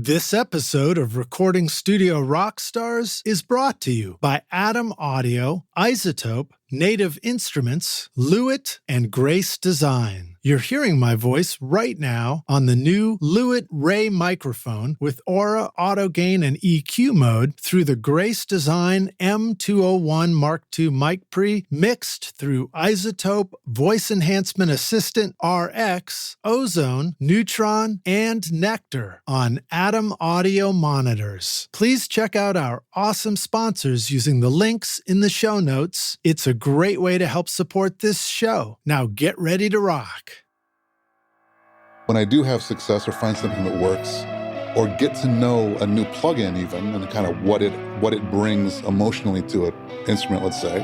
This episode of Recording Studio Rockstars is brought to you by Atom Audio, Isotope, Native Instruments, Lewitt, and Grace Design. You're hearing my voice right now on the new Lewitt Ray microphone with Aura, Auto Gain, and EQ mode through the Grace Design M201 Mark II mic pre, mixed through Isotope, Voice Enhancement Assistant, RX, Ozone, Neutron, and Nectar on Atom Audio monitors. Please check out our awesome sponsors using the links in the show notes. It's a great way to help support this show. Now get ready to rock. When I do have success or find something that works, or get to know a new plugin even, and kind of what it brings emotionally to an instrument, let's say,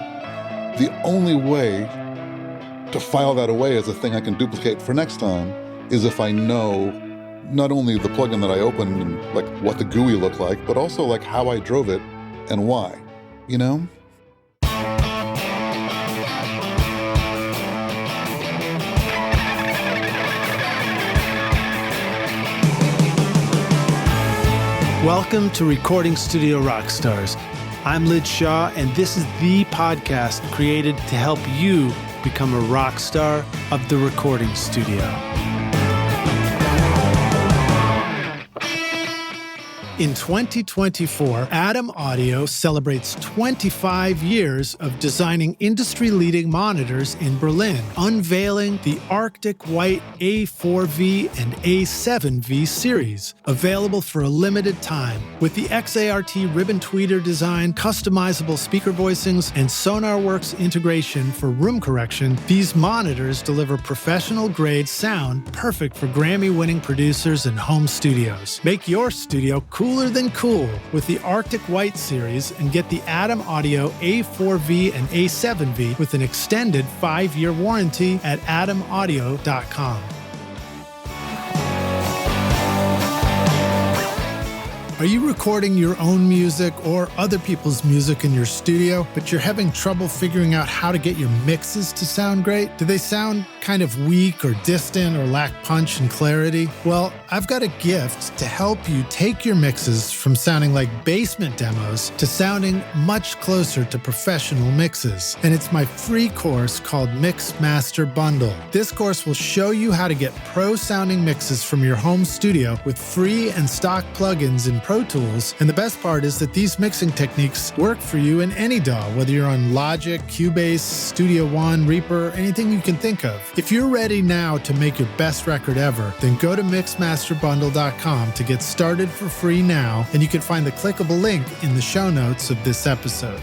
the only way to file that away as a thing I can duplicate for next time is if I know not only the plugin that I opened and like what the GUI looked like, but also like how I drove it and why, you know? Welcome to Recording Studio Rockstars. I'm Lid Shaw, and this is the podcast created to help you become a rock star of the recording studio. In 2024, Atom Audio celebrates 25 years of designing industry-leading monitors in Berlin, unveiling the Arctic White A4V and A7V series, available for a limited time. With the XART ribbon tweeter design, customizable speaker voicings, and SonarWorks integration for room correction, these monitors deliver professional-grade sound perfect for Grammy-winning producers and home studios. Make your studio cooler than cool with the Arctic White series and get the Atom Audio A4V and A7V with an extended 5-year warranty at atomaudio.com. Are you recording your own music or other people's music in your studio, but you're having trouble figuring out how to get your mixes to sound great? Do they sound kind of weak or distant or lack punch and clarity? Well, I've got a gift to help you take your mixes from sounding like basement demos to sounding much closer to professional mixes. And it's my free course called Mix Master Bundle. This course will show you how to get pro-sounding mixes from your home studio with free and stock plugins in Pro Tools, and the best part is that these mixing techniques work for you in any DAW, whether you're on Logic, Cubase, Studio One, Reaper, anything you can think of. If you're ready now to make your best record ever, then go to mixmasterbundle.com to get started for free now, and you can find the clickable link in the show notes of this episode.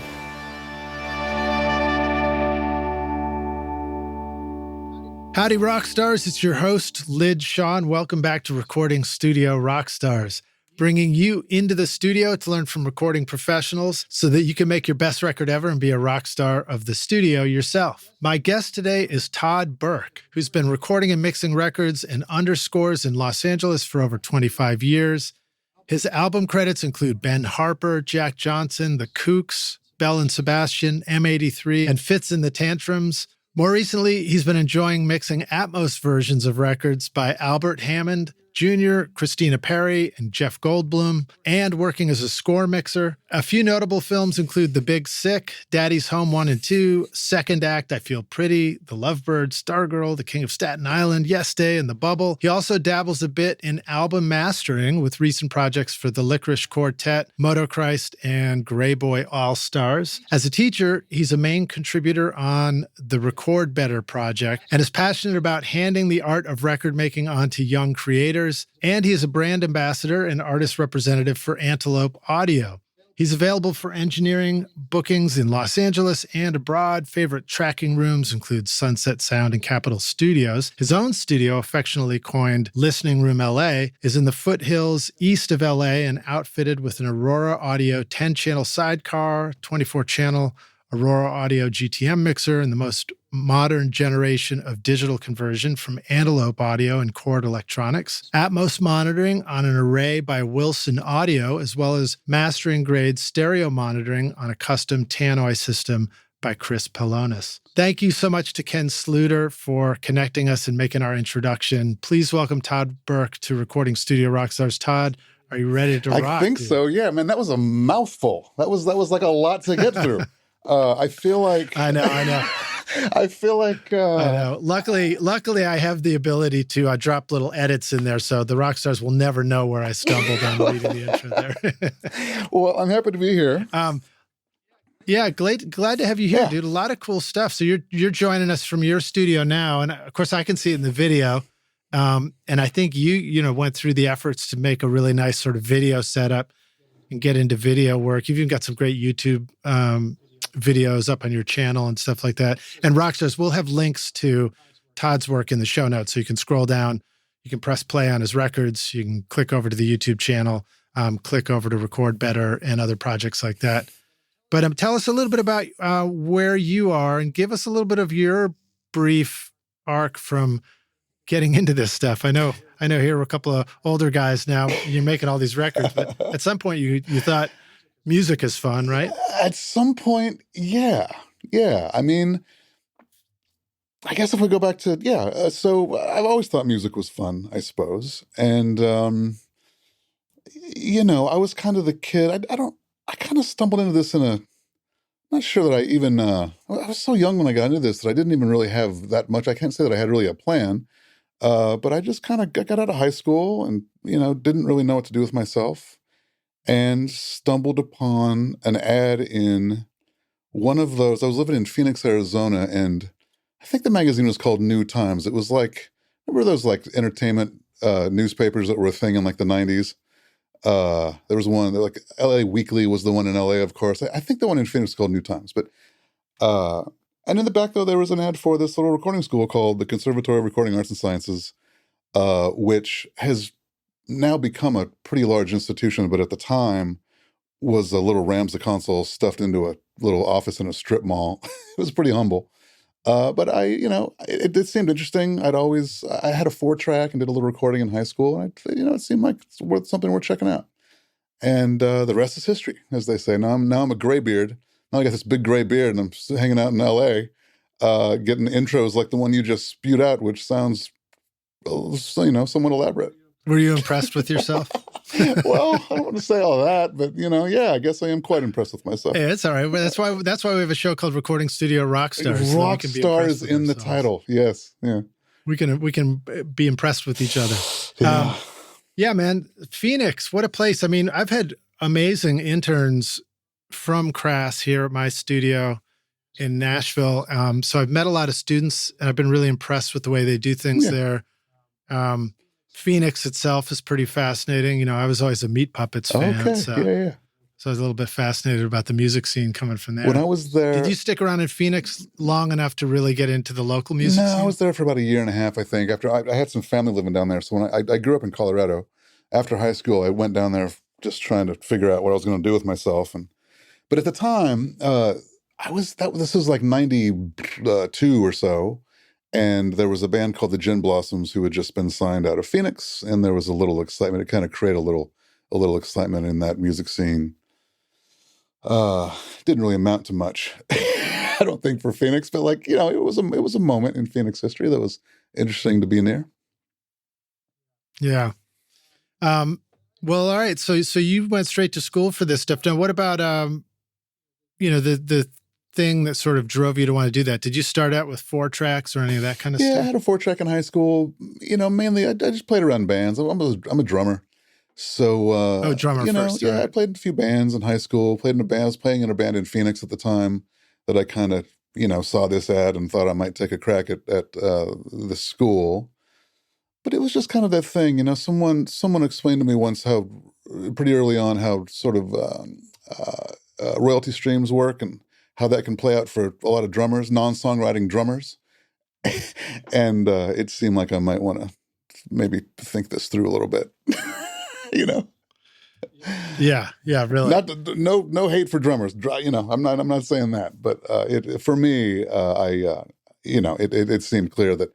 Howdy Rockstars, it's your host, Lid Shaw, and welcome back to Recording Studio Rockstars, bringing you into the studio to learn from recording professionals so that you can make your best record ever and be a rock star of the studio yourself. My guest today is Todd Burke, who's been recording and mixing records and underscores in Los Angeles for over 25 years. His album credits include Ben Harper, Jack Johnson, the Kooks, Belle and Sebastian, M83, and Fitz and the Tantrums. More recently, he's been enjoying mixing Atmos versions of records by Albert Hammond Jr., Christina Perri, and Jeff Goldblum, and working as a score mixer. A few notable films include The Big Sick, Daddy's Home 1 and 2, Second Act, I Feel Pretty, The Lovebirds, Stargirl, The King of Staten Island, Yes Day, and The Bubble. He also dabbles a bit in album mastering with recent projects for the Lickerish Quartet, Motochrist, and Greyboy Allstars. As a teacher, he's a main contributor on the Record Better project and is passionate about handing the art of record making on to young creators. And he is a brand ambassador and artist representative for Antelope Audio. He's available for engineering bookings in Los Angeles and abroad. Favorite tracking rooms include Sunset Sound and Capitol Studios. His own studio, affectionately coined Listening Room LA, is in the foothills east of LA and outfitted with an Aurora Audio 10-channel sidecar, 24-channel Aurora Audio GTM mixer, and the most modern generation of digital conversion from Antelope Audio and Chord Electronics, Atmos monitoring on an array by Wilson Audio, as well as mastering-grade stereo monitoring on a custom Tannoy system by Chris Pelonis. Thank you so much to Ken Sluter for connecting us and making our introduction. Please welcome Todd Burke to Recording Studio Rockstars. Todd, Are you ready to rock? I think dude? so. Yeah, man, that was a mouthful. That was like a lot to get through. I feel like I know. I feel like I know. Luckily, I have the ability to drop little edits in there, so the rock stars will never know where I stumbled on reading the intro there. Well, I'm happy to be here. Yeah, glad to have you here, dude. A lot of cool stuff. So you're joining us from your studio now, and of course I can see it in the video. And I think you went through the efforts to make a really nice sort of video setup and get into video work. You've even got some great YouTube videos up on your channel and stuff like that. And Rockstars, we'll have links to Todd's work in the show notes, so you can scroll down, you can press play on his records, you can click over to the YouTube channel, click over to Record Better and other projects like that. But tell us a little bit about where you are and give us a little bit of your brief arc from getting into this stuff. I know here we're a couple of older guys now. You're making all these records, but at some point you thought music is fun, right? At some point, yeah. I mean, I guess if we go back to, so I've always thought music was fun, I suppose. And, I was kind of the kid. I kind of stumbled into this I'm not sure that I even, I was so young when I got into this that I didn't even really have that much. I can't say that I had really a plan, but I just kind of got out of high school and, didn't really know what to do with myself and stumbled upon an ad in one of those. I was living in Phoenix, Arizona, and I think the magazine was called New Times. It was like, remember those like entertainment newspapers that were a thing in like the 90s? There was one, like LA Weekly was the one in LA, of course. I think the one in Phoenix is called New Times. But and in the back, though, there was an ad for this little recording school called the Conservatory of Recording Arts and Sciences, which has now become a pretty large institution, but at the time was a little Ramsey console stuffed into a little office in a strip mall. It was pretty humble. But it did seem interesting. I had a 4-track and did a little recording in high school. And it seemed like it's something worth checking out. And the rest is history, as they say. Now I'm a graybeard. Now I got this big gray beard, and I'm hanging out in L.A., getting intros like the one you just spewed out, which sounds, somewhat elaborate. Were you impressed with yourself? Well, I don't want to say all that, but I guess I am quite impressed with myself. Yeah, it's all right. That's why we have a show called Recording Studio Rockstars. Rockstars in the title. Yes. Yeah. We can be impressed with each other. Yeah, man. Phoenix, what a place. I mean, I've had amazing interns from Crass here at my studio in Nashville. So I've met a lot of students, and I've been really impressed with the way they do things there. Phoenix itself is pretty fascinating. I was always a Meat Puppets fan. Okay. So I was a little bit fascinated about the music scene coming from there. When I was there... Did you stick around in Phoenix long enough to really get into the local music scene? I was there for about a year and a half, I think. After I had some family living down there. So when I grew up in Colorado, after high school, I went down there just trying to figure out what I was going to do with myself. But at the time, this was like 92 or so. And there was a band called the Gin Blossoms who had just been signed out of Phoenix, and there was a little excitement. It kind of created a little excitement in that music scene. Didn't really amount to much, I don't think, for Phoenix, but it was a moment in Phoenix history that was interesting to be near. Yeah. Well, all right. So you went straight to school for this stuff. Now, what about the thing that sort of drove you to want to do that? Did you start out with 4 tracks or any of that kind of stuff? Yeah, I had a 4-track in high school. Mainly I just played around bands. I'm a drummer. So, drummer first. Yeah, I played in a few bands in high school, I was playing in a band in Phoenix at the time that I kind of, saw this ad and thought I might take a crack at the school. But it was just kind of that thing, someone explained to me once how, pretty early on, how sort of royalty streams work and how that can play out for a lot of drummers, non-songwriting drummers. And it seemed like I might want to maybe think this through a little bit, Yeah, really. No hate for drummers. I'm not saying that, but for me, it seemed clear that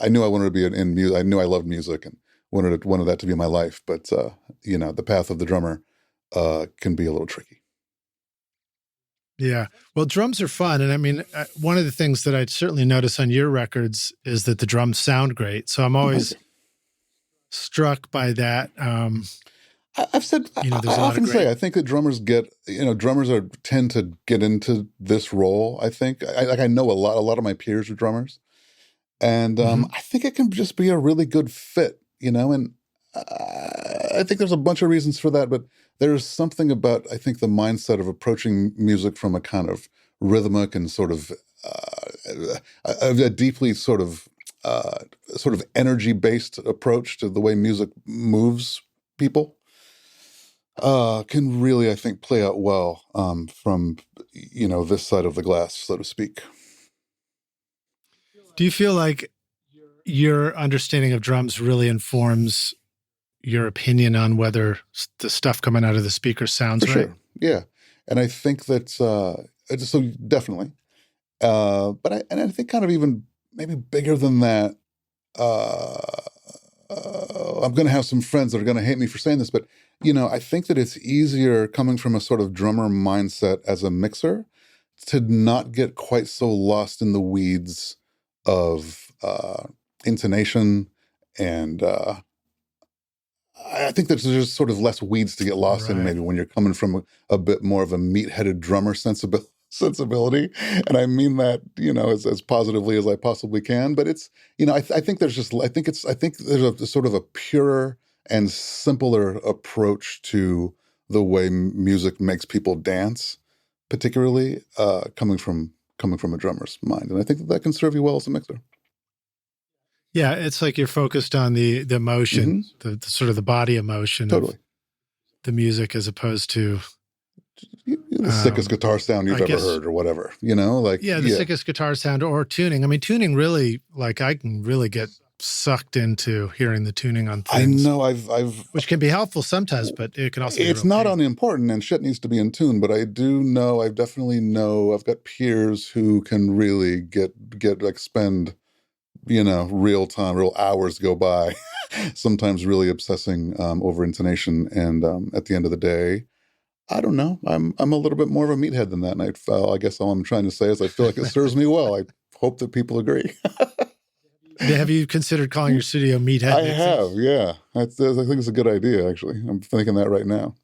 I knew I wanted to be in music. I knew I loved music and wanted that to be my life. But the path of the drummer can be a little tricky. Yeah. Well, drums are fun. And I mean, one of the things that I certainly notice on your records is that the drums sound great. So I'm always struck by that. I've said, You know, there's I a lot often of great... say, I think that drummers tend to get into this role. I think, I know a lot of my peers are drummers, and I think it can just be a really good fit, you know, and I think there's a bunch of reasons for that, but there's something about, I think, the mindset of approaching music from a kind of rhythmic and sort of a deeply sort of energy-based approach to the way music moves people. Can really, I think, play out well from, you know, this side of the glass, so to speak. Do you feel like your understanding of drums really informs your opinion on whether the stuff coming out of the speaker sounds For right? sure, yeah. And I think that, so definitely. But I think kind of even maybe bigger than that, I'm going to have some friends that are going to hate me for saying this, but, you know, I think that it's easier coming from a sort of drummer mindset as a mixer to not get quite so lost in the weeds of intonation. And I think there's just sort of less weeds to get lost in maybe when you're coming from a bit more of a meat-headed drummer sensibility. And I mean that, you know, as positively as I possibly can. But it's, you know, I think there's a sort of a purer and simpler approach to the way music makes people dance, particularly coming from a drummer's mind. And I think that can serve you well as a mixer. Yeah, it's like you're focused on the emotion, the sort of the body emotion of the music, as opposed to the sickest guitar sound you've ever heard or whatever, you know, like, the sickest guitar sound or tuning. I mean, tuning really, like, I can really get sucked into hearing the tuning on things. I know which can be helpful sometimes, but it can also be it's not unimportant, and shit needs to be in tune, but I do know, I've got peers who can really get like spend, you know, real hours go by, sometimes really obsessing over intonation. And at the end of the day, I don't know, I'm a little bit more of a meathead than that. And I guess all I'm trying to say is I feel like it serves me well. I hope that people agree. Have you considered calling your studio Meathead? I have, yeah. I think it's a good idea, actually. I'm thinking that right now.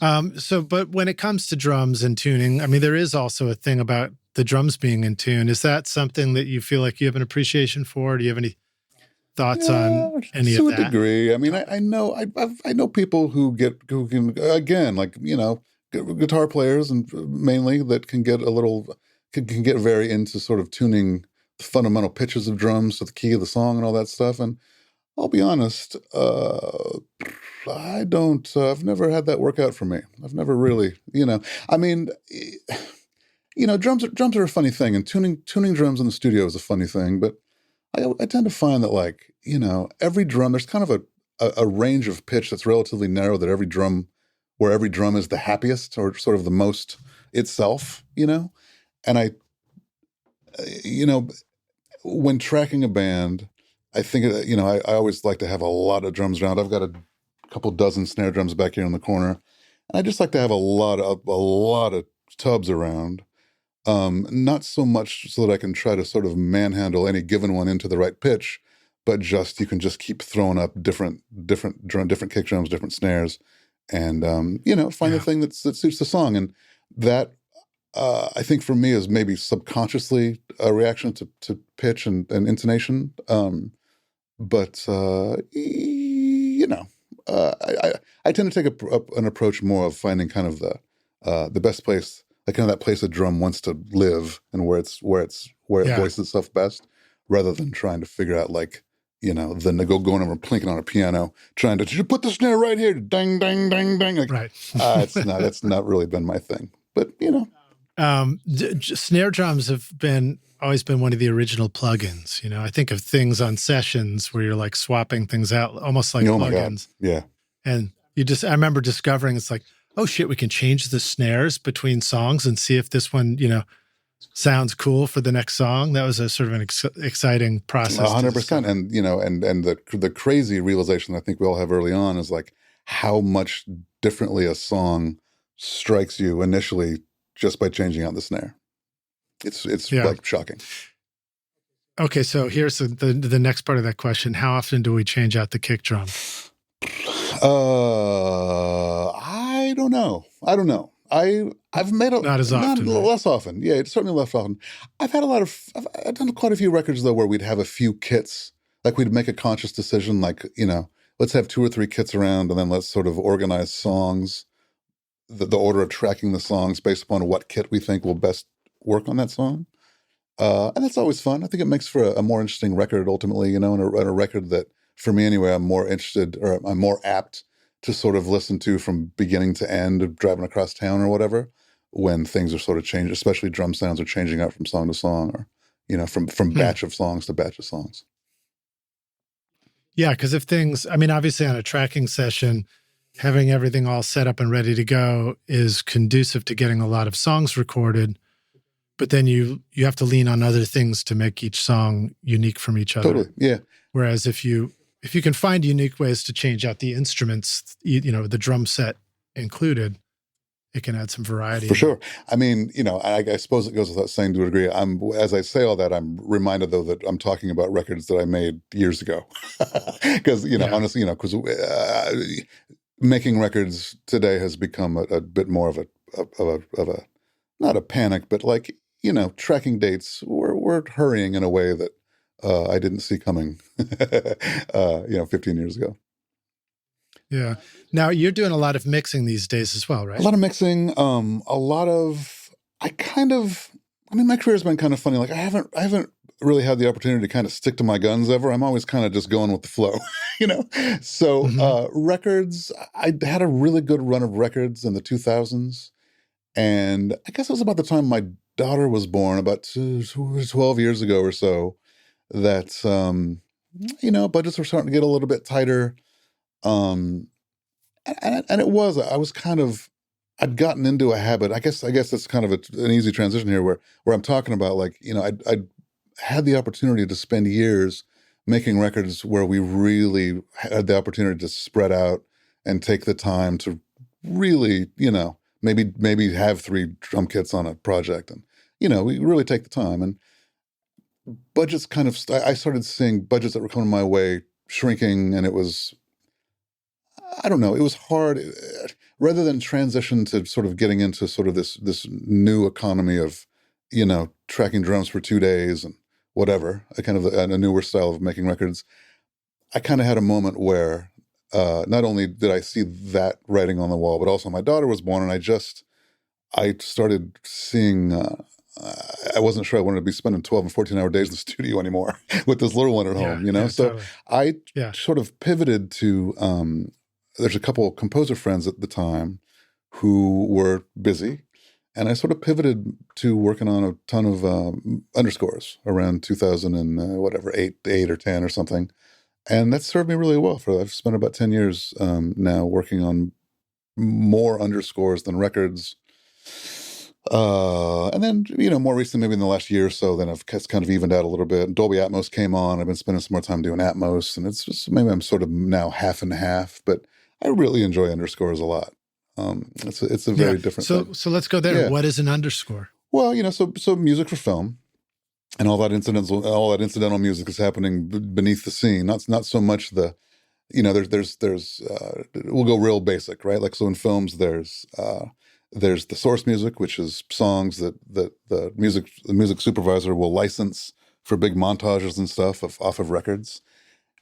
But when it comes to drums and tuning, I mean, there is also a thing about the drums being in tune. Is that something that you feel like you have an appreciation for? Do you have any thoughts on any of that? To a degree. I mean, I know people who can, again, like, you know, guitar players, and mainly, that can get can get very into sort of tuning the fundamental pitches of drums to the key of the song and all that stuff. And I'll be honest, I've never had that work out for me. I've never really, you know, I mean, you know, drums are a funny thing, and tuning drums in the studio is a funny thing, but I tend to find that, like, you know, every drum, there's kind of a range of pitch that's relatively narrow, that where every drum is the happiest or sort of the most itself, you know? And you know, when tracking a band, I think, you know, I always like to have a lot of drums around. I've got a couple dozen snare drums back here in the corner, and I just like to have a lot of tubs around. Not so much so that I can try to sort of manhandle any given one into the right pitch, but you can just keep throwing up different kick drums, different snares, and you know, find the thing that suits the song. And that, I think, for me, is maybe subconsciously a reaction to pitch and intonation. But you know, I tend to take an approach more of finding kind of the best place, like kind of that place a drum wants to live, and where it voices itself best, rather than trying to figure out, like, you know, going over and plinking on a piano, trying to, did you put the snare right here? Dang, dang, dang, dang. Like, right. That's not really been my thing. But, you know. Snare drums have always been one of the original plugins. You know, I think of things on sessions where you're like swapping things out, almost like plugins. Yeah. And I remember discovering, it's like, oh shit, we can change the snares between songs and see if this one, you know, sounds cool for the next song. That was a sort of an exciting process. 100%. And, you know, and the crazy realization I think we all have early on is, like, how much differently a song strikes you initially just by changing out the snare. It's like shocking. Okay, so here's the next part of that question. How often do we change out the kick drum? I don't know. I've made Not as often, right? less often. Yeah, it's certainly less often. I've done quite a few records though where we'd have a few kits, like we'd make a conscious decision, like, let's have 2 or 3 kits around, and then let's sort of organize songs, the order of tracking the songs based upon what kit we think will best work on that song. And that's always fun. I think it makes for a more interesting record ultimately, and a record that, for me anyway, I'm more interested, or I'm more apt to sort of listen to from beginning to end of driving across town or whatever, when things are sort of changing, especially drum sounds are changing out from song to song, or, from batch of songs to batch of songs. Yeah, because if things, I mean, obviously on a tracking session, having everything all set up and ready to go is conducive to getting a lot of songs recorded. But then you have to lean on other things to make each song unique from each other. Totally, yeah. Whereas if you can find unique ways to change out the instruments, the drum set included, it can add some variety. For sure. I mean, I suppose it goes without saying to a degree. As I say all that, I'm reminded though that I'm talking about records that I made years ago, because honestly, because making records today has become a bit more of a not a panic, but like, tracking dates. We're hurrying in a way that I didn't see coming, 15 years ago. Yeah. Now you're doing a lot of mixing these days as well, right? A lot of mixing. My career has been kind of funny. Like I haven't really had the opportunity to kind of stick to my guns ever. I'm always kind of just going with the flow, So records, I had a really good run of records in the 2000s. And I guess it was about the time my daughter was born, about 12 years ago or so, that, budgets were starting to get a little bit tighter. And I'd gotten into a habit. I guess that's kind of an easy transition here where I'm talking about, like, I'd had the opportunity to spend years making records where we really had the opportunity to spread out and take the time to really, maybe have 3 drum kits on a project, and we really take the time. And budgets I started seeing budgets that were coming my way shrinking, and it was, I don't know, it was hard. Rather than transition to sort of getting into sort of this new economy of tracking drums for 2 days and whatever, a kind of a newer style of making records, I kind of had a moment where not only did I see that writing on the wall, but also my daughter was born, and I started seeing, I wasn't sure I wanted to be spending 12 and 14-hour days in the studio anymore with this little one at home, So totally. I sort of pivoted to, there's a couple of composer friends at the time who were busy, and I sort of pivoted to working on a ton of underscores around 2000 and 8 or 10 or something. And that served me really well. I've spent about 10 years now working on more underscores than records. And then, more recently, maybe in the last year or so, then I've kind of evened out a little bit. And Dolby Atmos came on. I've been spending some more time doing Atmos, and it's just, maybe I'm sort of now half and half, but I really enjoy underscores a lot. It's a very different thing. So let's go there. Yeah. What is an underscore? Well, so music for film. And all that incidental music is happening beneath the scene. Not so much the, there's we'll go real basic, right? Like, so in films, there's the source music, which is songs that the music supervisor will license for big montages and stuff off of records.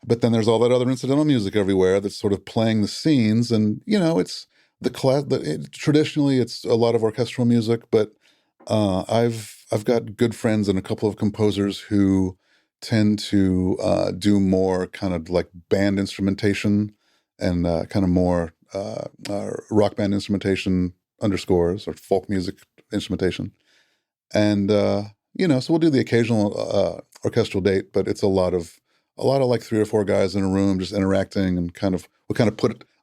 But then there's all that other incidental music everywhere that's sort of playing the scenes, and it's traditionally it's a lot of orchestral music, but I've got good friends and a couple of composers who tend to do more kind of like band instrumentation and kind of more rock band instrumentation underscores or folk music instrumentation. And, so we'll do the occasional orchestral date, but it's a lot of like 3 or 4 guys in a room just interacting, and we'll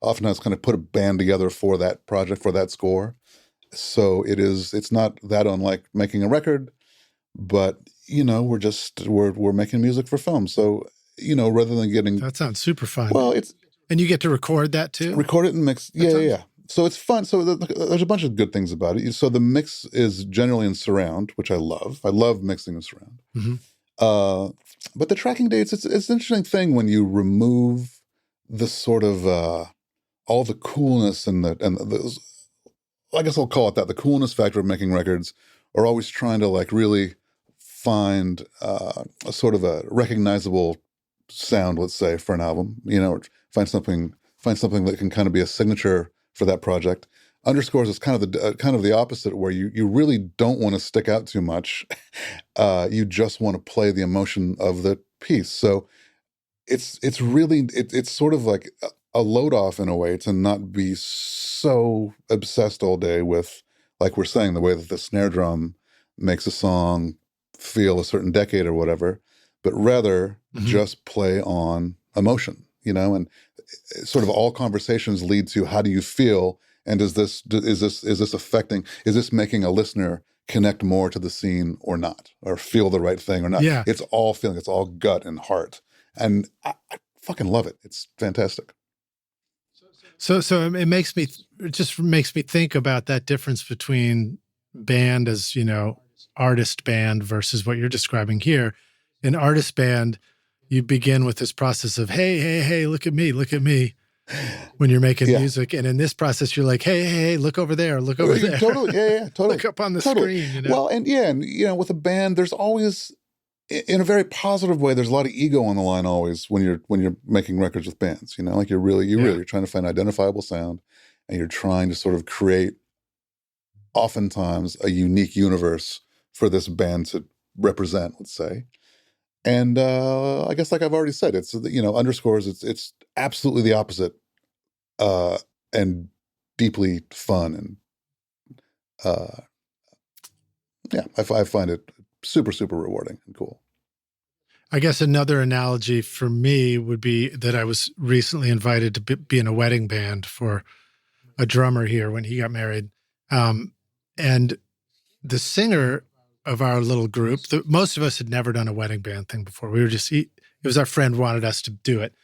oftentimes put a band together for that project, for that score. So it's not that unlike making a record, but we're making music for film. So, rather than getting, that sounds super fun. Well, and you get to record that too? Record it and mix. Yeah. So it's fun. So there's a bunch of good things about it. So the mix is generally in surround, which I love. I love mixing in surround. Mm-hmm. But the tracking dates, it's an interesting thing when you remove the sort of all the coolness and the I guess I'll call it that, the coolness factor of making records, are always trying to like really find a sort of a recognizable sound, let's say, for an album, or find something that can kind of be a signature for that project. Underscores is kind of the opposite, where you really don't want to stick out too much. You just want to play the emotion of the piece. So it's really sort of like a load off in a way, to not be so obsessed all day with, like we're saying, the way that the snare drum makes a song feel a certain decade or whatever, but rather just play on emotion, and sort of all conversations lead to, how do you feel? And is this making a listener connect more to the scene or not, or feel the right thing or not? Yeah. It's all feeling, it's all gut and heart. And I fucking love it. It's fantastic. So it makes me think about that difference between band as, artist band versus what you're describing here. In artist band, you begin with this process of, hey, look at me, when you're making music. And in this process, you're like, hey, look over there, Totally, totally. Look up on the screen, Well, and with a band, there's always, in a very positive way, there's a lot of ego on the line always when you're making records with bands. Like you're trying to find identifiable sound, and you're trying to sort of create, oftentimes, a unique universe for this band to represent, let's say. And I guess, like I've already said, it's Underscores. It's absolutely the opposite, and deeply fun, and I find it super, super rewarding and cool. I guess another analogy for me would be that I was recently invited to be in a wedding band for a drummer here when he got married. And the singer of our little group, most of us had never done a wedding band thing before. We were it was our friend wanted us to do it.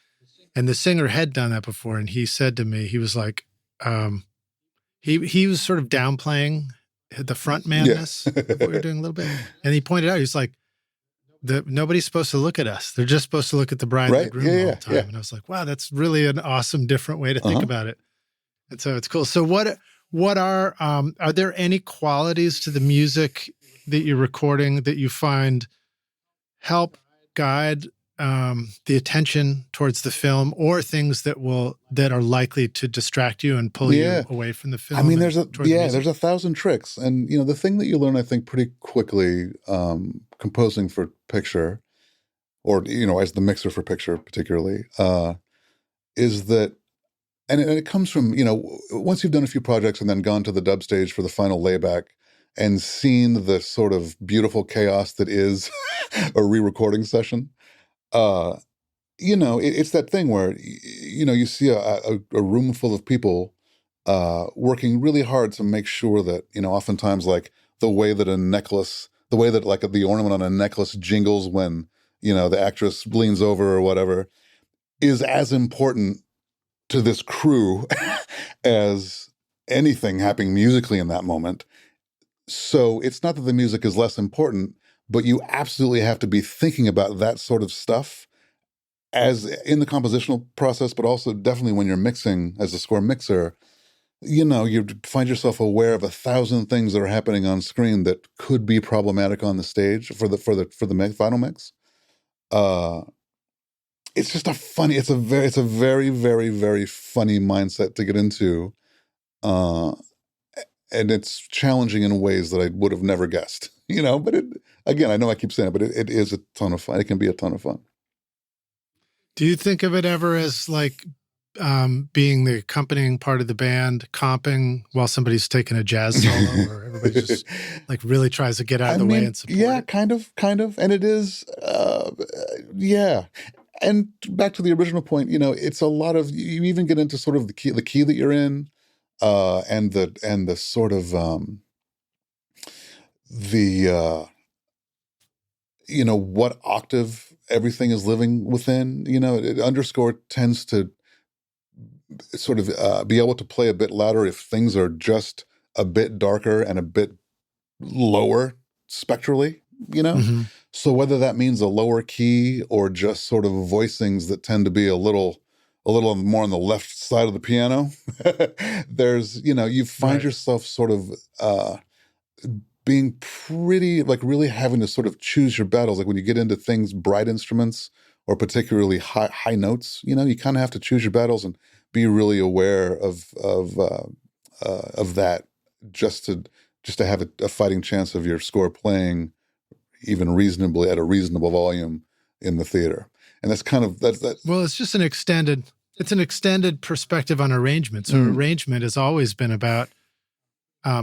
And the singer had done that before. And he said to me, he was like, he was sort of downplaying the front manness of what we were doing a little bit. And he pointed out, he's like, nobody's supposed to look at us. They're just supposed to look at the bride and the groom all the time. And I was like, wow, that's really an awesome, different way to think about it. And so it's cool. So what are there any qualities to the music that you're recording that you find help guide the attention towards the film, or things that are likely to distract you and pull you away from the film? I mean, there's 1,000 tricks. And, the thing that you learn, I think, pretty quickly, composing for picture, or, as the mixer for picture particularly, is that, and it comes from, once you've done a few projects and then gone to the dub stage for the final layback and seen the sort of beautiful chaos that is a re-recording session, it's that thing where, you see a room full of people working really hard to make sure that, oftentimes, like the way that like the ornament on a necklace jingles when, the actress leans over or whatever, is as important to this crew as anything happening musically in that moment. So it's not that the music is less important, but you absolutely have to be thinking about that sort of stuff as in the compositional process, but also definitely when you're mixing as a score mixer. You find yourself aware of 1,000 things that are happening on screen that could be problematic on the stage for the final mix. It's just it's a very, very, very funny mindset to get into. And it's challenging in ways that I would have never guessed, but again, I know I keep saying it, but it is a ton of fun. It can be a ton of fun. Do you think of it ever as like being the accompanying part of the band, comping while somebody's taking a jazz solo, or everybody just like really tries to get out of the way and support it? Kind of. And it is, And back to the original point, it's a lot of, you even get into sort of the key that you're in, and the sort of what octave everything is living within. Underscore tends to sort of be able to play a bit louder if things are just a bit darker and a bit lower spectrally. So whether that means a lower key or just sort of voicings that tend to be a little a little more on the left side of the piano. There's, you find yourself sort of being pretty, like really having to sort of choose your battles. Like when you get into things, bright instruments or particularly high notes, you kind of have to choose your battles and be really aware of that just to have a fighting chance of your score playing even reasonably at a reasonable volume in the theater. And that's kind of that. Well, it's just an extended perspective on arrangement. So arrangement has always been about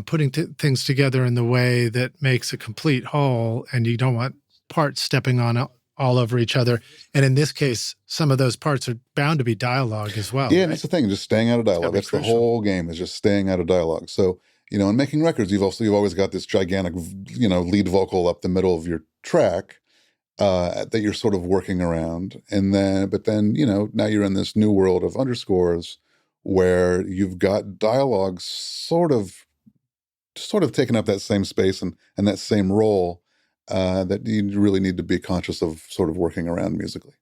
putting things together in the way that makes a complete whole, and you don't want parts stepping on all over each other. And in this case, some of those parts are bound to be dialogue as well. Yeah, right? And that's the thing, just staying out of dialogue. That's crucial. The whole game, is just staying out of dialogue. So, in making records, you've always got this gigantic, lead vocal up the middle of your track that you're sort of working around. But then, now you're in this new world of underscores where you've got dialogue sort of taking up that same space and that same role that you really need to be conscious of sort of working around musically.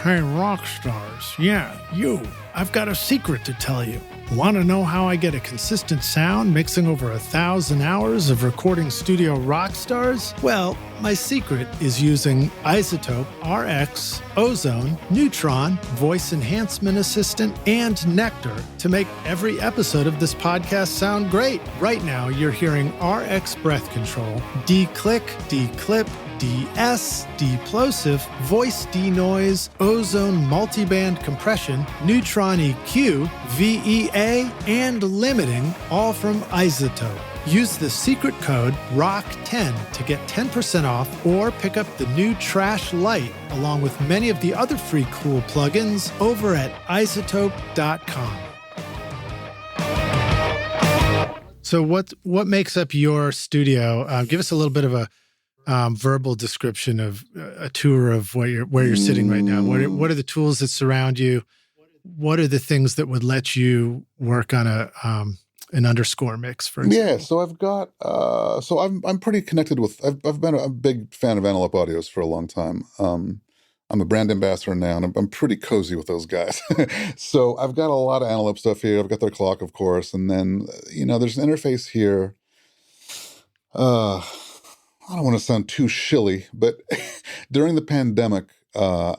Hey, rock stars. Yeah, you. I've got a secret to tell you. Want to know how I get a consistent sound mixing over 1,000 hours of recording studio rock stars? Well, my secret is using iZotope, RX, Ozone, Neutron, Voice Enhancement Assistant, and Nectar to make every episode of this podcast sound great. Right now, you're hearing RX Breath Control, D-Click, D-Clip, DS, Deplosive, Voice Denoise, Ozone Multiband Compression, Neutron EQ, VEA, and Limiting, all from iZotope. Use the secret code ROCK10 to get 10% off or pick up the new Trash Lite along with many of the other free cool plugins over at iZotope.com. So what makes up your studio? Give us a little bit of a verbal description of a tour of where you're sitting right now. What are the tools that surround you? What are the things that would let you work on an underscore mix, for example? Yeah, so I've got I'm pretty connected with. I've been a big fan of Analog Audios for a long time. I'm a brand ambassador now, and I'm pretty cozy with those guys. So I've got a lot of Analog stuff here. I've got their clock, of course, and then there's an interface here. I don't want to sound too shilly, but during the pandemic, I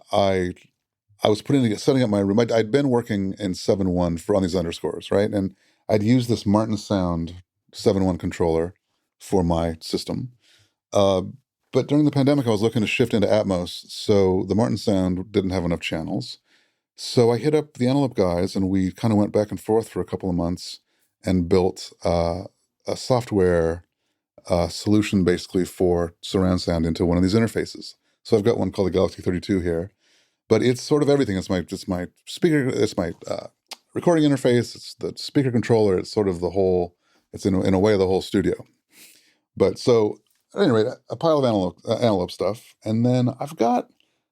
was setting up my room. I'd been working in 7.1 on these underscores, right? And I'd used this Martin Sound 7.1 controller for my system. But during the pandemic, I was looking to shift into Atmos, so the Martin Sound didn't have enough channels. So I hit up the Analog guys, and we kind of went back and forth for a couple of months and built a software solution basically for surround sound into one of these interfaces. So I've got one called the Galaxy 32 here, but it's sort of everything. It's my speaker, it's my recording interface, it's the speaker controller, it's sort of the whole, it's in a way the whole studio. But so at any rate, a pile of analog stuff. And then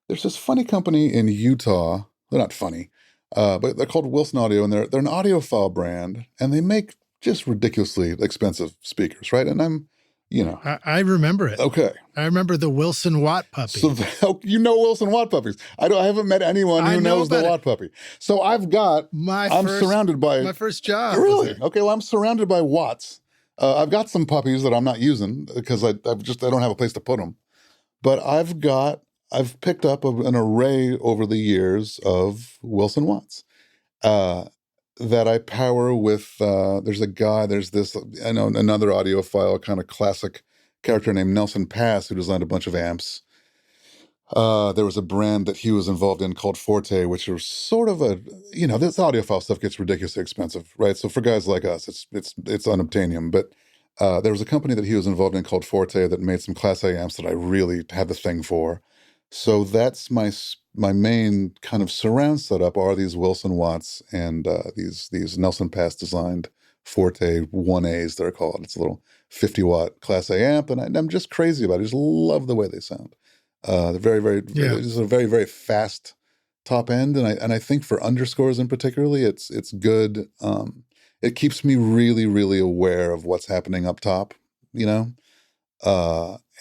there's this funny company in Utah. They're not funny, but they're called Wilson Audio, and they're an audiophile brand, and they make just ridiculously expensive speakers, right? And I remember it. Okay. I remember the Wilson Watt puppy. So Wilson Watt puppies. I haven't met anyone who knows the Watt puppy. So I'm surrounded by my first job. Really? Okay. Well, I'm surrounded by Watts. I've got some puppies that I'm not using because I don't have a place to put them. But I've picked up an array over the years of Wilson Watts. That I power with, there's another audiophile kind of classic character named Nelson Pass who designed a bunch of amps. There was a brand that he was involved in called Forte, which was sort of this audiophile stuff gets ridiculously expensive, right? So for guys like us, it's unobtainium. But there was a company that he was involved in called Forte that made some Class A amps that I really had the thing for. So that's my main kind of surround setup are these Wilson Watts and these Nelson Pass designed Forte 1As, they're called. It's a little 50-watt Class A amp, and I'm just crazy about it. I just love the way they sound. They're very, very, it's a very, very fast top end, and I think for underscores in particularly, it's good. It keeps me really, really aware of what's happening up top,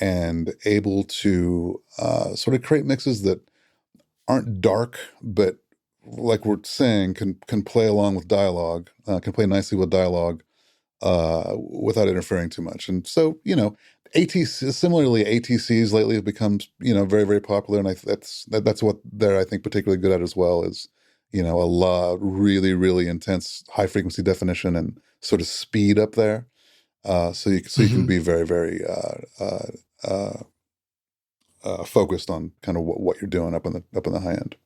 and able to sort of create mixes that aren't dark, but like we're saying, can play along with dialogue, can play nicely with dialogue without interfering too much. And so, similarly, ATCs lately have become, very, very popular. And that's what they're, I think, particularly good at as well, is, a lot really, really intense high frequency definition and sort of speed up there. So you can be very, very focused on kind of what you're doing up in the high end.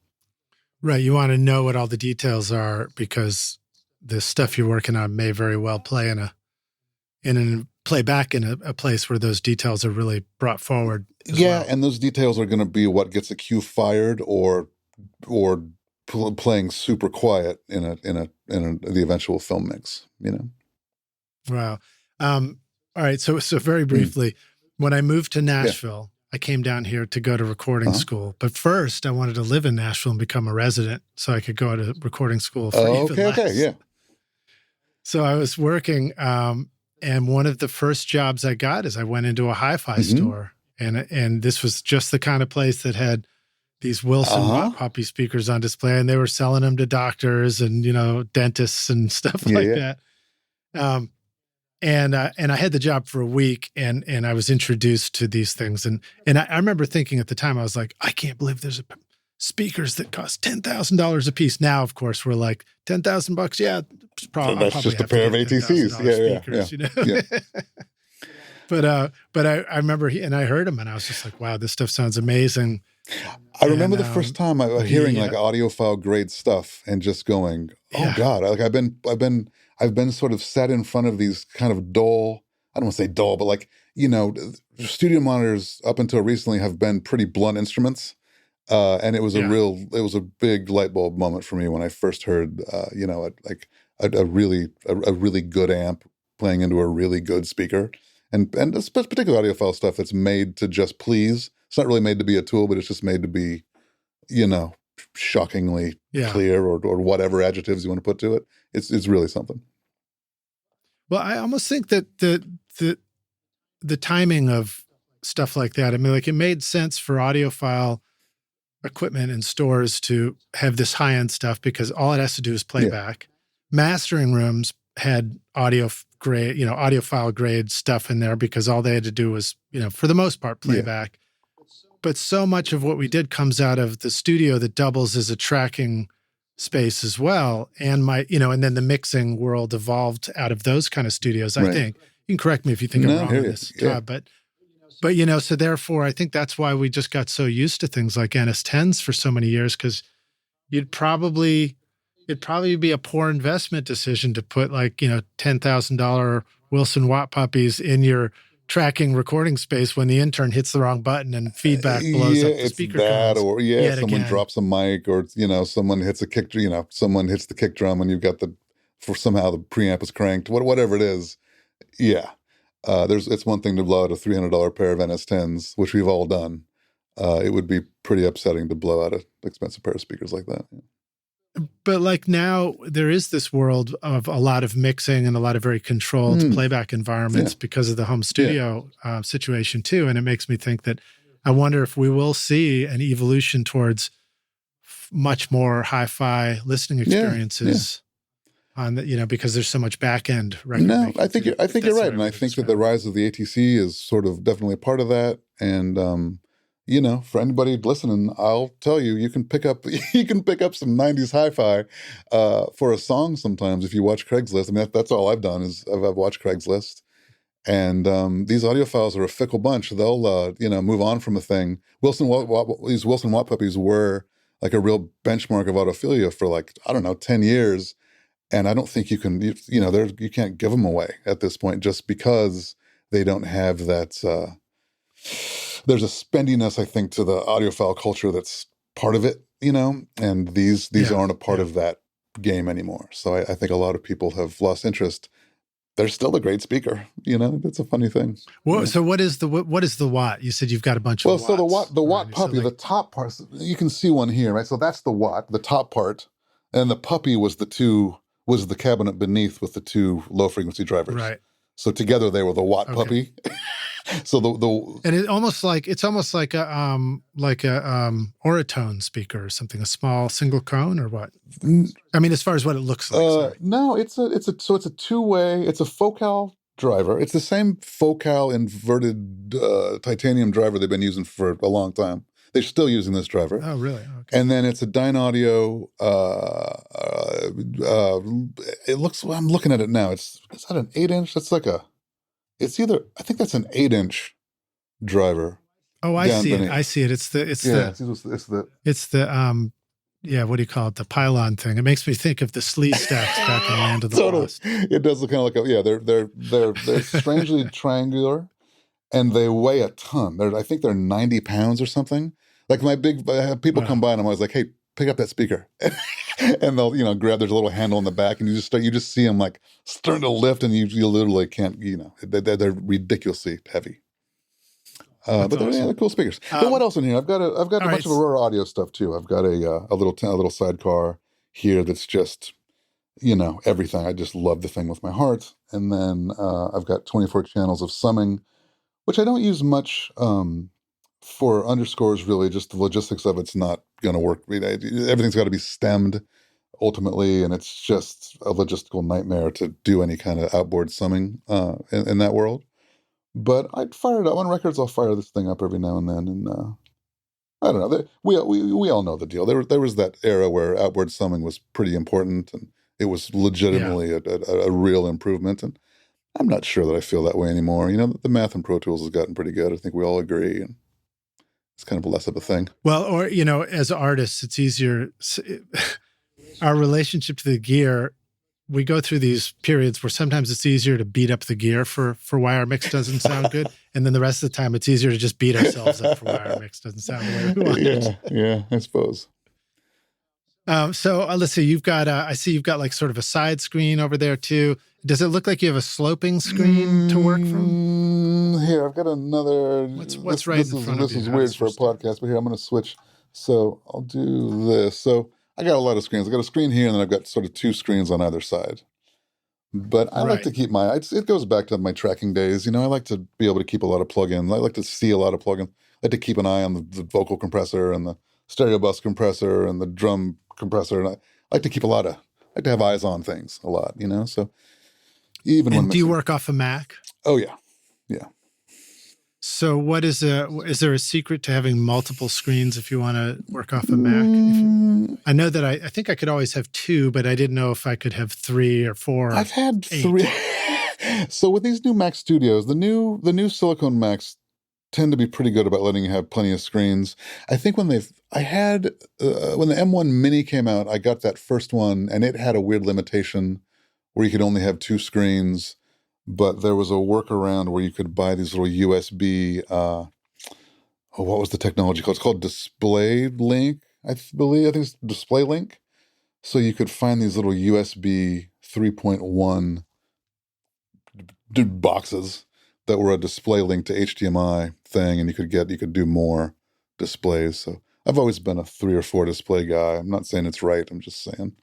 Right. You want to know what all the details are, because the stuff you're working on may very well play play back in a place where those details are really brought forward. Yeah, and those details are going to be what gets a cue fired or playing super quiet in the eventual film mix. Wow. All right. So very briefly, when I moved to Nashville, I came down here to go to recording school. But first, I wanted to live in Nashville and become a resident so I could go to recording school for even less. Okay, yeah. So I was working, and one of the first jobs I got is I went into a hi-fi store, and this was just the kind of place that had these Wilson Watt Puppy speakers on display, and they were selling them to doctors and dentists and stuff like that. And I had the job for a week, and I was introduced to these things, and I remember thinking at the time, I was like, I can't believe there's speakers that cost $10,000 a piece. Now, of course, we're like $10,000. Yeah, so that's just a pair of ATCs. Yeah. But I remember, and I heard him, and I was just like, wow, this stuff sounds amazing. I remember the first time I was hearing like audiophile grade stuff and just going, oh God, like I've been sort of sat in front of these kind of dull, I don't want to say dull, but like, studio monitors up until recently have been pretty blunt instruments. And it was a big light bulb moment for me when I first heard, a really good amp playing into a really good speaker, and particular audiophile stuff that's made to just please. It's not really made to be a tool, but it's just made to be, shockingly clear or whatever adjectives you want to put to it. It's really something. Well, I almost think that the timing of stuff like that, I mean, like, it made sense for audiophile equipment in stores to have this high-end stuff because all it has to do is playback. Mastering rooms had audiophile grade stuff in there because all they had to do was, for the most part, playback. But so much of what we did comes out of the studio that doubles as a tracking space as well. And and then the mixing world evolved out of those kind of studios, I think. You can correct me if you think I'm wrong on this, Todd, but so therefore I think that's why we just got so used to things like NS10s for so many years, because it'd probably be a poor investment decision to put like, $10,000 Wilson Watt Puppies in your tracking recording space when the intern hits the wrong button and feedback blows up the speaker cones. Or someone drops a mic, or someone hits a kick, someone hits the kick drum and you've got somehow the preamp is cranked, whatever it is. It's one thing to blow out a $300 pair of NS10s, which we've all done. It would be pretty upsetting to blow out an expensive pair of speakers like that. But like now there is this world of a lot of mixing and a lot of very controlled playback environments because of the home studio situation too. And it makes me think that I wonder if we will see an evolution towards much more hi-fi listening experiences on the, because there's so much back end record. No, I think you're right. And I think that the rise of the ATC is sort of definitely a part of that. And, for anybody listening, I'll tell you, you can pick up some 90s hi-fi for a song sometimes if you watch Craigslist. I mean, that's all I've done is I've watched Craigslist. And these audiophiles are a fickle bunch. They'll, move on from a thing. These Wilson Watt Puppies were like a real benchmark of audiophilia for 10 years. And I don't think you can, you can't give them away at this point just because they don't have that. There's a spendiness, I think, to the audiophile culture that's part of it, and these aren't a part of that game anymore. So I think a lot of people have lost interest. They're still a great speaker, That's a funny thing. Well, so what is the Watt? You said you've got a bunch of Watts. Well, so the Watt Puppy, the top part, you can see one here, right? So that's the Watt, the top part, and the Puppy was the cabinet beneath with the two low frequency drivers. Right. So together they were the Watt Puppy. So the And it's almost like a Oratone speaker or something, a small single cone or what? I mean, as far as what it looks like. Sorry. No, it's a two-way. It's a focal driver. It's the same focal inverted titanium driver they've been using for a long time. They're still using this driver. Oh, really? Okay. And then it's a Dynaudio. It looks. I'm looking at it now. Is that an 8-inch? That's like a. It's either. I think that's an 8-inch driver. Oh, I see it. I see it. It's the. Yeah, what do you call it? The pylon thing. It makes me think of the Slee stacks back in Land of the Totally. Lost. It does look kind of like they're strangely triangular, and they weigh a ton. I think they're 90 pounds or something. Like my big people come by and I'm always like, hey, pick up that speaker, and they'll grab. There's a little handle in the back, and you just see them like starting to lift, and you literally can't. They're ridiculously heavy. But they're cool speakers. But what else in here? I've got a bunch of Aurora audio stuff too. I've got a little sidecar here that's just everything. I just love the thing with my heart. And then I've got 24 channels of summing, which I don't use much for underscores. Really, just the logistics of it's not going to work. Everything's got to be stemmed ultimately, and it's just a logistical nightmare to do any kind of outboard summing in that world. But I'd fire it up on records. I'll fire this thing up every now and then, and I don't know. We all know the deal. There was that era where outboard summing was pretty important, and it was legitimately a real improvement. And I'm not sure that I feel that way anymore. The math in Pro Tools has gotten pretty good. I think we all agree, and it's kind of less of a thing. Well, or as artists, it's easier. Our relationship to the gear. We go through these periods where sometimes it's easier to beat up the gear for why our mix doesn't sound good. And then the rest of the time, it's easier to just beat ourselves up for why our mix doesn't sound the way we want it. Yeah, I suppose. So let's see, I see you've got like sort of a side screen over there too. Does it look like you have a sloping screen to work from? Here, I've got another. What's right in front of you? This is weird for a podcast, but here, I'm going to switch. So I'll do this. So I got a lot of screens. I got a screen here, and then I've got sort of two screens on either side. But I like to keep it goes back to my tracking days. I like to be able to keep a lot of plugins. I like to see a lot of plugins. I like to keep an eye on the vocal compressor and the stereo bus compressor and the drum compressor. And I like to keep I like to have eyes on things a lot, So even when do you work off a Mac? Oh, yeah. Yeah. So is there a secret to having multiple screens if you want to work off a Mac? I know that I think I could always have two, but I didn't know if I could have 3 or 4. I've had 3. So with these new Mac Studios, the new silicone Macs tend to be pretty good about letting you have plenty of screens. I think when the M1 Mini came out, I got that first one, and it had a weird limitation where you could only have 2 screens. But there was a workaround where you could buy these little USB, what was the technology called? It's called Display Link, I believe. I think it's Display Link. So you could find these little USB 3.1 boxes that were a display link to HDMI thing, and you could do more displays. So I've always been a 3 or 4 display guy. I'm not saying it's right. I'm just saying.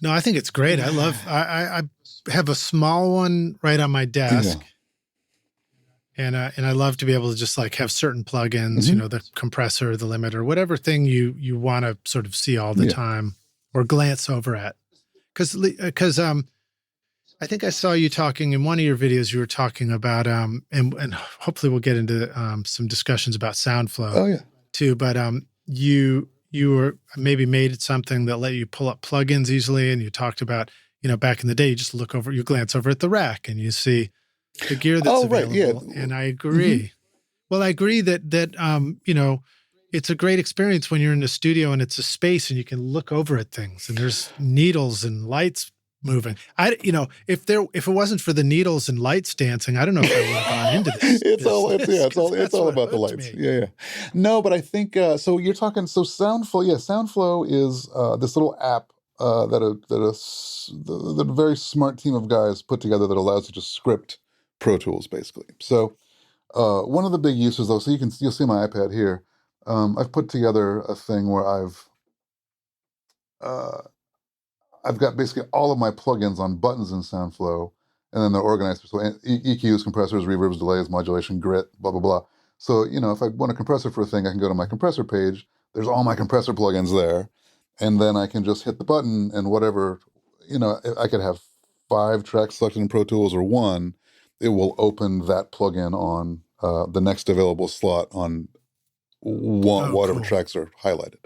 No, I think it's great. I have a small one right on my desk. Yeah. And I love to be able to just like have certain plugins, the compressor, the limiter, whatever thing you want to sort of see all the time or glance over at. Because I think I saw you talking in one of your videos, you were talking about, and hopefully we'll get into some discussions about Soundflow too, but you were maybe made something that let you pull up plugins easily. And you talked about, back in the day, you glance over at the rack and you see the gear that's available. Yeah. And I agree. Mm-hmm. Well, I agree that it's a great experience when you're in the studio and it's a space and you can look over at things and there's needles and lights moving. If it wasn't for the needles and lights dancing, I don't know if I would have gone into this. It's all about the lights. Yeah. No, but I think so. You're talking Soundflow. Yeah, Soundflow is this little app that a very smart team of guys put together that allows you to script Pro Tools basically. So one of the big uses though, so you'll see my iPad here. I've put together a thing where I've got basically all of my plugins on buttons in Soundflow, and then they're organized. So EQs, compressors, reverbs, delays, modulation, grit, blah, blah, blah. So, if I want a compressor for a thing, I can go to my compressor page. There's all my compressor plugins there. And then I can just hit the button and whatever, I could have 5 tracks selected in Pro Tools or 1. It will open that plugin on the next available slot on whatever tracks are highlighted.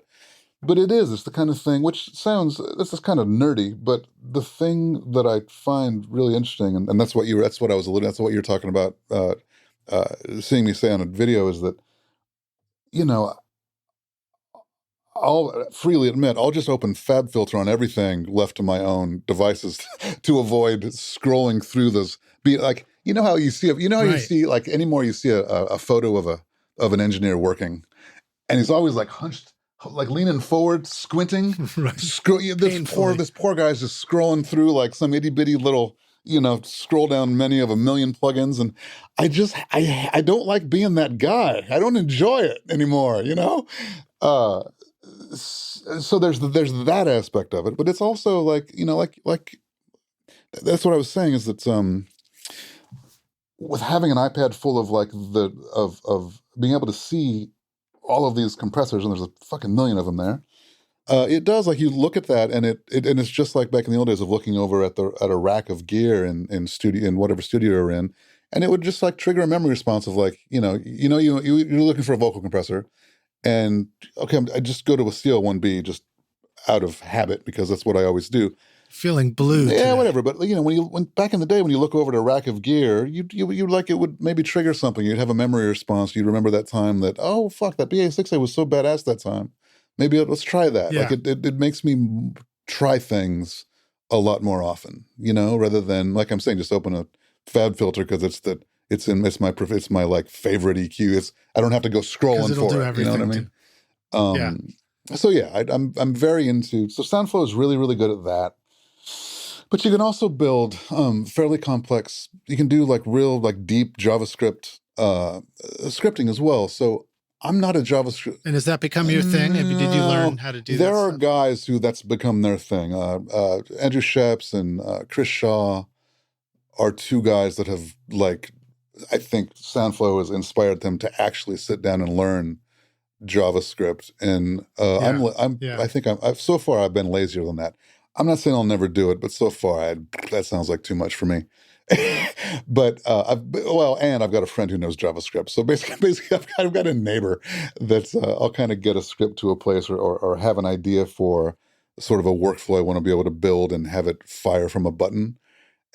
But it's the kind of thing, which this is kind of nerdy, but the thing that I find really interesting, and that's what I was alluding, that's what you're talking about, seeing me say on a video, is that, I'll freely admit, I'll just open FabFilter on everything left to my own devices to avoid scrolling through this. Be like, how you see, you see, like, anymore you see a photo of an engineer working, and he's always like hunched, like leaning forward, squinting. Right. This poor guy's just scrolling through like some itty bitty little, scroll down menu of a million plugins, and I don't like being that guy. I don't enjoy it anymore. So there's that aspect of it, but it's also like, like that's what I was saying, is that with having an iPad full of like of being able to see all of these compressors, and there's a fucking million of them there. It does, like, you look at that, and it's just like back in the old days of looking over at a rack of gear in whatever studio you're in, and it would just like trigger a memory response of like, you're looking for a vocal compressor, and okay, I just go to a CL1B just out of habit because that's what I always do. Feeling blue. Yeah, today. Whatever. But when back in the day, when you look over at a rack of gear, you like, it would maybe trigger something. You'd have a memory response. You'd remember that time that, oh fuck, that BA6A was so badass that time. Maybe let's try that. Yeah. Like it makes me try things a lot more often, rather than, like I'm saying, just open a FabFilter because it's my like favorite EQ. I don't have to go scrolling for it. You know what I mean? So yeah, I'm very into. So Soundflow is really, really good at that. But you can also build fairly complex. You can do like real, like deep JavaScript scripting as well. So I'm not a JavaScript. And has that become your thing? Did you learn how to do that? There are guys who that's become their thing. Andrew Sheps and Chris Shaw are 2 guys that have, like, I think Soundflow has inspired them to actually sit down and learn JavaScript. And I think so far I've been lazier than that. I'm not saying I'll never do it, but so far that sounds like too much for me. But I've got a friend who knows JavaScript. So basically I've got a neighbor that's I'll kind of get a script to a place or have an idea for sort of a workflow I want to be able to build and have it fire from a button.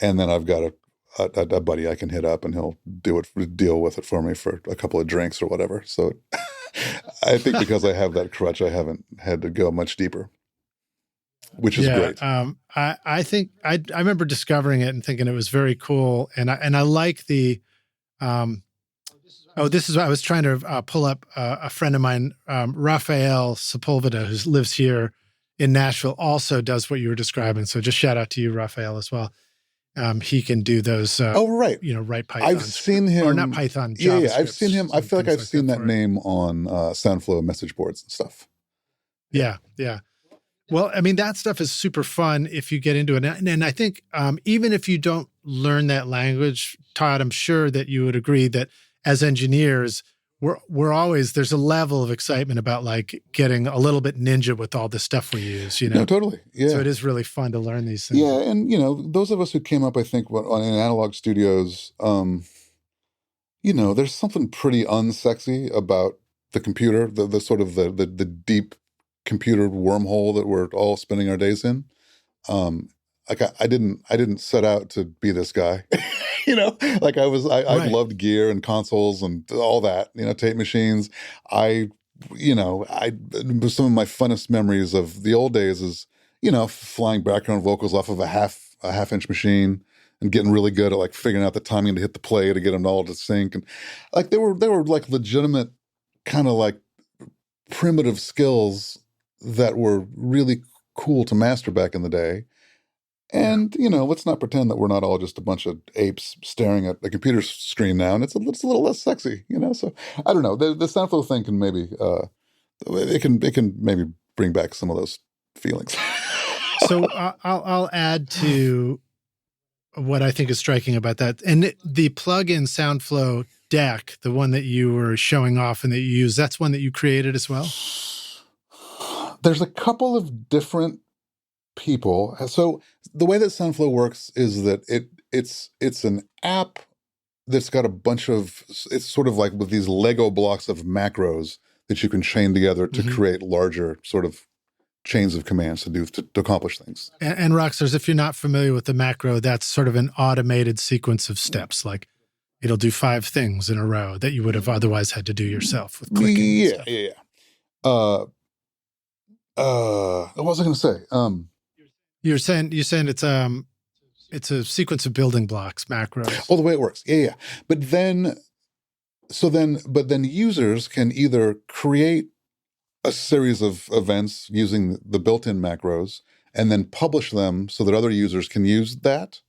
And then I've got a buddy I can hit up, and he'll deal with it for me for a couple of drinks or whatever. So I think because I have that crutch, I haven't had to go much deeper, which is great. I think I remember discovering it and thinking it was very cool. And I like the, this is what I was trying to pull up a friend of mine, Rafael Sepulveda, who lives here in Nashville, also does what you were describing. So just shout out to you, Rafael, as well. He can do those. Right. Write Python. I've seen him, or not Python. JavaScript. Yeah, I've seen him. I feel like I've seen that name on Soundflow message boards and stuff. Yeah. Well, I mean, that stuff is super fun if you get into it. And I think even if you don't learn that language, Todd, I'm sure that you would agree that as engineers, we're always, there's a level of excitement about like getting a little bit ninja with all the stuff we use, No, totally. Yeah. So it is really fun to learn these things. Yeah. And, those of us who came up, I think, in analog studios, there's something pretty unsexy about the computer, the sort of the deep computer wormhole that we're all spending our days in. Like I didn't set out to be this guy, like I loved gear and consoles and all that, tape machines. Some of my funnest memories of the old days is, flying background vocals off of a half inch machine and getting really good at like figuring out the timing to hit the play to get them all to sync. And like, they were like legitimate kind of like primitive skills that were really cool to master back in the day. And, let's not pretend that we're not all just a bunch of apes staring at a computer screen now. And it's a little less sexy, So I don't know. The Soundflow thing can maybe, it can maybe bring back some of those feelings. So I'll add to what I think is striking about that. And the plugin Soundflow deck, the one that you were showing off and that you use, that's one that you created as well? There's a couple of different people. So the way that Soundflow works is that it's an app that's got a bunch of, it's sort of like with these Lego blocks of macros that you can chain together to create larger sort of chains of commands to accomplish things. And Rockstars, if you're not familiar with the macro, that's sort of an automated sequence of steps. Like it'll do 5 things in a row that you would have otherwise had to do yourself with clicking. Yeah. What was I going to say? You're saying it's a sequence of building blocks, macros. Oh, the way it works. Yeah. But then users can either create a series of events using the built-in macros and then publish them so that other users can use that,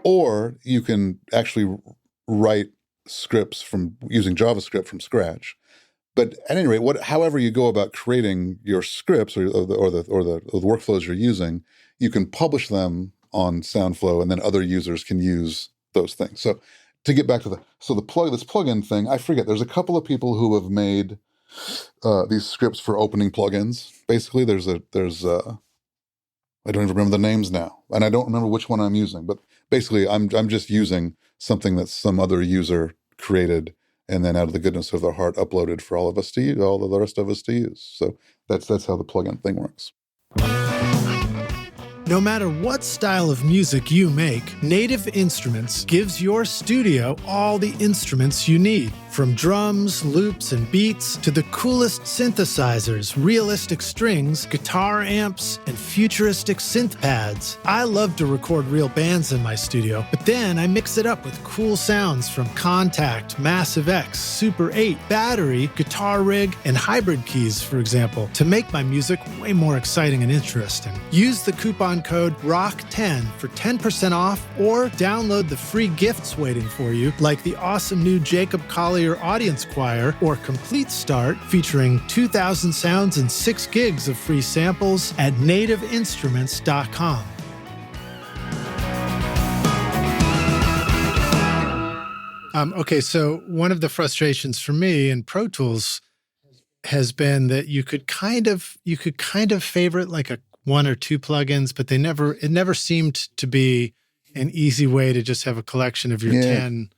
or you can actually write scripts from using JavaScript from scratch. But at any rate, however you go about creating your scripts or the workflows you're using, you can publish them on Soundflow, and then other users can use those things. So to get back to this plugin thing, I forget. There's a couple of people who have made these scripts for opening plugins. Basically, there's I don't even remember the names now, and I don't remember which one I'm using. But basically, I'm just using something that some other user created, and then out of the goodness of their heart, uploaded for all of us to use, all of the rest of us to use. So that's how the plugin thing works. No matter what style of music you make, Native Instruments gives your studio all the instruments you need. From drums, loops, and beats to the coolest synthesizers, realistic strings, guitar amps, and futuristic synth pads. I love to record real bands in my studio, but then I mix it up with cool sounds from Contact, Massive X, Super 8, Battery, Guitar Rig, and Hybrid keys, for example, to make my music way more exciting and interesting. Use the coupon code ROCK10 for 10% off, or download the free gifts waiting for you, like the awesome new Jacob Collier Audience Choir or Complete Start, featuring 2,000 sounds and 6 gigs of free samples at nativeinstruments.com. Okay, so one of the frustrations for me in Pro Tools has been that you could kind of favorite like a 1 or 2 plugins, but it never seemed to be an easy way to just have a collection of your 10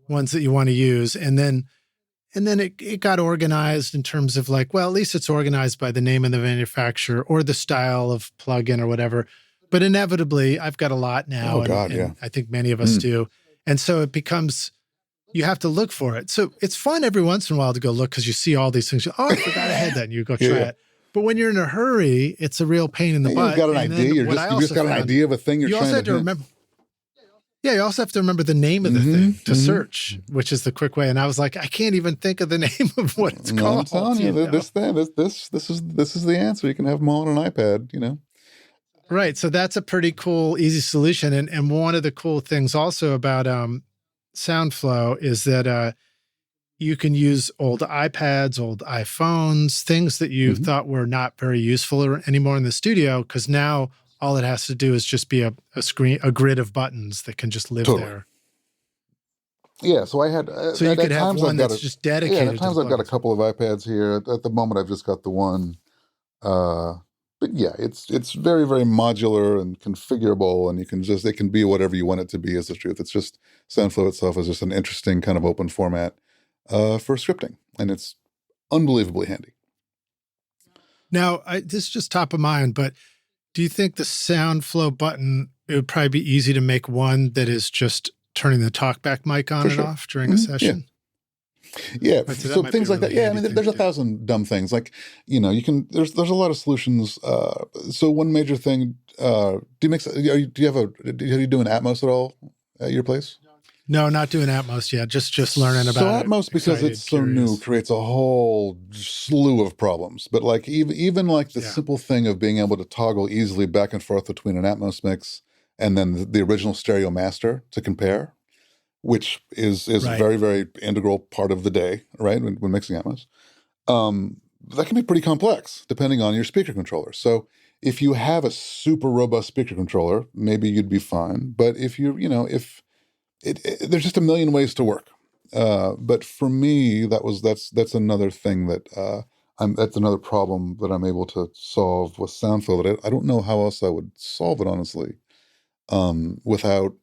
ones that you want to use. And then it got organized in terms of like, well, at least it's organized by the name of the manufacturer or the style of plugin or whatever. But inevitably, I've got a lot now. And I think many of us do. And so it becomes, you have to look for it. So it's fun every once in a while to go look because you see all these things. Oh, I forgot I had that. And you go try it. But when you're in a hurry, it's a real pain in the butt. You've got an idea. You just got an idea of a thing you're trying to also have to remember. Yeah, you also have to remember the name of the thing to search, which is the quick way. And I was like, I can't even think of the name of what it's called. I'm telling you, this is the answer. You can have them all on an iPad, you know. Right. So that's a pretty cool, easy solution. And one of the cool things also about Soundflow is that you can use old iPads, old iPhones, things that you thought were not very useful anymore in the studio, because now all it has to do is just be a grid of buttons that can just live there. Yeah, so I had... so you could have one that's just dedicated. Yeah, at times I've got a couple of iPads here. At the moment, I've just got the one. But yeah, it's very, very modular and configurable, and it can be whatever you want it to be, is the truth. It's just, Soundflow itself is just an interesting kind of open format for scripting, and it's unbelievably handy. Now, this is just top of mind, but do you think the Soundflow button, it would probably be easy to make one that is just turning the talkback mic on and off during a session? Yeah. So things like that. Yeah, I mean, there's 1,000 dumb things. Like, you know, you can. There's a lot of solutions. So one major thing. Do you do you do an Atmos at all at your place? No, not doing Atmos yet. Just learning about it. So Atmos, because it's so new, creates a whole slew of problems. But like even like the simple thing of being able to toggle easily back and forth between an Atmos mix and then the original stereo master to compare, which is a very, very integral part of the day, right, when mixing Atmos. That can be pretty complex depending on your speaker controller. So if you have a super robust speaker controller, maybe you'd be fine. But if you, if there's just a million ways to work. But for me, that's another thing that that's another problem that I'm able to solve with Soundflow. That I don't know how else I would solve it, honestly, without.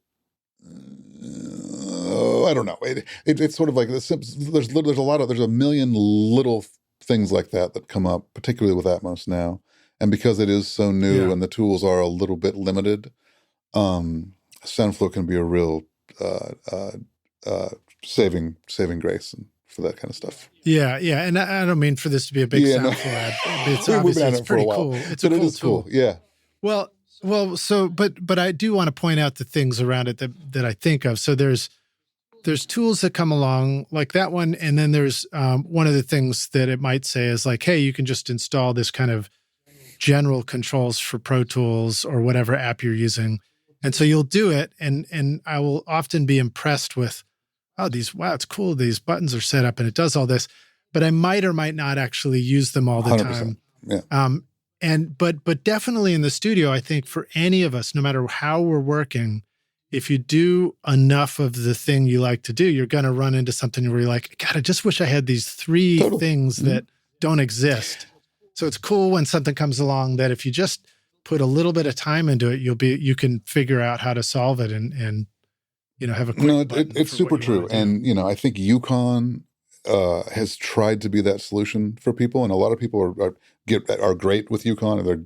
I don't know. It's sort of like there's a million little things like that come up, particularly with Atmos now, and because it is so new and the tools are a little bit limited, Soundflow can be a real saving grace for that kind of stuff. Yeah, and I don't mean for this to be a big Soundflow ad. It's obviously it's pretty cool. It's a cool tool. Yeah. Well. So, but I do want to point out the things around it that I think of. So there's tools that come along like that one, and then there's one of the things that it might say is like, hey, you can just install this kind of general controls for Pro Tools or whatever app you're using, and so you'll do it, and I will often be impressed with, wow, it's cool. These buttons are set up and it does all this, but I might or might not actually use them all the 100%. time. Yeah. But definitely in the studio, I think for any of us, no matter how we're working, if you do enough of the thing you like to do, you're going to run into something where you're like, God, I just wish I had these three things that don't exist. So it's cool when something comes along that if you just put a little bit of time into it, you can figure out how to solve it and have a quick. No, it's super true. And, I think Yukon has tried to be that solution for people, and a lot of people are great with Yukon, and they're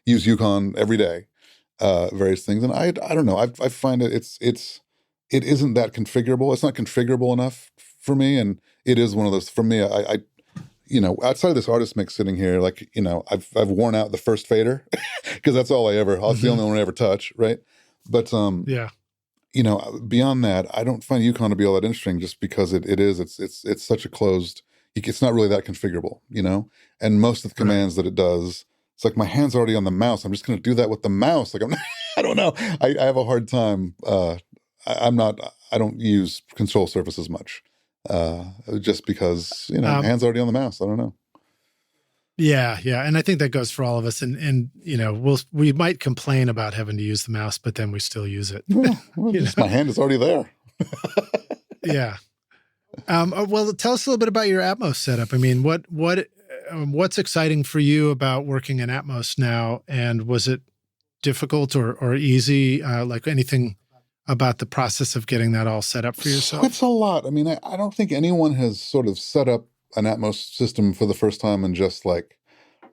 use Yukon every day, various things. And I don't know, I find it isn't that configurable. It's not configurable enough for me, and it is one of those for me. I outside of this artist mix sitting here, like I've worn out the first fader because that's all that's the only one I ever touch, right? But beyond that, I don't find Yukon to be all that interesting just because it's such a closed, it's not really that configurable, and most of the commands that it does, it's like my hand's already on the mouse. I'm just going to do that with the mouse. Like I don't know. I have a hard time. I don't use control surfaces much just because, hand's already on the mouse. I don't know. Yeah. And I think that goes for all of us. And we might complain about having to use the mouse, but then we still use it. Well, my hand is already there. Yeah. Well, tell us a little bit about your Atmos setup. I mean, what's exciting for you about working in Atmos now? And was it difficult or easy? Like anything about the process of getting that all set up for yourself? It's a lot. I mean, I don't think anyone has sort of set up an Atmos system for the first time and just like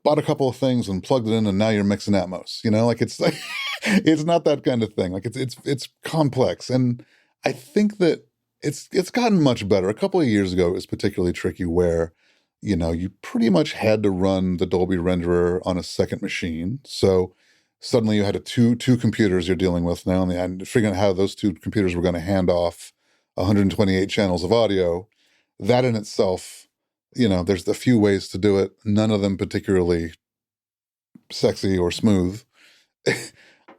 bought a couple of things and plugged it in and now you're mixing Atmos, like it's like, it's not that kind of thing. Like it's complex. And I think that it's gotten much better. A couple of years ago, it was particularly tricky where, you pretty much had to run the Dolby renderer on a second machine. So suddenly you had two computers you're dealing with now, and figuring out how those two computers were going to hand off 128 channels of audio. That in itself, there's a few ways to do it, none of them particularly sexy or smooth.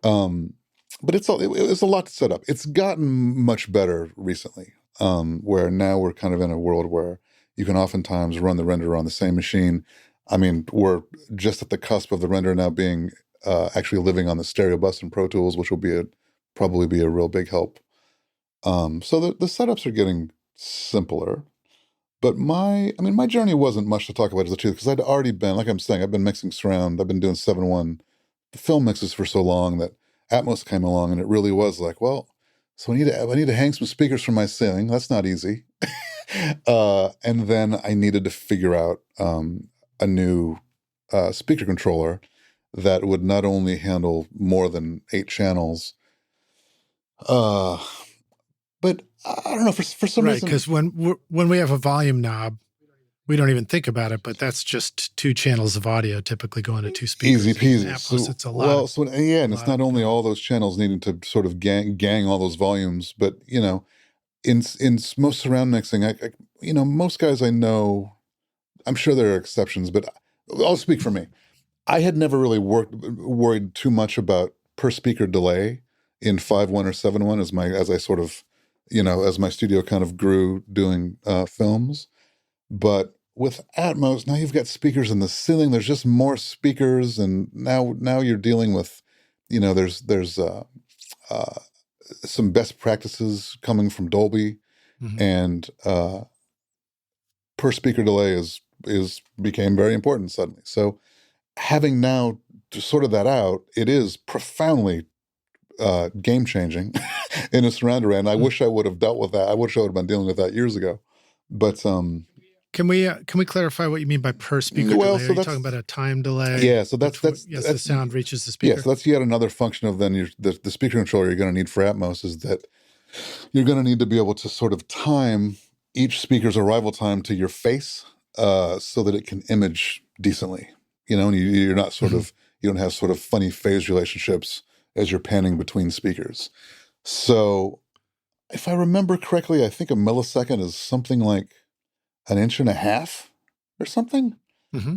But it was a lot to set up. It's gotten much better recently, where now we're kind of in a world where you can oftentimes run the renderer on the same machine. I mean, we're just at the cusp of the renderer now being actually living on the stereo bus in Pro Tools, which will probably be a real big help. So the setups are getting simpler. But my journey wasn't much to talk about as the truth, because I'd already been, like I'm saying, I've been mixing surround. I've been doing 7.1 film mixes for so long that Atmos came along, and it really was like, well, so I need to hang some speakers from my ceiling. That's not easy. And then I needed to figure out a new speaker controller that would not only handle more than 8 channels, but I don't know, for some reason. Right, because when we have a volume knob, we don't even think about it, but that's just 2 channels of audio typically going to 2 speakers. Easy peasy. Atmos, it's a lot. And it's not only all those channels needing to sort of gang all those volumes, but in most surround mixing, most guys I know, I'm sure there are exceptions, but I'll speak for me. I had never really worried too much about per speaker delay in 5.1 or 7.1 as my studio kind of grew doing films. But with Atmos, now you've got speakers in the ceiling. There's just more speakers, and now you're dealing with, there's some best practices coming from Dolby, and per speaker delay became very important suddenly. So having now sorted that out, it is profoundly game changing in a surround array. And I wish I would have dealt with that. I wish I would have been dealing with that years ago. But can we clarify what you mean by per speaker delay? Are you talking about a time delay? Yeah, so that's the sound reaches the speaker. Yeah, so that's yet another function of then the speaker controller you're going to need for Atmos is that you're going to need to be able to sort of time each speaker's arrival time to your face so that it can image decently. And you're not sort of, you don't have sort of funny phase relationships as you're panning between speakers. So if I remember correctly, I think a millisecond is something like an inch and a half or something.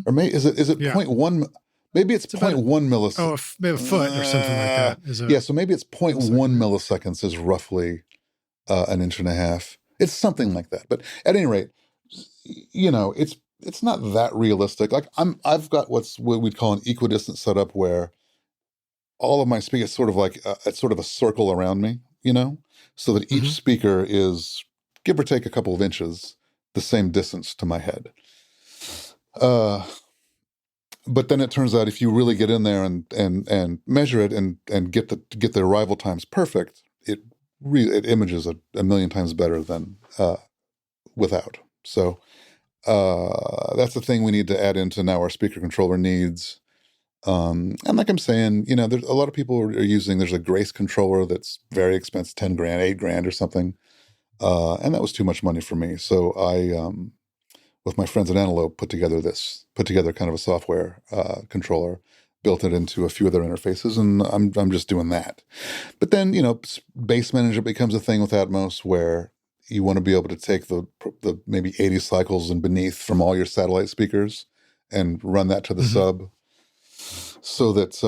Or maybe is it 0.1? Maybe it's 0.1 millisecond. Oh, maybe a foot or something like that. Yeah, so maybe it's 0.1 milliseconds is roughly an inch and a half. It's something like that. But at any rate, it's not that realistic. Like I've got what we'd call an equidistant setup where all of my speakers sort of like it's sort of a circle around me, so that each speaker is, give or take a couple of inches, the same distance to my head. But then it turns out if you really get in there and measure it and get the arrival times perfect, it images a million times better than without. So that's the thing we need to add into now our speaker controller needs. And like I'm saying, there's a lot of people are using, there's a Grace controller that's very expensive, 10 grand, 8 grand or something. And that was too much money for me. So I, with my friends at Antelope, put together kind of a software controller, built it into a few other interfaces, and I'm just doing that. But then, bass management becomes a thing with Atmos where you want to be able to take the maybe 80 cycles and beneath from all your satellite speakers and run that to the sub. So that,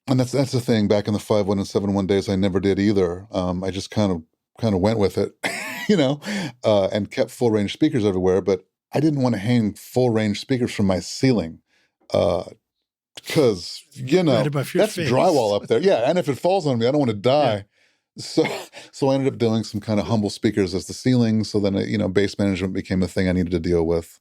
and that's the thing. Back in the 5.1 and 7.1 days, I never did either. I just kind of went with it, and kept full range speakers everywhere. But I didn't want to hang full range speakers from my ceiling, because right that's face. Drywall up there. Yeah, and if it falls on me, I don't want to die. Yeah. So I ended up doing some kind of humble speakers as the ceiling. So then bass management became a thing I needed to deal with.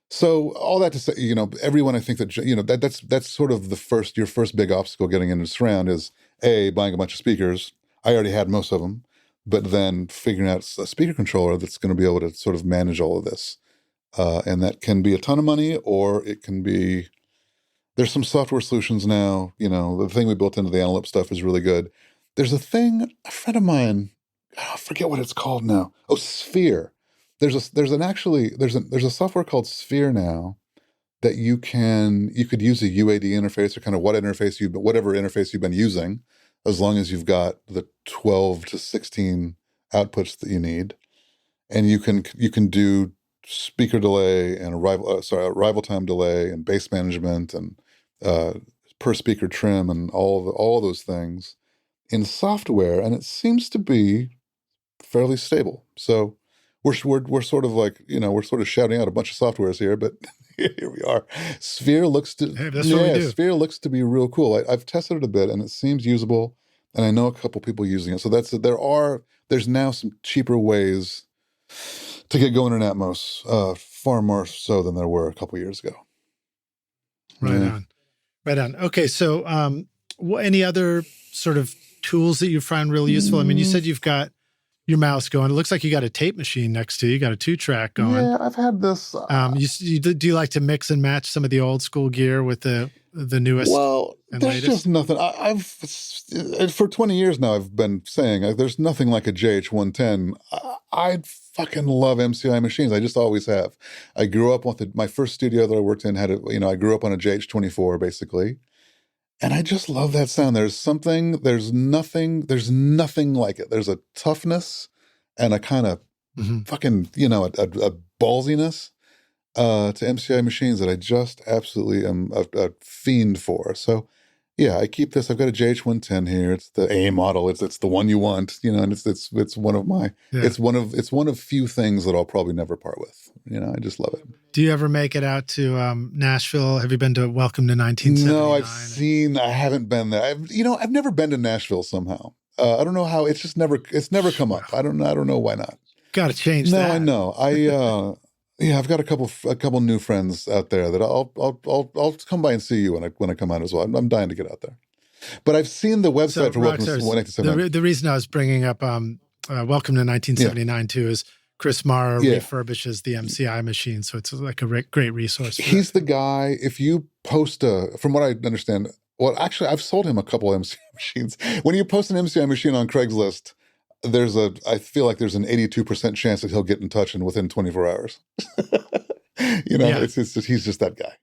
So all that to say, everyone, I think that that's sort of your first big obstacle getting into surround is buying a bunch of speakers. I already had most of them, but then figuring out a speaker controller that's going to be able to sort of manage all of this. And that can be a ton of money, or it can be, there's some software solutions now, the thing we built into the Antelope stuff is really good. There's a thing, a friend of mine, I forget what it's called now. Oh, Sphere. There's a software called Sphere now that you could use a UAD interface or kind of whatever interface you've been using, as long as you've got the 12 to 16 outputs that you need, and you can do speaker delay and arrival time delay and bass management and per speaker trim and all those things in software, and it seems to be fairly stable. So we're sort of like, we're sort of shouting out a bunch of softwares here, but here we are. Sphere looks to Sphere looks to be real cool. I've tested it a bit and it seems usable, and I know a couple people using it. So there's now some cheaper ways to get going in Atmos, far more so than there were a couple years ago. Right on. Okay, so any other sort of tools that you find really useful? I mean, you said you've got your mouse going. It looks like you got a tape machine next to you. You got a 2-track going. Yeah, I've had this. Do you like to mix and match some of the old school gear with the newest? Well, there's latest? Just nothing. I've for 20 years now, I've been saying there's nothing like a JH110. I fucking love MCI machines. I just always have. I grew up with my first studio that I worked in had I grew up on a JH24 basically. And I just love that sound. There's nothing like it. There's a toughness and a kind of fucking, a ballsiness to MCI machines that I just absolutely am a fiend for. So Yeah, I keep this. I've got a JH110 here. It's the A model. It's the one you want, and it's one of my it's one of few things that I'll probably never part with. I just love it. Do you ever make it out to Nashville? Have you been to Welcome to 1979? No, I haven't been there. I've never been to Nashville somehow. I don't know how. It's never come up. I don't know why not. Got to change that. No, I know. Yeah, I've got a couple new friends out there that I'll come by and see you when I come out as well. I'm dying to get out there. But I've seen the website for Welcome to 1979. The reason I was bringing up Welcome to 1979 too is Chris Marr refurbishes the MCI machine, so it's like a great resource. He's the guy. If you post from what I understand, well, actually, I've sold him a couple MCI machines. When you post an MCI machine on Craigslist, I feel like there's an 82% chance that he'll get in touch within 24 hours. It's just, he's just that guy.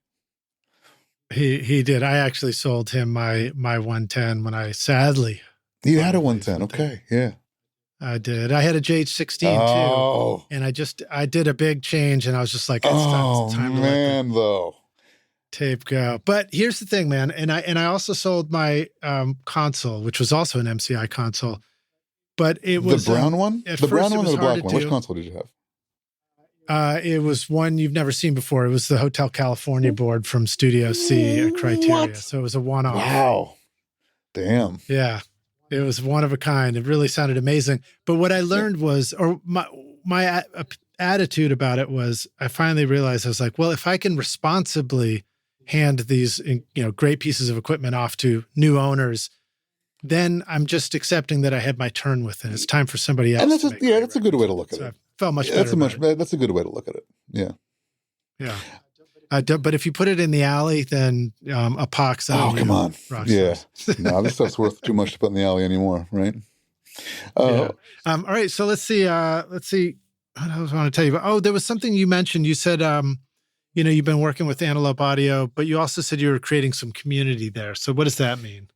He did. I actually sold him my 110 when I sadly. You had a 110, okay, yeah. I did. I had a JH16 too, and I did a big change, and I was just like, it's time to let the tape go. But here's the thing, man, and I also sold my console, which was also an MCI console. But it was the brown one? The brown one or the black one? Which console did you have? It was one you've never seen before. It was the Hotel California board from Studio C at Criteria. What? So it was a one-off. Wow. Damn. Yeah. It was one of a kind. It really sounded amazing. But what I learned was, or my attitude about it was, I finally realized, I was like, well, if I can responsibly hand these, great pieces of equipment off to new owners, then I'm just accepting that I had my turn with it. It's time for somebody else. And that's a good way to look at it. I felt much better. That's a good way to look at it. Yeah. Yeah. But if you put it in the alley, then a pox. Come on. Yeah. No, this stuff's worth too much to put in the alley anymore, right? Yeah. All right. So let's see. What else I want to tell you about? There was something you mentioned. You said, you've been working with Antelope Audio, but you also said you were creating some community there. So what does that mean?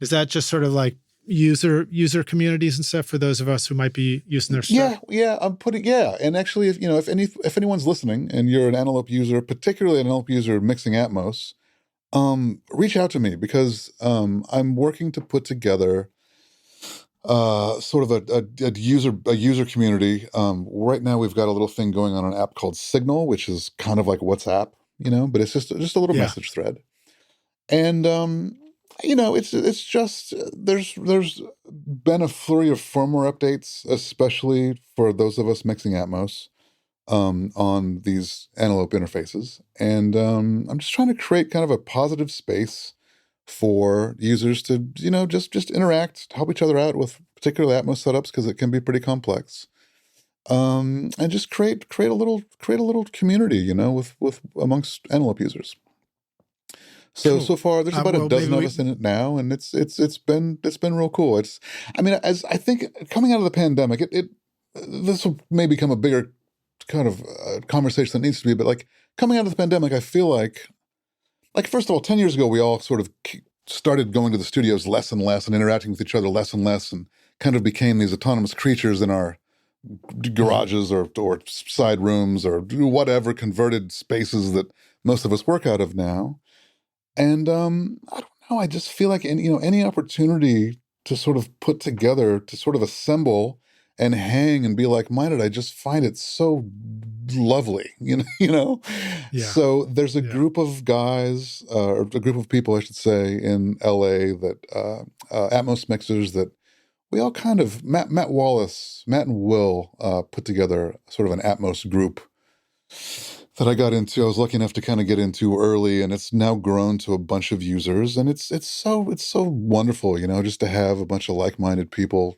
Is that just sort of like user communities and stuff for those of us who might be using their stuff? Yeah. And actually, if anyone's listening and you're an Antelope user, particularly an Antelope user mixing Atmos, reach out to me because I'm working to put together sort of a user community. Right now, we've got a little thing going on an app called Signal, which is kind of like WhatsApp, but it's just a little message thread, and it's just there's been a flurry of firmware updates, especially for those of us mixing Atmos on these Antelope interfaces, and I'm just trying to create kind of a positive space for users to just interact, help each other out with particular Atmos setups because it can be pretty complex, and just create a little community, with amongst Antelope users. So far, there's about a dozen of us in it now, and it's been real cool. As I think coming out of the pandemic, this will may become a bigger kind of conversation than it needs to be. But like coming out of the pandemic, I feel like first of all, 10 years ago, we all sort of started going to the studios less and less and interacting with each other less and less, and kind of became these autonomous creatures in our garages or side rooms or whatever converted spaces that most of us work out of now. And I don't know. I just feel like any opportunity to sort of put together, to sort of assemble and hang and be like-minded, I just find it so lovely, Yeah. So there's a group of guys, or a group of people, I should say, in LA that Atmos mixers that we all kind of Matt and Will put together sort of an Atmos group that I got into. I was lucky enough to kind of get into early, and it's now grown to a bunch of users, and it's so wonderful, just to have a bunch of like-minded people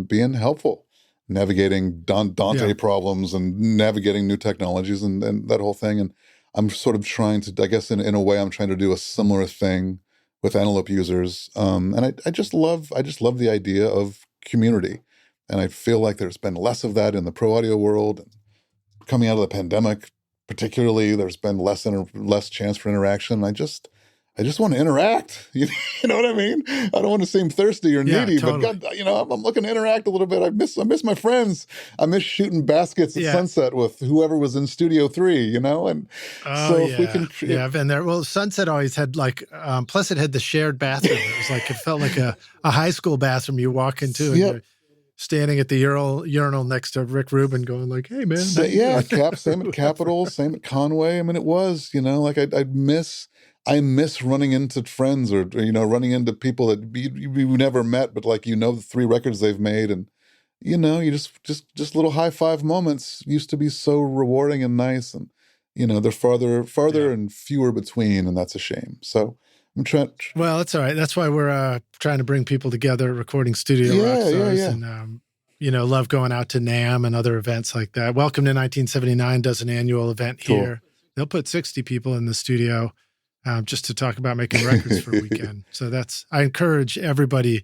being helpful, navigating Dante problems and navigating new technologies and that whole thing. And I'm sort of trying to, I guess, in a way, I'm trying to do a similar thing with Antelope users, and I just love the idea of community, and I feel like there's been less of that in the pro audio world. Coming out of the pandemic, particularly, there's been less chance for interaction. I just I just want to interact. You know what I mean? I don't want to seem thirsty or needy, totally. but God, I'm looking to interact a little bit. I miss my friends. I miss shooting baskets at Sunset with whoever was in Studio 3, and if we can. I've been there. Well, Sunset always had plus it had the shared bathroom. It was it felt like a high school bathroom you walk into and you're standing at the urinal next to Rick Rubin going hey, man. Same at Capitol, same at Conway. I mean, it was, I miss running into friends or running into people that we never met, but the 3 records they've made, and you just little high five moments used to be so rewarding and nice, and they're farther and fewer between, and that's a shame. So I'm trying. Well, that's all right. That's why we're trying to bring people together at Recording Studio Rockstars, and love going out to NAMM and other events like that. Welcome to 1979 does an annual event here. They'll put 60 people in the studio. Just to talk about making records for a weekend. So I encourage everybody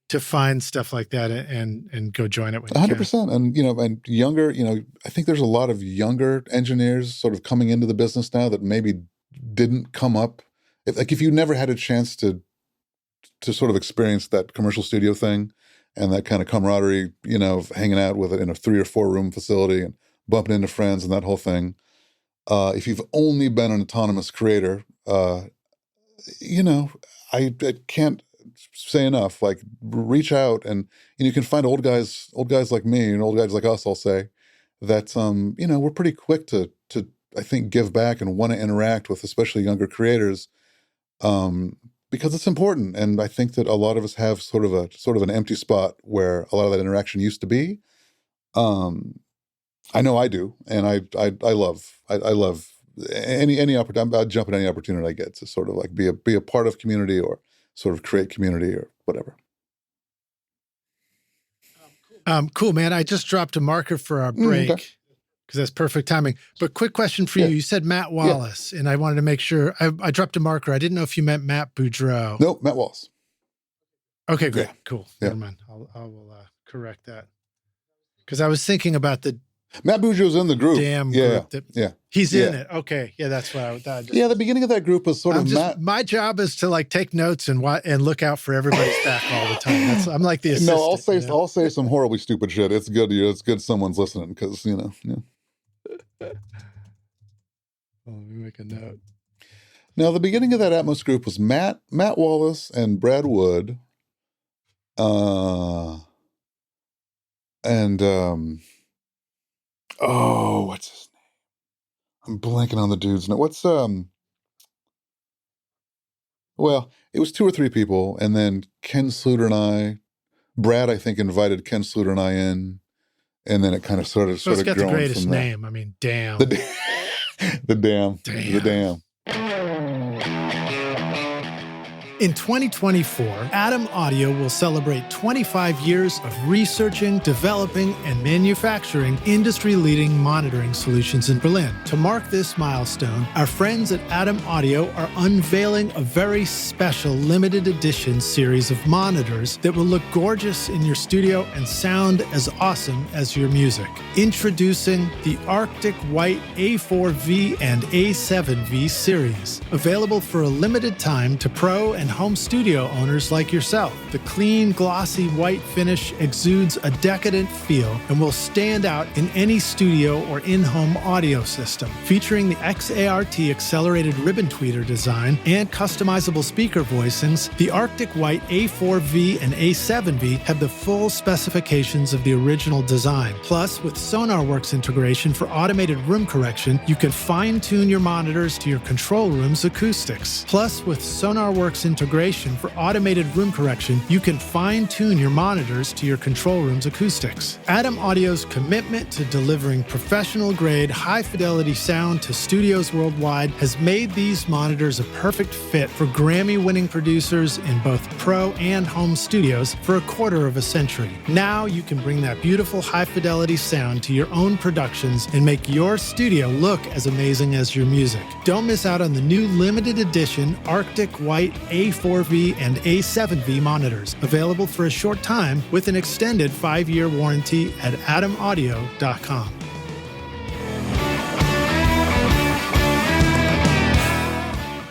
to find stuff like that and go join it when you 100%. And, and younger, I think there's a lot of younger engineers sort of coming into the business now that maybe didn't come up. If you never had a chance to sort of experience that commercial studio thing and that kind of camaraderie, of hanging out with it in a 3 or 4 room facility and bumping into friends and that whole thing. If you've only been an autonomous creator, I can't say enough. Reach out and you can find old guys like me and old guys like us. I'll say that we're pretty quick to I think give back and want to interact with especially younger creators, because it's important. And I think that a lot of us have sort of an empty spot where a lot of that interaction used to be. I know I do, and I love any opportunity. I'd jump at any opportunity I get to sort of be a part of community or sort of create community or whatever. Cool, man. I just dropped a marker for our break because that's perfect timing. But quick question for you. You said Matt Wallace, and I wanted to make sure I dropped a marker. I didn't know if you meant Matt Boudreau. Nope, Matt Wallace. Okay, great. Cool. Never mind. I will correct that. Because I was thinking about the Matt Boudreau's in the group. Group. He's in it. Okay. Yeah, that's what I thought. The beginning of that group was sort of Matt. My job is to take notes and look out for everybody's back all the time. I'm like the assistant. No, I'll say some horribly stupid shit. It's good. It's good someone's listening because, Let me make a note. Now, the beginning of that Atmos group was Matt Wallace and Brad Wood. What's his name? I'm blanking on the dude's name. What's well, it was 2 or 3 people, and then Ken Sluter and Brad, I think, invited Ken Sluter and I in, and then it kind of sort of it's got growing the greatest from name. I mean, damn. The damn. In 2024, Atom Audio will celebrate 25 years of researching, developing, and manufacturing industry-leading monitoring solutions in Berlin. To mark this milestone, our friends at Atom Audio are unveiling a very special limited edition series of monitors that will look gorgeous in your studio and sound as awesome as your music. Introducing the Arctic White A4V and A7V series, available for a limited time to pro and home studio owners like yourself. The clean, glossy white finish exudes a decadent feel and will stand out in any studio or in-home audio system. Featuring the XART accelerated ribbon tweeter design and customizable speaker voicings, the Arctic White A4V and A7V have the full specifications of the original design. Plus, with SonarWorks integration for automated room correction, you can fine-tune your monitors to your control room's acoustics. Plus, with SonarWorks integration for automated room correction, you can fine-tune your monitors to your control room's acoustics. Atom Audio's commitment to delivering professional-grade, high-fidelity sound to studios worldwide has made these monitors a perfect fit for Grammy-winning producers in both pro and home studios for a quarter of a century. Now you can bring that beautiful high-fidelity sound to your own productions and make your studio look as amazing as your music. Don't miss out on the new limited edition Arctic White A4V and A7V monitors, available for a short time with an extended 5-year warranty at atomaudio.com.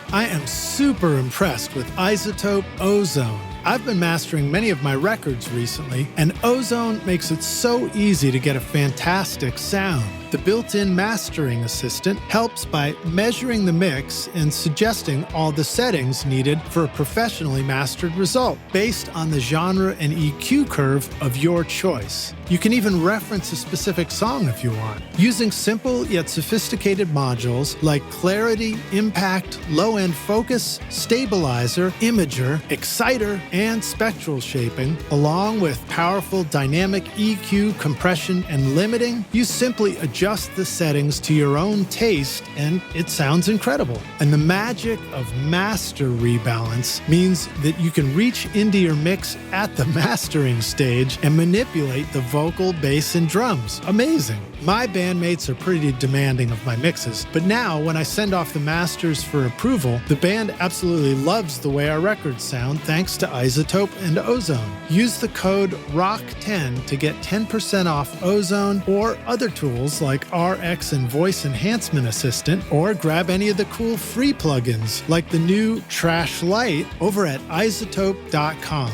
I am super impressed with iZotope Ozone. I've been mastering many of my records recently, and Ozone makes it so easy to get a fantastic sound. The built-in mastering assistant helps by measuring the mix and suggesting all the settings needed for a professionally mastered result based on the genre and EQ curve of your choice. You can even reference a specific song if you want. Using simple yet sophisticated modules like clarity, impact, low-end focus, stabilizer, imager, exciter, and spectral shaping, along with powerful dynamic EQ, compression, and limiting, you simply adjust the settings to your own taste and it sounds incredible. And the magic of master rebalance means that you can reach into your mix at the mastering stage and manipulate the vocal, bass, and drums. Amazing. My bandmates are pretty demanding of my mixes, but now when I send off the masters for approval, the band absolutely loves the way our records sound thanks to iZotope and Ozone. Use the code ROCK10 to get 10% off Ozone or other tools like RX and Voice Enhancement Assistant, or grab any of the cool free plugins like the new Trash Light over at iZotope.com.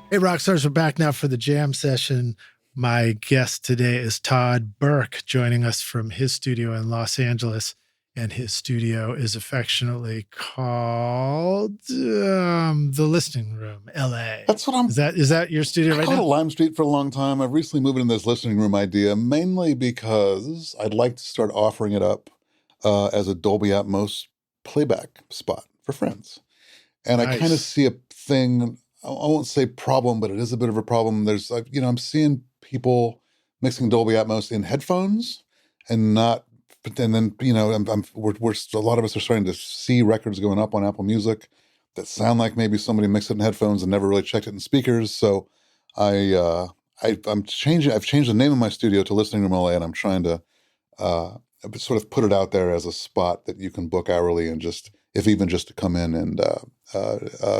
Hey, Rockstars, we're back now for the jam session. My guest today is Todd Burke, joining us from his studio in Los Angeles. And his studio is affectionately called The Listening Room, LA. That's what I'm... Is that your studio right now? I called it Lime Street for a long time. I've recently moved into this listening room idea, mainly because I'd like to start offering it up as a Dolby Atmos playback spot for friends. And nice. I kind of see a thing... I won't say problem, but it is a bit of a problem. There's, I'm seeing people mixing Dolby Atmos in headphones and then, we're a lot of us are starting to see records going up on Apple Music that sound like maybe somebody mixed it in headphones and never really checked it in speakers. So I've changed the name of my studio to Listening Room LA, and I'm trying to sort of put it out there as a spot that you can book hourly and just to come in and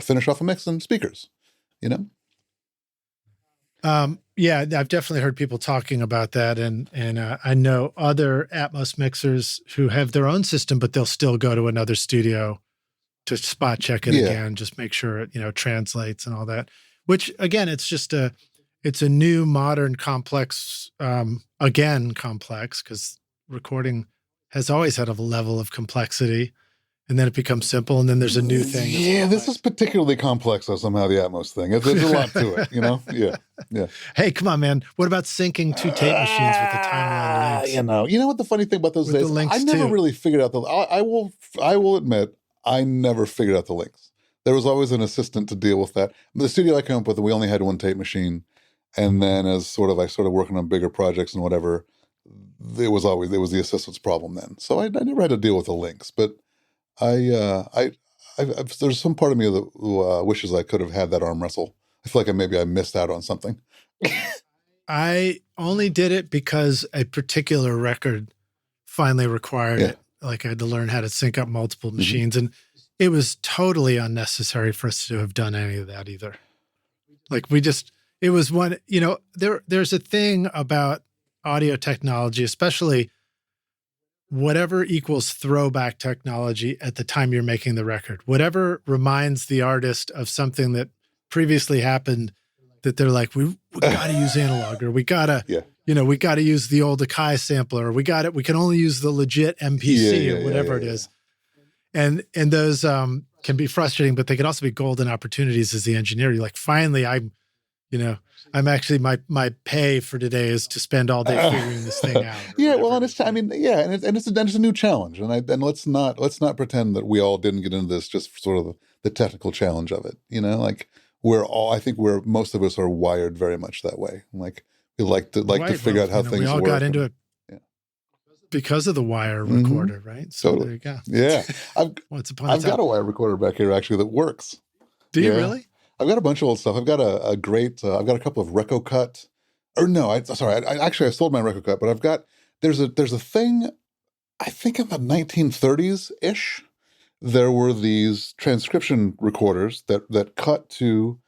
finish off a mix in speakers, Yeah, I've definitely heard people talking about that, and I know other Atmos mixers who have their own system, but they'll still go to another studio to spot check it again, just make sure it translates and all that. Which again, it's a new modern complex, complex, because recording has always had a level of complexity. And then it becomes simple, and then there's a new thing. Yeah, this is particularly complex, though, somehow, the Atmos thing. There's a lot to it, Yeah. Hey, come on, man. What about syncing two tape machines with the timeline links? You know what the funny thing about those days? I never really figured out I will admit, I never figured out the links. There was always an assistant to deal with that. The studio I came up with, we only had one tape machine. And then as I started working on bigger projects and whatever, it was the assistant's problem then. So I never had to deal with the links, but there's some part of me that wishes I could have had that arm wrestle. I feel like maybe I missed out on something. I only did it because a particular record finally required it. Like I had to learn how to sync up multiple machines, and it was totally unnecessary for us to have done any of that either. Like it was one, there's a thing about audio technology, especially whatever equals throwback technology at the time you're making the record, whatever reminds the artist of something that previously happened, that they're like, we got to use analog, or we got to, we got to use the old Akai sampler, or we can only use the legit MPC or whatever it is. And those can be frustrating, but they can also be golden opportunities as the engineer. You're like, finally, I'm actually, my pay for today is to spend all day figuring this thing out. And it's a new challenge, and let's not pretend that we all didn't get into this just for sort of the technical challenge of it. I think most of us are wired very much that way. Like we like to figure out how things work. We all got into it because of the wire recorder, right? So totally. There you go. Yeah, I've got a wire recorder back here actually that works. Do you really? I've got a bunch of old stuff. I've got a great. I've got a couple of Reco Cut. Or no, I sold my Reco Cut, but there's a thing. I think in the 1930s ish, there were these transcription recorders that cut to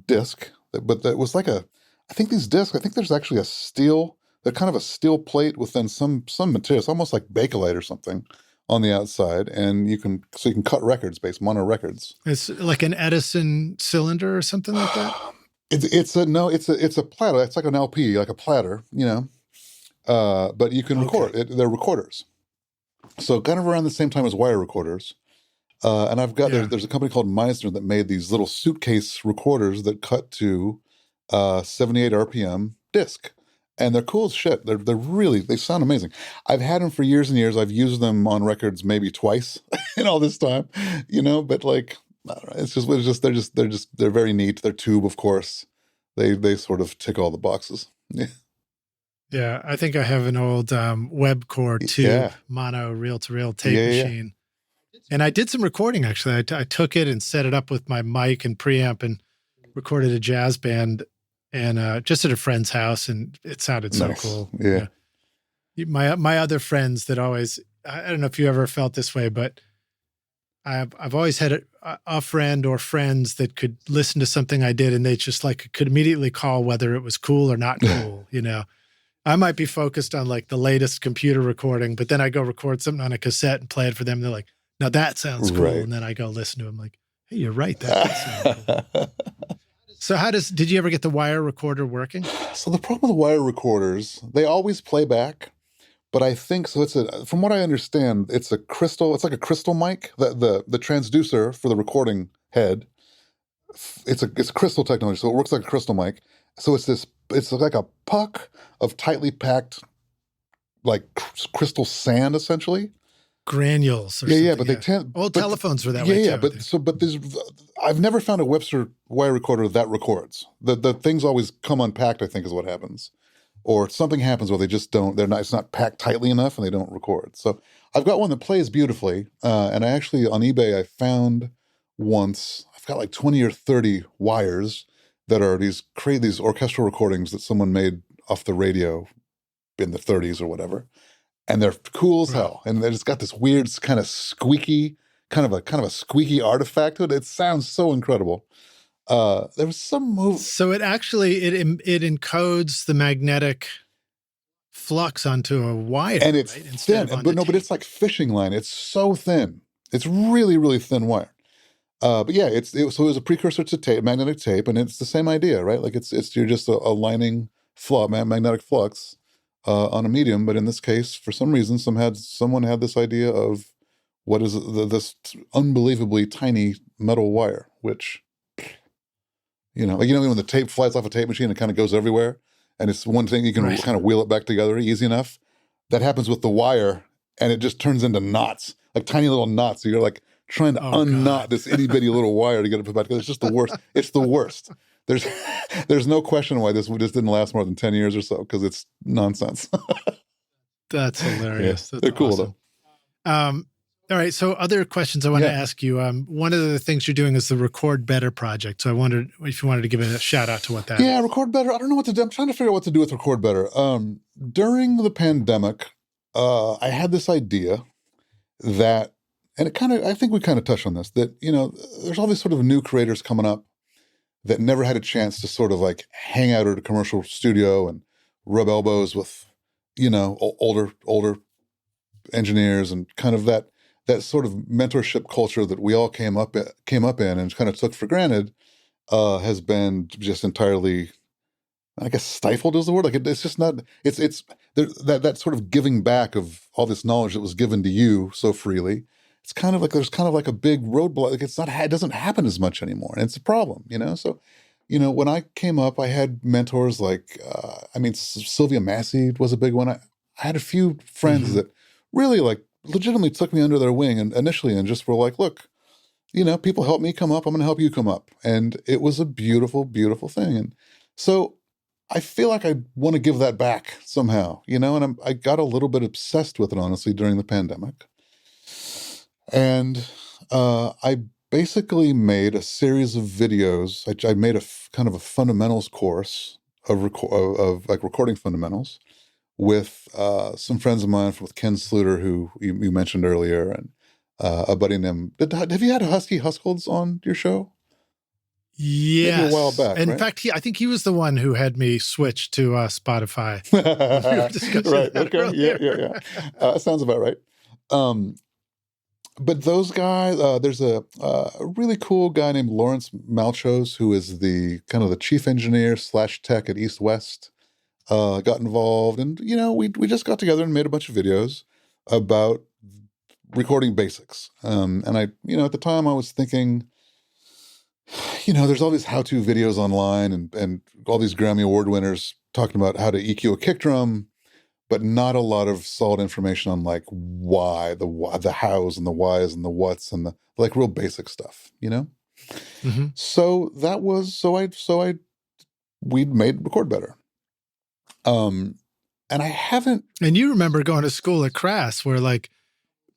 disc, but that was like I think these discs. I think there's actually they're kind of a steel plate with then some material. It's almost like Bakelite or something on the outside, and you can cut records, mono records. It's like an Edison cylinder or something like that. It's a platter. It's like an LP, like a platter, but you can record it. They're recorders. So kind of around the same time as wire recorders. And I've got, there's a company called Meisner that made these little suitcase recorders that cut to 78 RPM disc. And they're cool as shit. They sound amazing. I've had them for years and years. I've used them on records maybe twice in all this time, but like, I don't know, they're very neat. They're tube, of course. They sort of tick all the boxes. Yeah. Yeah, I think I have an old Webcore tube mono reel-to-reel tape machine. And I did some recording, actually. I took it and set it up with my mic and preamp and recorded a jazz band and just at a friend's house, and it sounded so cool. Yeah. My other friends that always, I don't know if you ever felt this way, but I've always had a friend or friends that could listen to something I did and they just like could immediately call whether it was cool or not cool, I might be focused on like the latest computer recording, but then I go record something on a cassette and play it for them. They're like, now that sounds cool. Right. And then I go listen to them like, hey, you're right. That does sound cool. So did you ever get the wire recorder working? So the problem with the wire recorders, they always play back, but I think, so from what I understand, it's like a crystal mic, the transducer for the recording head. It's crystal technology. So it works like a crystal mic. So it's like a puck of tightly packed, like crystal sand, essentially. Granules. Or yeah, but they tend. Old telephones were that way. Yeah, too, but I've never found a Webster wire recorder that records. The things always come unpacked, I think, is what happens, or something happens where they just don't. It's not packed tightly enough, and they don't record. So I've got one that plays beautifully, and I actually on eBay I found once. I've got like 20 or 30 wires that are these orchestral recordings that someone made off the radio in the 30s or whatever. And they're cool as hell. And they just got this weird kind of squeaky, kind of a squeaky artifact to it. It sounds so incredible. There was some move. So it actually, it encodes the magnetic flux onto a wire. And it's thin, but it's like fishing line. It's so thin. It's really, really thin wire. But yeah, so it was a precursor to tape, magnetic tape, and it's the same idea, right? Like you're just aligning magnetic flux on a medium, but in this case, for some reason, someone had this idea of what is this unbelievably tiny metal wire, which when the tape flies off a tape machine, it kind of goes everywhere, and it's one thing you can kind of wheel it back together easy enough. That happens with the wire, and it just turns into knots, like tiny little knots. So you're like trying to unknot this itty bitty little wire to get it put back together. It's just the worst. It's the worst. There's no question why this didn't last more than 10 years or so, because it's nonsense. That's hilarious. They're cool though. All right. So other questions I want to ask you. One of the things you're doing is the Record Better project. So I wondered if you wanted to give a shout out to what that is. Yeah, Record Better. I don't know what to do. I'm trying to figure out what to do with Record Better. During the pandemic, I had this idea that, and I think we kind of touched on this, that, there's all these sort of new creators coming up that never had a chance to sort of like hang out at a commercial studio and rub elbows with, older engineers, and kind of that sort of mentorship culture that we all came up in and kind of took for granted has been just entirely, I guess, stifled is the word. Like it's just not. It's that sort of giving back of all this knowledge that was given to you so freely. It's kind of like there's kind of like a big roadblock. Like it doesn't happen as much anymore, and it's a problem, So, when I came up, I had mentors like, Sylvia Massey was a big one. I had a few friends that really like legitimately took me under their wing and initially, and just were like, look, people help me come up, I'm going to help you come up, and it was a beautiful, beautiful thing. And so I feel like I want to give that back somehow, and I got a little bit obsessed with it, honestly, during the pandemic. And I basically made a series of videos. I made a kind of a fundamentals course of recording fundamentals with some friends of mine, with Ken Sluter, who you mentioned earlier, and a buddy named. Have you had Husky Huskolds on your show? Yes. Maybe a while back. In fact, I think he was the one who had me switch to Spotify. Right. Okay. Yeah. Sounds about right. But those guys, there's a really cool guy named Lawrence Malchos, who is the kind of the chief engineer / tech at East West, got involved. And, we just got together and made a bunch of videos about recording basics. And I, at the time I was thinking, there's all these how-to videos online and all these Grammy Award winners talking about how to EQ a kick drum, but not a lot of solid information on like the hows and the whys and the whats and the like real basic stuff, Mm-hmm. So that was, we'd made Record Better. And I haven't. And you remember going to school at Crass where like,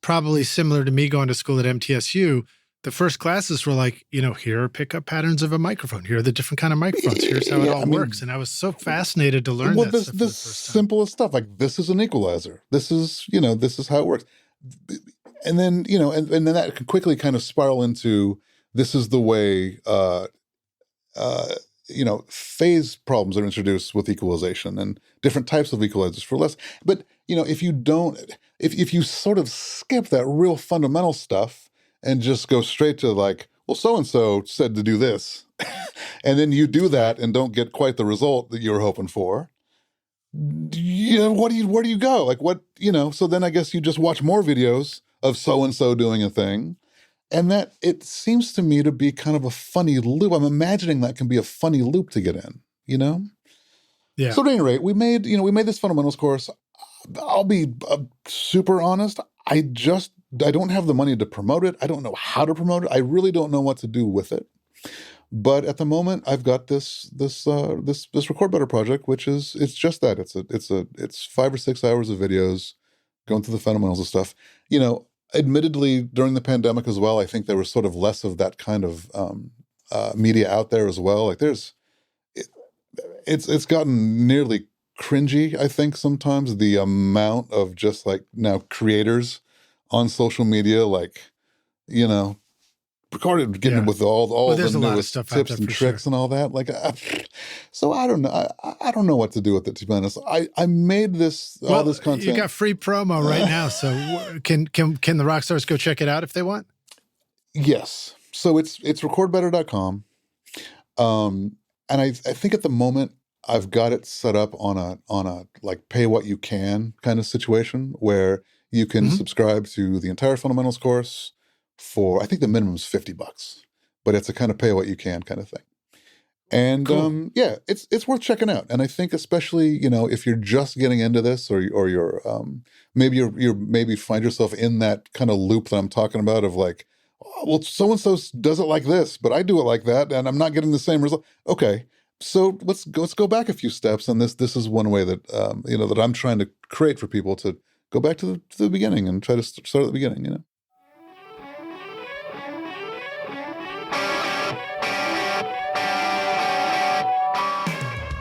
probably similar to me going to school at MTSU, the first classes were like, here are pickup patterns of a microphone. Here are the different kind of microphones. Here's how it all works. And I was so fascinated to learn that stuff. This simplest stuff, like this is an equalizer. This is, this is how it works. And then, and then that can quickly kind of spiral into this is the way, phase problems are introduced with equalization and different types of equalizers for less. But, if you sort of skip that real fundamental stuff and just go straight to like, well, so-and-so said to do this, and then you do that and don't get quite the result that you were hoping for, where do you go? Like what, so then I guess you just watch more videos of so-and-so doing a thing. And that it seems to me to be kind of a funny loop. I'm imagining that can be a funny loop to get in, Yeah. So at any rate, we made this fundamentals course. I'll be super honest. I don't have the money to promote it. I don't know how to promote it. I really don't know what to do with it. But at the moment, I've got this Record Better project, which is, it's just that it's 5 or 6 hours of videos going through the fundamentals of stuff. Admittedly, during the pandemic as well, I think there was sort of less of that kind of media out there as well. Like it's gotten nearly cringy, I think, sometimes, the amount of just like now creators on social media, like, recorded, getting with all the newest tips and tricks and all that. Like, so I don't know. I don't know what to do with it, to be honest. I made all this content. You got free promo right now, so can the rock stars go check it out if they want? Yes. So it's recordbetter.com. And I think at the moment I've got it set up on a like pay what you can kind of situation where you can subscribe to the entire fundamentals course for, I think the minimum is $50, but it's a kind of pay what you can kind of thing. And cool. It's worth checking out. And I think especially, if you're just getting into this or you're maybe find yourself in that kind of loop that I'm talking about of like, oh, well, so-and-so does it like this, but I do it like that and I'm not getting the same result. Okay. So let's go back a few steps. And this is one way that, that I'm trying to create for people to go back to the beginning and try to start at the beginning,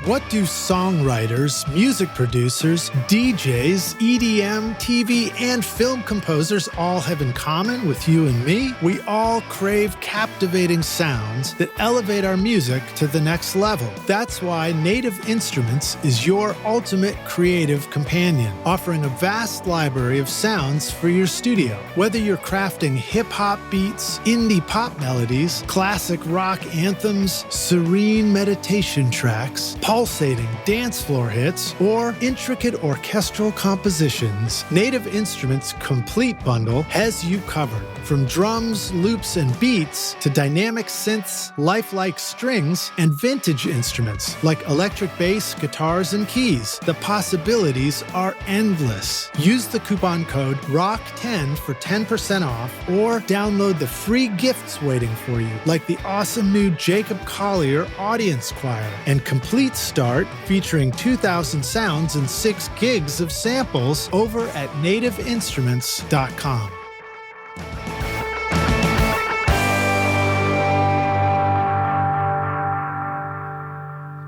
What do songwriters, music producers, DJs, EDM, TV, and film composers all have in common with you and me? We all crave captivating sounds that elevate our music to the next level. That's why Native Instruments is your ultimate creative companion, offering a vast library of sounds for your studio. Whether you're crafting hip-hop beats, indie pop melodies, classic rock anthems, serene meditation tracks, pulsating dance floor hits, or intricate orchestral compositions, Native Instruments' complete bundle has you covered. From drums, loops, and beats to dynamic synths, lifelike strings, and vintage instruments like electric bass, guitars, and keys. The possibilities are endless. Use the coupon code ROCK10 for 10% off, or download the free gifts waiting for you, like the awesome new Jacob Collier Audience Choir and Complete Start featuring 2,000 sounds and 6 gigs of samples over at nativeinstruments.com.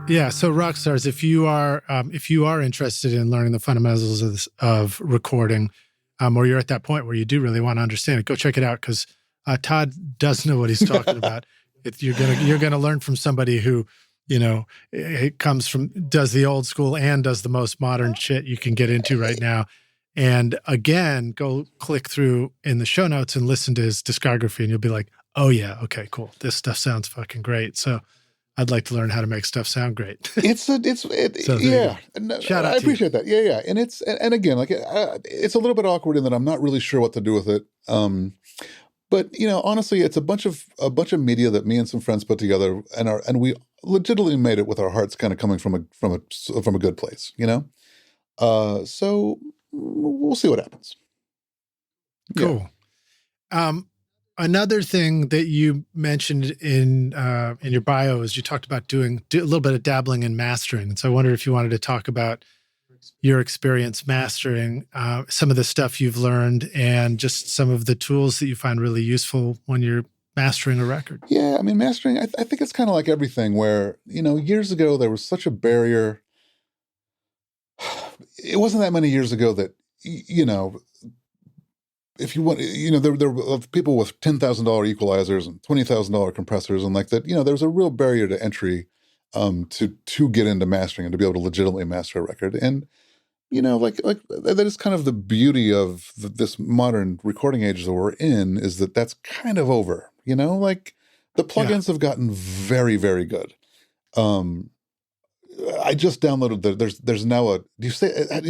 Yeah, so rock stars, if you are interested in learning the fundamentals of recording, or you're at that point where you do really want to understand it, go check it out because Todd does know what he's talking about. You're gonna learn from somebody who, it does the old school and does the most modern shit you can get into right now. And again, go click through in the show notes and listen to his discography, and you'll be like, oh yeah, okay, cool. This stuff sounds fucking great. So I'd like to learn how to make stuff sound great. So yeah. Shout out I to you. appreciate that. Yeah. And again, like it's a little bit awkward in that I'm not really sure what to do with it. But honestly, it's a bunch of media that me and some friends put together, and we legitimately made it with our hearts kind of coming from a good place, So we'll see what happens. Cool. Yeah. Another thing that you mentioned in your bio is you talked about doing a little bit of dabbling in mastering. And so I wondered if you wanted to talk about your experience mastering, some of the stuff you've learned, and just some of the tools that you find really useful when you're mastering a record. Yeah, I mean, mastering, I think it's kind of like everything where, years ago there was such a barrier. It wasn't that many years ago that, if you want, there were people with $10,000 equalizers and $20,000 compressors, and like that, there was a real barrier to entry to get into mastering and to be able to legitimately master a record. And like that is kind of the beauty of this modern recording age that we're in, is that that's kind of over. Like the plugins have gotten very, very good. I just downloaded there's now did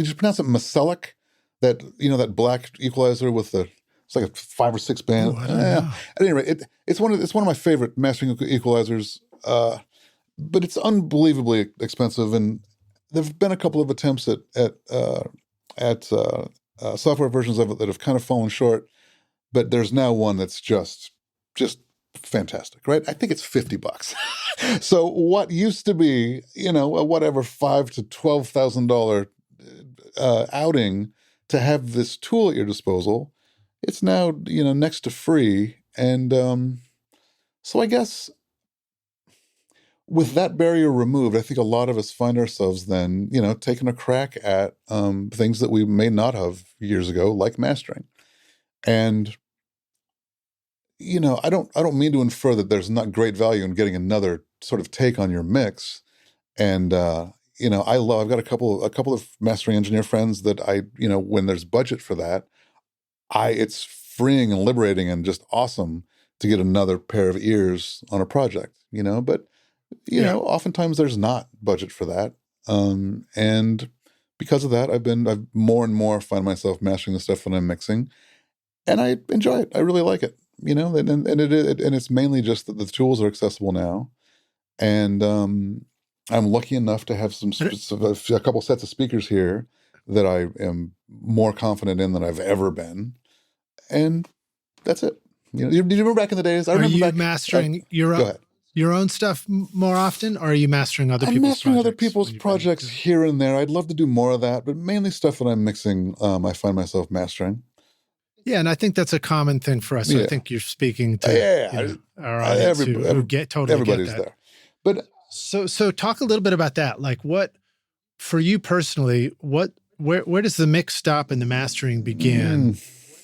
you pronounce it Maselic? That that black equalizer with it's like a 5 or 6 band. Ooh, I don't know. At any rate, it's one of my favorite mastering equalizers. But it's unbelievably expensive, and there've been a couple of attempts at software versions of it that have kind of fallen short. But there's now one that's just fantastic, right? I think it's $50. So what used to be, a whatever $5,000 to $12,000 outing to have this tool at your disposal, it's now next to free. And so I guess with that barrier removed, I think a lot of us find ourselves then taking a crack at things that we may not have years ago, like mastering. And I don't mean to infer that there's not great value in getting another sort of take on your mix. And I've got a couple of mastering engineer friends that when there's budget for that, it's freeing and liberating and just awesome to get another pair of ears on a project, but oftentimes there's not budget for that. And because of that, I've more and more find myself mastering the stuff when I'm mixing, and I enjoy it. I really like it, and it's mainly just that the tools are accessible now. And I'm lucky enough to have a couple sets of speakers here that I am more confident in than I've ever been, and that's it. Do you remember back in the days? Are you mastering your own stuff more often, or are you mastering other people's projects? I'm mastering other people's projects here and there. I'd love to do more of that, but mainly stuff that I'm mixing, I find myself mastering. Yeah, and I think that's a common thing for us. So I think you're speaking to our audience who totally get that. There. But so talk a little bit about that. Like, what for you personally? Where does the mix stop and the mastering begin?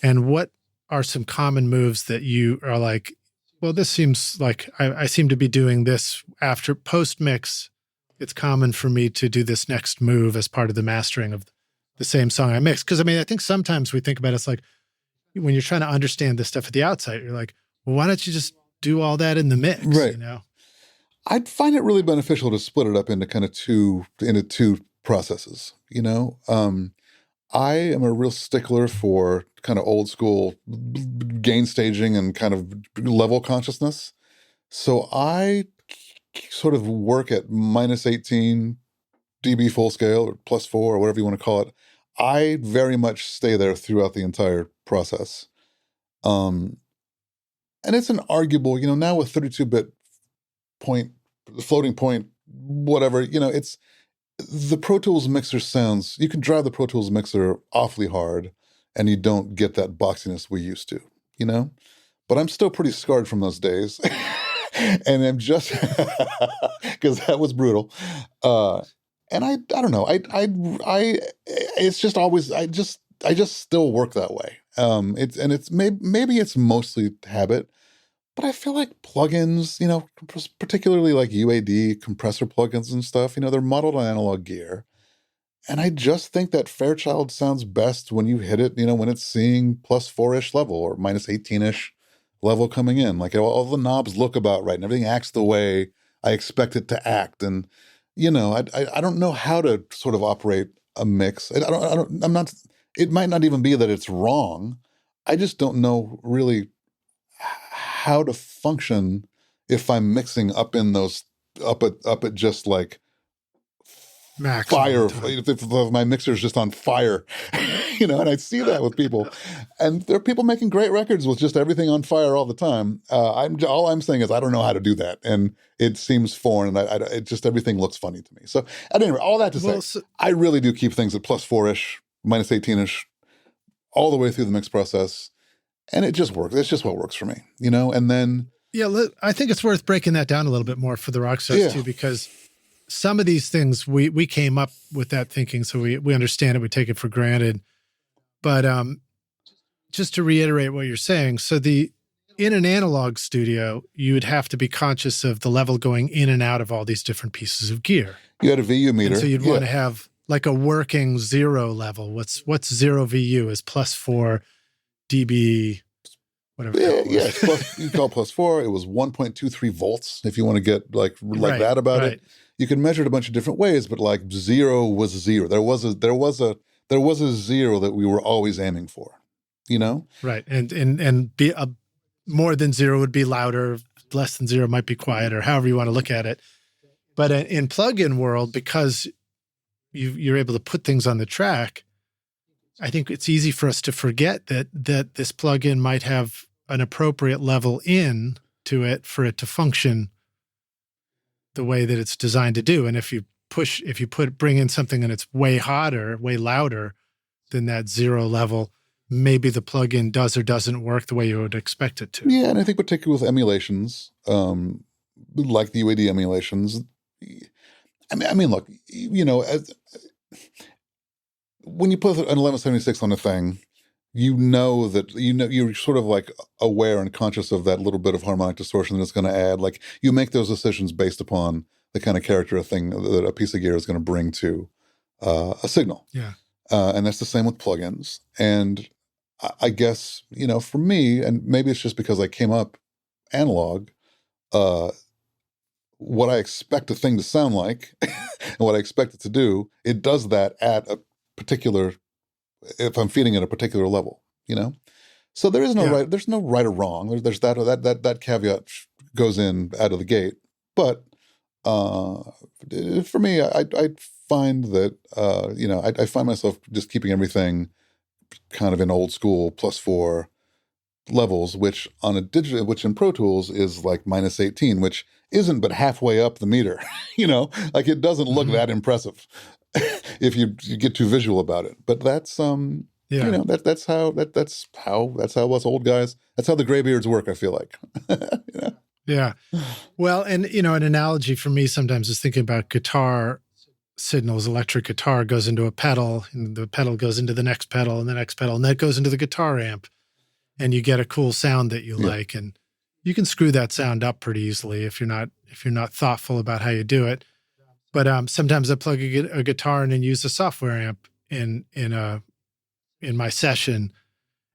And what are some common moves that you are like, well, this seems like I seem to be doing this after post mix. It's common for me to do this next move as part of the mastering of the same song I mixed. Because I think sometimes we think about it's like when you're trying to understand this stuff at the outset, you're like, well, why don't you just do all that in the mix? Right. I'd find it really beneficial to split it up into kind of two processes. I am a real stickler for kind of old school gain staging and kind of level consciousness. So I sort of work at -18 dB full scale or +4 or whatever you want to call it. I very much stay there throughout the entire process. And it's an arguable, now with 32-bit floating point, whatever, it's the Pro Tools mixer sounds, you can drive the Pro Tools mixer awfully hard and you don't get that boxiness we used to, but I'm still pretty scarred from those days. And I'm just, because that was brutal. And I don't know, it's just always, I just still work that way. Maybe it's mostly habit, but I feel like plugins, particularly like UAD compressor plugins and stuff, they're modeled on analog gear. And I just think that Fairchild sounds best when you hit it, when it's seeing +4-ish level or -18-ish level coming in. Like all the knobs look about right and everything acts the way I expect it to act. And, I don't know how to sort of operate a mix. It might not even be that it's wrong. I just don't know really how to function if I'm mixing up in those, up at just like, fire, if my mixer is just on fire, and I see that with people, and there are people making great records with just everything on fire all the time. All I'm saying is I don't know how to do that, and it seems foreign, and it just everything looks funny to me. So at any rate, all that to say, I really do keep things at +4-ish, -18-ish, all the way through the mix process, and it just works. It's just what works for me, and then I think it's worth breaking that down a little bit more for the Rockstars too, because some of these things we came up with that thinking, so we understand it, we take it for granted. But just to reiterate what you're saying, so in an analog studio, you would have to be conscious of the level going in and out of all these different pieces of gear. You had a VU meter. And so you'd want to have like a working 0 level. What's 0 VU is +4 dB, whatever. Yeah, it's plus, you call +4. It was 1.23 volts. If you want to get like that about it. You can measure it a bunch of different ways, but like 0 was 0. There was a 0 that we were always aiming for, Right. And be more than 0 would be louder, less than 0 might be quieter, however you want to look at it. But in plug-in world, because you're able to put things on the track, I think it's easy for us to forget that this plug-in might have an appropriate level in to it for it to function the way that it's designed to do. And if you bring in something and it's way hotter, way louder than that 0 level, maybe the plugin does or doesn't work the way you would expect it to. Yeah, and I think particularly with emulations, like the UAD emulations, I mean, look, when you put an 1176 on a thing, you're sort of like aware and conscious of that little bit of harmonic distortion that it's going to add. Like you make those decisions based upon the kind of character that a piece of gear is going to bring to a signal. Yeah. And that's the same with plugins. And I guess, for me, and maybe it's just because I came up analog, what I expect a thing to sound like and what I expect it to do, it does that at a particular, if I'm feeding at a particular level, So there is no right. There's no right or wrong. There's that caveat goes in out of the gate. But for me, I find that I find myself just keeping everything kind of in old school +4 levels, which in Pro Tools is like -18, which isn't but halfway up the meter. Like it doesn't look that impressive if you get too visual about it. But that's that's how us old guys. That's how the graybeards work. I feel like. Yeah. Well, and an analogy for me sometimes is thinking about guitar signals. Electric guitar goes into a pedal, and the pedal goes into the next pedal, and the next pedal, and that goes into the guitar amp, and you get a cool sound that you like, and you can screw that sound up pretty easily if you're not thoughtful about how you do it. But sometimes I plug a guitar in and use a software amp in my session,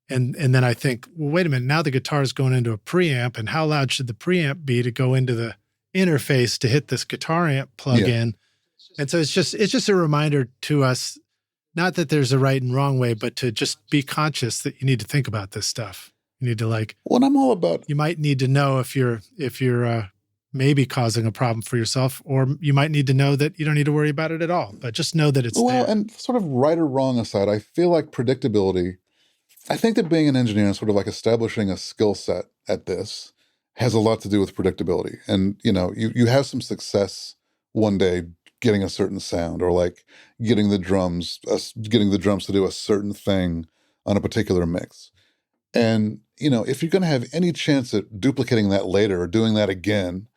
and then I think, well, wait a minute, now the guitar is going into a preamp, and how loud should the preamp be to go into the interface to hit this guitar amp plug-in? And so it's just a reminder to us, not that there's a right and wrong way, but to just be conscious that you need to think about this stuff. You need to I'm all about. You might need to know if you're maybe causing a problem for yourself, or you might need to know that you don't need to worry about it at all, but just know that it's there. Well, and sort of right or wrong aside, I feel like predictability, I think that being an engineer and sort of like establishing a skill set at this has a lot to do with predictability. And, you have some success one day getting a certain sound, or like getting the drums to do a certain thing on a particular mix. And, if you're going to have any chance at duplicating that later or doing that again,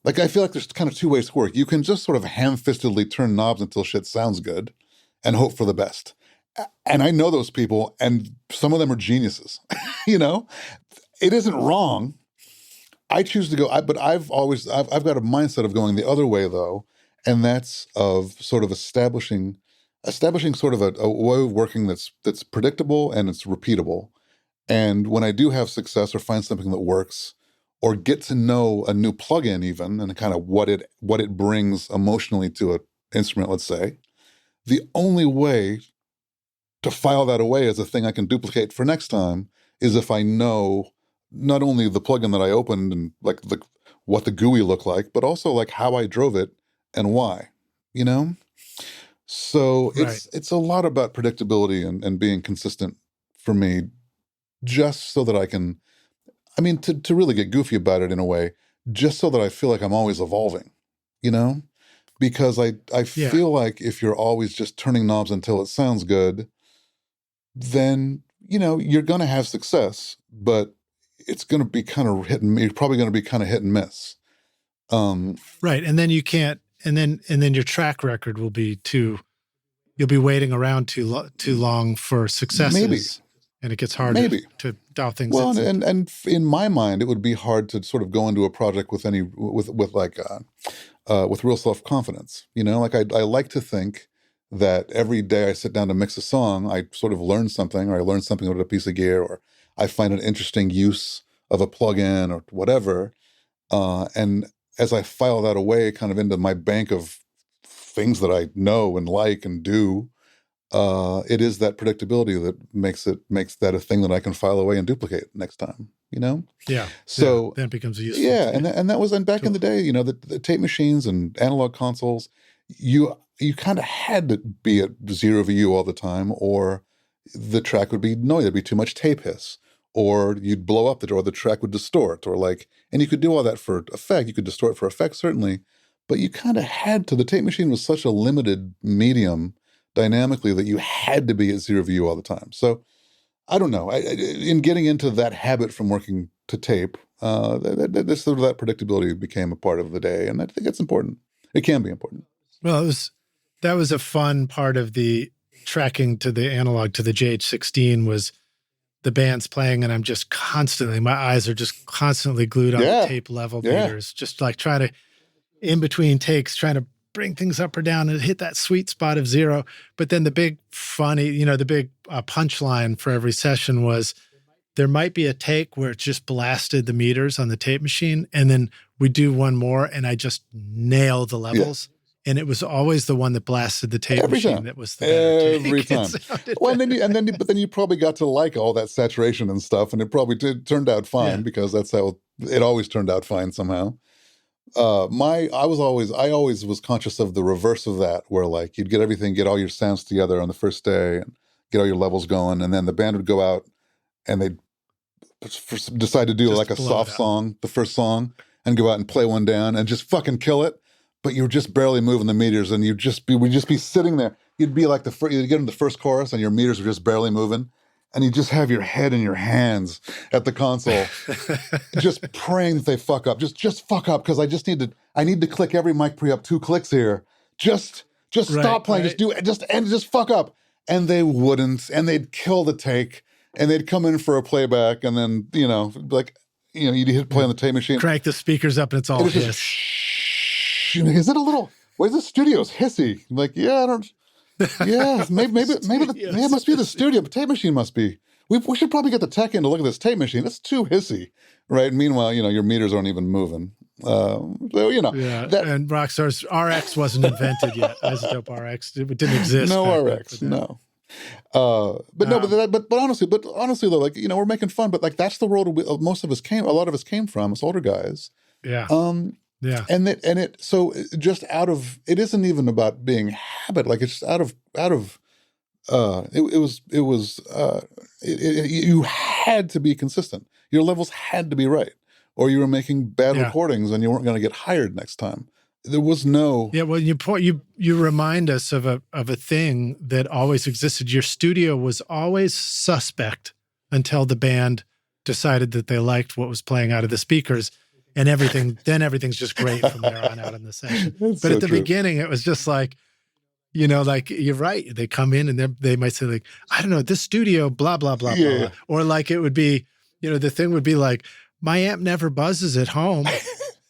like I feel like there's kind of two ways to work. You can just sort of ham-fistedly turn knobs until shit sounds good and hope for the best. And I know those people, and some of them are geniuses. It isn't wrong. I choose to go, but I've got a mindset of going the other way though, and that's of sort of establishing establishing sort of a way of working that's predictable and it's repeatable. And when I do have success or find something that works, or get to know a new plugin even, and kind of what it brings emotionally to an instrument, let's say, the only way to file that away as a thing I can duplicate for next time is if I know not only the plugin that I opened and like what the GUI looked like, but also like how I drove it and why, you know? So it's a lot about predictability and being consistent for me, just so that I can, I mean, to really get goofy about it in a way, just so that I feel like I'm always evolving, you know? Because I feel like if you're always just turning knobs until it sounds good, then, you know, you're going to have success, but it's going to be kind of you're probably going to be kind of hit and miss. Right. And then you can't, and then your track record will be you'll be waiting around too long for successes. Maybe. And it gets harder to dial things in. Well, and in my mind, it would be hard to sort of go into a project with real self-confidence. You know, like I like to think that every day I sit down to mix a song, I sort of learn something, or I learn something about a piece of gear, or I find an interesting use of a plugin or whatever. And as I file that away kind of into my bank of things that I know and like and do, it is that predictability that makes that a thing that I can file away and duplicate next time, you know? Yeah. So then it becomes a useful. Yeah. And that was, and back in the day, you know, the tape machines and analog consoles, you kind of had to be at 0 VU all the time, or the track would be noisy. There'd be too much tape hiss, or you'd blow up or the track would distort, or like, and you could do all that for effect. You could distort for effect, certainly, but you kind of had to. The tape machine was such a limited medium dynamically that you had to be at 0 VU all the time. So I don't know. In getting into that habit from working to tape, that predictability became a part of the day, and I think it's important. It can be important. Well, that was a fun part of the tracking to the analog to the JH16 was the band's playing, and I'm just my eyes are just constantly glued on the tape level meters, just like trying to, in between takes, trying to bring things up or down and hit that sweet spot of 0. But then the big punchline for every session was there might be a take where it just blasted the meters on the tape machine, and then we do one more and I just nail the levels. Yeah. And it was always the one that blasted the tape machine that was the better every time. Well, but then you probably got to like all that saturation and stuff, and it probably turned out fine because that's how it always turned out fine somehow. I always was conscious of the reverse of that, where like you'd get all your sounds together on the first day and get all your levels going, and then the band would go out and they'd decide to do just like a soft song, the first song, and go out and play one down and just fucking kill it. But you were just barely moving the meters, and we'd just be sitting there. You'd be like you'd get into the first chorus, and your meters were just barely moving, and you just have your head in your hands at the console, just praying that they fuck up. Just fuck up, because I need to click every mic pre up 2 clicks here. Just stop playing. Right. Just fuck up. And they wouldn't, and they'd kill the take, and they'd come in for a playback, and then you'd hit play on the tape machine, crank the speakers up, and it's all hiss. Is it a little? Why is the studio's hissy? I'm like, yeah, I don't. Yeah, maybe it must be the studio. But tape machine must be. We should probably get the tech in to look at this tape machine. It's too hissy, right? Meanwhile, your meters aren't even moving. And Rockstar's RX wasn't invented yet. Isotope RX, it didn't exist. No RX, no. But honestly though, like we're making fun, but like that's the world a lot of us came from. Us older guys. Yeah. Yeah. So just out of, it isn't even about being habit. Like it's just you had to be consistent. Your levels had to be right, or you were making bad recordings and you weren't going to get hired next time. There was no. Yeah. Well, you remind us of a thing that always existed. Your studio was always suspect until the band decided that they liked what was playing out of the speakers. And everything's just great from there on out in the session. But at the beginning, it was just like, like you're right. They come in and they might say like, I don't know, this studio, blah, blah, blah, blah. Or like it would be, the thing would be like, my amp never buzzes at home.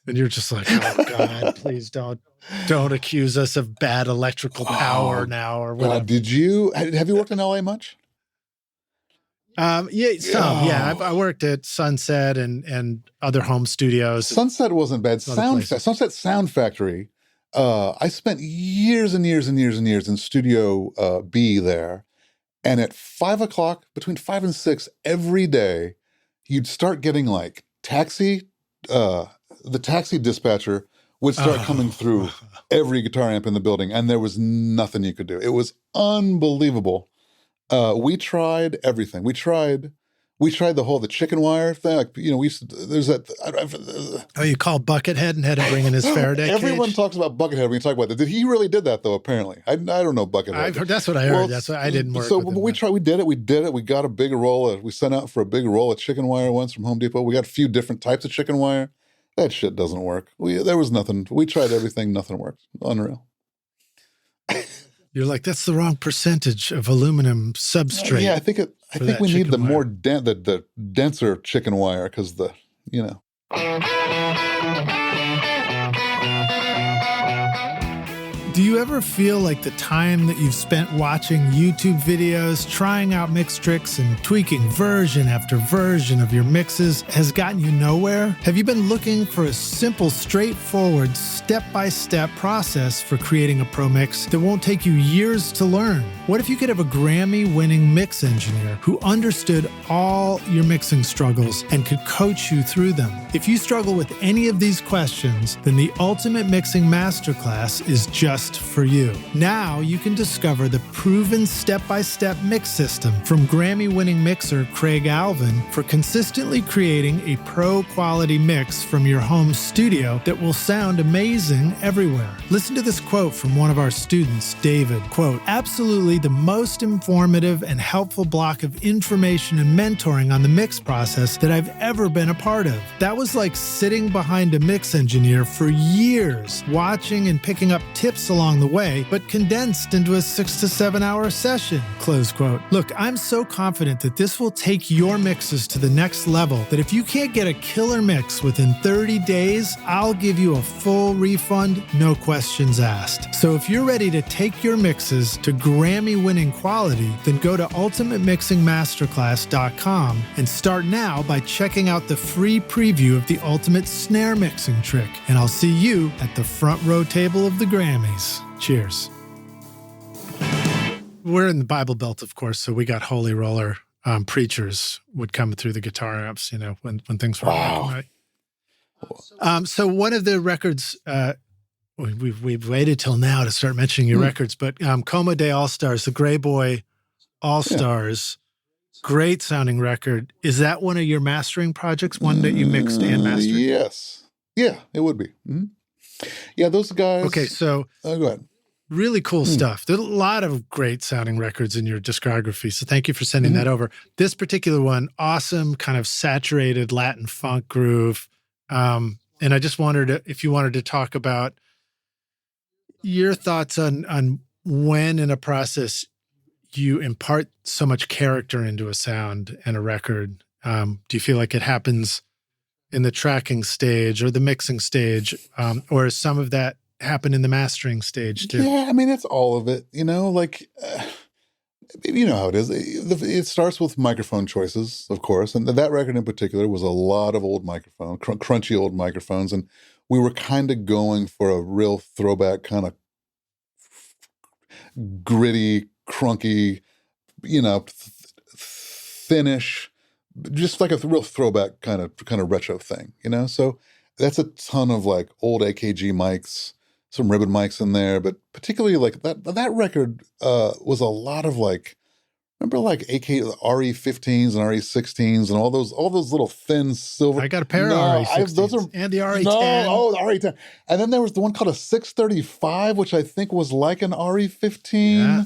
And you're just like, oh God, please don't accuse us of bad electrical power now or whatever. Have you worked in LA much? Yeah, I worked at Sunset and other home studios. Sunset wasn't bad. Sunset Sound Factory. I spent years and years and years and years in Studio B there. And at 5 o'clock, between 5 and 6 every day, you'd start getting like the taxi dispatcher would start coming through every guitar amp in the building, and there was nothing you could do. It was unbelievable. We tried everything. We tried the chicken wire thing. Like, there's that. You called Buckethead and had to bring in his Faraday cage? Everyone talks about Buckethead when you talk about that. He really did that, though, apparently. I don't know Buckethead. That's what I heard. That's why I didn't work with him. We did it. We got a big roll. We sent out for a big roll of chicken wire once from Home Depot. We got a few different types of chicken wire. That shit doesn't work. There was nothing. We tried everything. Nothing worked. Unreal. You're like, that's the wrong percentage of aluminum substrate. Yeah, I think we need the denser chicken wire because Do you ever feel like the time that you've spent watching YouTube videos, trying out mix tricks, and tweaking version after version of your mixes has gotten you nowhere? Have you been looking for a simple, straightforward, step-by-step process for creating a pro mix that won't take you years to learn? What if you could have a Grammy-winning mix engineer who understood all your mixing struggles and could coach you through them? If you struggle with any of these questions, then the Ultimate Mixing Masterclass is just for you. Now you can discover the proven step-by-step mix system from Grammy-winning mixer Craig Alvin for consistently creating a pro-quality mix from your home studio that will sound amazing everywhere. Listen to this quote from one of our students, David. Quote, "Absolutely the most informative and helpful block of information and mentoring on the mix process that I've ever been a part of. That was like sitting behind a mix engineer for years, watching and picking up tips along the way, but condensed into a 6 to 7 hour session." Close quote. Look, I'm so confident that this will take your mixes to the next level that if you can't get a killer mix within 30 days, I'll give you a full refund, no questions asked. So if you're ready to take your mixes to Grammy-winning quality, then go to ultimatemixingmasterclass.com and start now by checking out the free preview of the Ultimate Snare Mixing Trick. And I'll see you at the front row table of the Grammys. Cheers. We're in the Bible Belt, of course, so we got holy roller preachers would come through the guitar amps, when things were right. So one of the records, we've waited till now to start mentioning your records, but Como de Allstars, the Greyboy Allstars, great sounding record. Is that one of your mastering projects, one that you mixed and mastered? Yes. Yeah, it would be. Mm-hmm. Yeah, those guys. Okay, so go ahead. Really cool stuff. There's a lot of great sounding records in your discography, so thank you for sending that over. This particular one, awesome, kind of saturated Latin funk groove. And I just wondered if you wanted to talk about your thoughts on when in a process you impart so much character into a sound and a record. Do you feel like it happens in the tracking stage or the mixing stage, or is some of that happen in the mastering stage too? Yeah, I mean, it's all of it, you know how it is. It starts with microphone choices, of course. And that record in particular was a lot of old microphone, crunchy old microphones. And we were kind of going for a real throwback, kind of gritty, crunky, thinnish, just like a real throwback kind of retro thing, So that's a ton of like old AKG mics, some ribbon mics in there, but particularly like that record was a lot of like, remember like RE15s and RE16s and all those little thin silver. I got a pair of RE16s and the RE10. The RE10. And then there was the one called a 635, which I think was like an RE15. Yeah.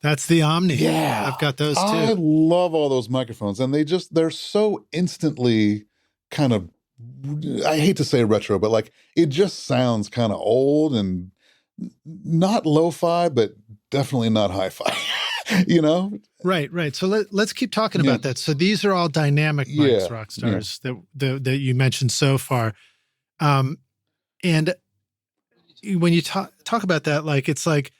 That's the Omni. Yeah. I've got those too. I love all those microphones. And they're so instantly kind of, I hate to say retro, but like it just sounds kind of old and not lo-fi, but definitely not hi-fi, Right. So let's keep talking about that. So these are all dynamic mics, Rockstars, that you mentioned so far. And when you talk about that, like, it's like,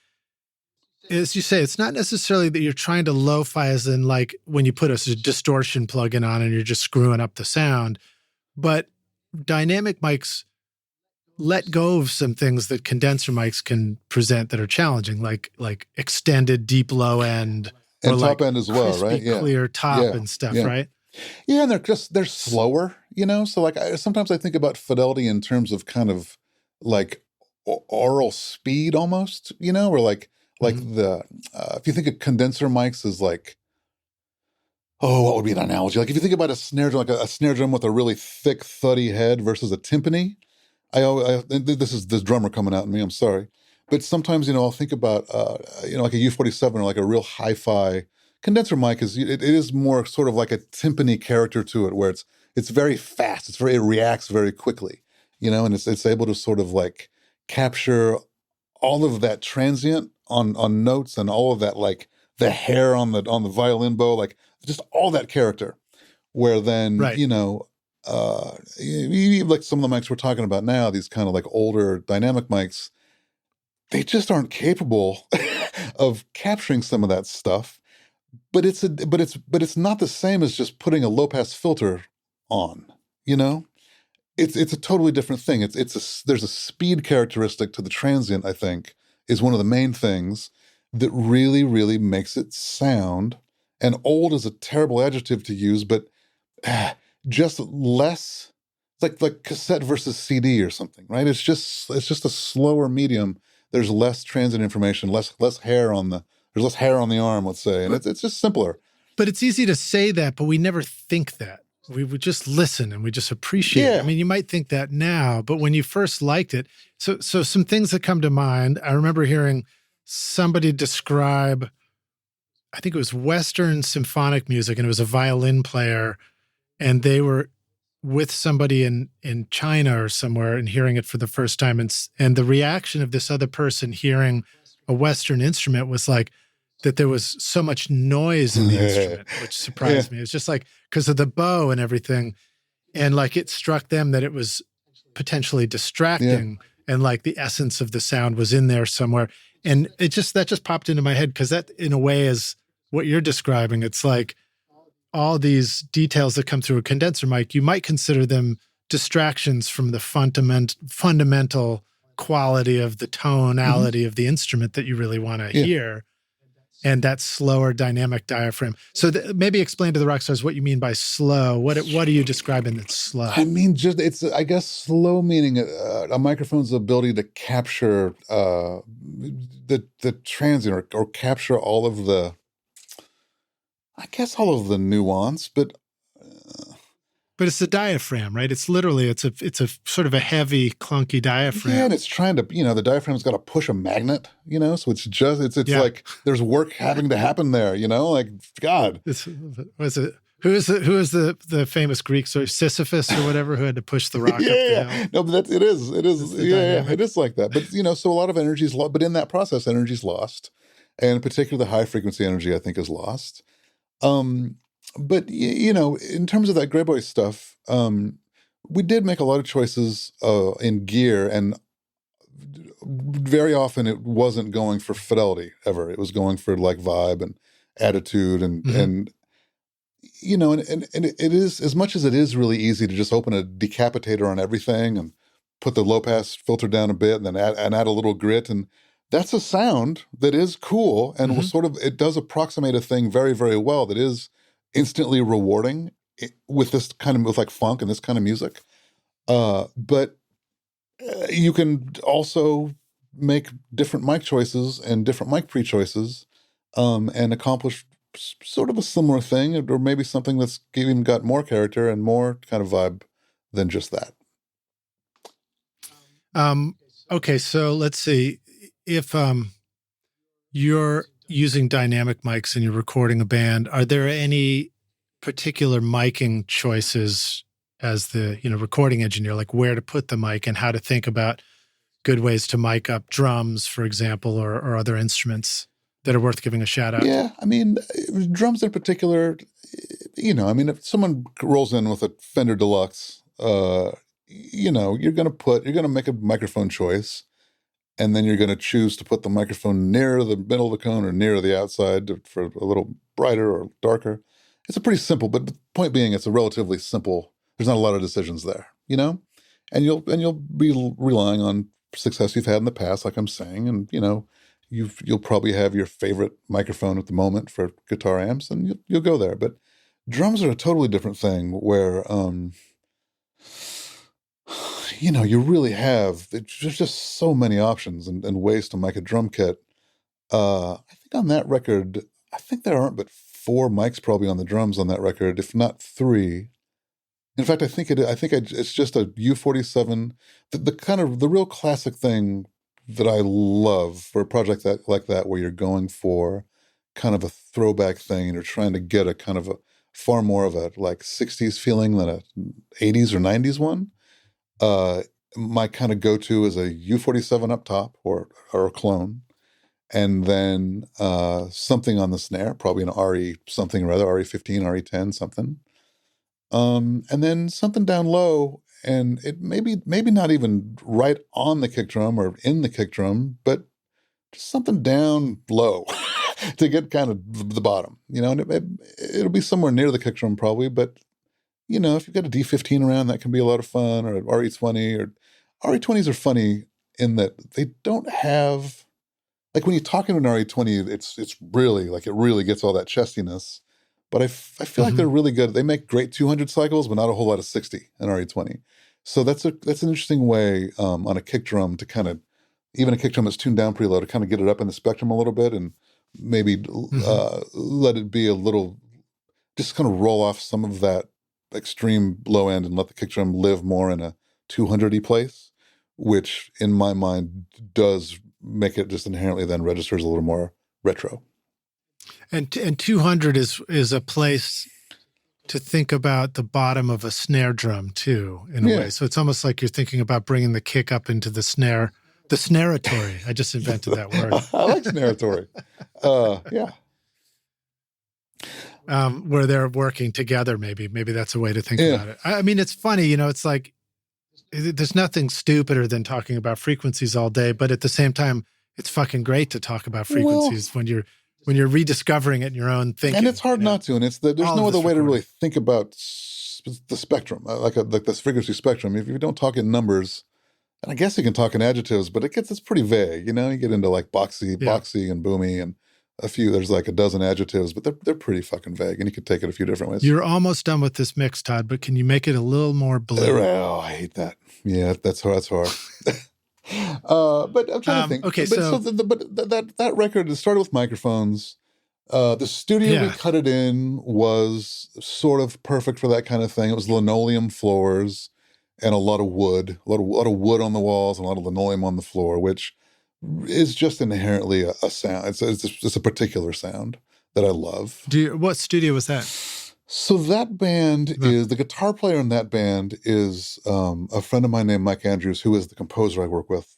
as you say, it's not necessarily that you're trying to lo-fi as in like when you put a distortion plugin on and you're just screwing up the sound, but dynamic mics let go of some things that condenser mics can present that are challenging, like extended deep low end and or top like end as well, crispy, right? Yeah, clear top and stuff, right? Yeah, and they're slower, So like sometimes I think about fidelity in terms of kind of like oral speed almost, or like the if you think of condenser mics as like, oh, what would be an analogy? Like if you think about a snare drum, like a snare drum with a really thick, thuddy head versus a timpani. This is this drummer coming out in me. I'm sorry, but sometimes I'll think about like a U47 or like a real hi-fi condenser mic it is more sort of like a timpani character to it, where it's very fast. It reacts very quickly, and it's able to sort of like capture all of that transient on notes and all of that, like the hair on the violin bow, like just all that character. Where then right. Like some of the mics we're talking about now, these kind of like older dynamic mics, they just aren't capable of capturing some of that stuff. But it's not the same as just putting a low pass filter on. It's a totally different thing. There's a speed characteristic to the transient, I think, is one of the main things that really, really makes it sound. And old is a terrible adjective to use, but just less like cassette versus CD or something, right? It's just a slower medium. There's less transient information, less hair there's less hair on the arm, let's say, and it's just simpler. But it's easy to say that, but we never think that. We would just listen and we just appreciate it. I mean, you might think that now, but when you first liked it, so some things that come to mind. I remember hearing somebody describe, I think it was Western symphonic music, and it was a violin player, and they were with somebody in China or somewhere and hearing it for the first time. And the reaction of this other person hearing a Western instrument was like that there was so much noise in the instrument, which surprised me. It was just like because of the bow and everything. And like it struck them that it was potentially distracting and like the essence of the sound was in there somewhere. And that just popped into my head because that in a way is what you're describing. It's like all these details that come through a condenser mic, you might consider them distractions from the fundamental quality of the tonality of the instrument that you really want to hear, and that slower dynamic diaphragm. So maybe explain to the rock stars what you mean by slow. What are you describing that's slow? I mean, I guess slow meaning a microphone's ability to capture the transient or capture all of the nuance, but it's the diaphragm, right? It's literally, it's a sort of a heavy, clunky diaphragm. Yeah, and it's trying to, the diaphragm's got to push a magnet, so it's just, it's like there's work having to happen there, like, God. Who is the famous Greek story, Sisyphus or whatever, who had to push the rock up the hill? No, but it is it is like that. But, so a lot of energy is lost, but in that process, energy is lost. And in particular, the high frequency energy, I think, is lost. But, in terms of that Greyboy stuff, we did make a lot of choices in gear, and very often it wasn't going for fidelity ever. It was going for like vibe and attitude and it is, as much as it is really easy to just open a decapitator on everything and put the low pass filter down a bit and then add a little grit, and that's a sound that is cool and it does approximate a thing very, very well that is instantly rewarding with this kind of, with like funk and this kind of music. But you can also make different mic choices and different mic pre-choices and accomplish sort of a similar thing, or maybe something that's even got more character and more kind of vibe than just that. Okay, so let's see. If you're using dynamic mics and you're recording a band, are there any particular miking choices as the recording engineer, like where to put the mic and how to think about good ways to mic up drums, for example, or other instruments that are worth giving a shout out? Yeah, I mean, drums in particular, if someone rolls in with a Fender Deluxe, you're going to make a microphone choice, and then you're going to choose to put the microphone near the middle of the cone or near the outside for a little brighter or darker. It's a pretty simple, but the point being, it's a relatively simple. There's not a lot of decisions there, and you'll be relying on success you've had in the past, like I'm saying, and you'll probably have your favorite microphone at the moment for guitar amps, and you'll go there. But drums are a totally different thing, where you really have, there's just so many options and ways to mic a drum kit. I think on that record, I think there aren't but 4 mics probably on the drums on that record, if not 3. In fact, it's just a U47. The kind of the real classic thing that I love for a project like that, where you're going for kind of a throwback thing and you're trying to get a kind of a far more of a like 60s feeling than a 80s or 90s one. My kind of go-to is a U47 up top or a clone, and then something on the snare, probably an RE something or other, RE15, RE10, something. And then something down low, and it maybe not even right on the kick drum or in the kick drum, but just something down low to get kind of the bottom, and it'll be somewhere near the kick drum probably, but if you've got a D15 around, that can be a lot of fun, or an RE20, or RE20s are funny in that they don't have, like when you talk in an RE20, it's really, like it really gets all that chestiness. But I feel like they're really good. They make great 200 cycles, but not a whole lot of 60 in RE20. So that's an interesting way on a kick drum to kind of, even a kick drum that's tuned down pretty low, to kind of get it up in the spectrum a little bit, and maybe let it be a little, just kind of roll off some of that extreme low end and let the kick drum live more in a 200-y place, which in my mind does make it just inherently then registers a little more retro. And 200 is a place to think about the bottom of a snare drum too, in a way. So it's almost like you're thinking about bringing the kick up into the snaratory. I just invented that word. I like snaratory. Yeah. Where they're working together, maybe that's a way to think about it. I mean, it's funny, it's like, there's nothing stupider than talking about frequencies all day, but at the same time, it's fucking great to talk about frequencies when you're rediscovering it in your own thinking. And it's hard not to, and there's no other way to really think about the spectrum, like this frequency spectrum. If you don't talk in numbers, and I guess you can talk in adjectives, but it's pretty vague. You get into like boxy and boomy, and there's like a dozen adjectives, but they're pretty fucking vague, and you could take it a few different ways. You're almost done with this mix, Todd, but can you make it a little more blue? Oh, I hate that. Yeah, that's hard. But I'm trying to think. Okay, that record, it started with microphones. The studio we cut it in was sort of perfect for that kind of thing. It was linoleum floors and a lot of wood, a lot of wood on the walls and a lot of linoleum on the floor, which is just inherently a sound. It's a particular sound that I love. What studio was that? So that band is, the guitar player in that band is a friend of mine named Mike Andrews, who is the composer I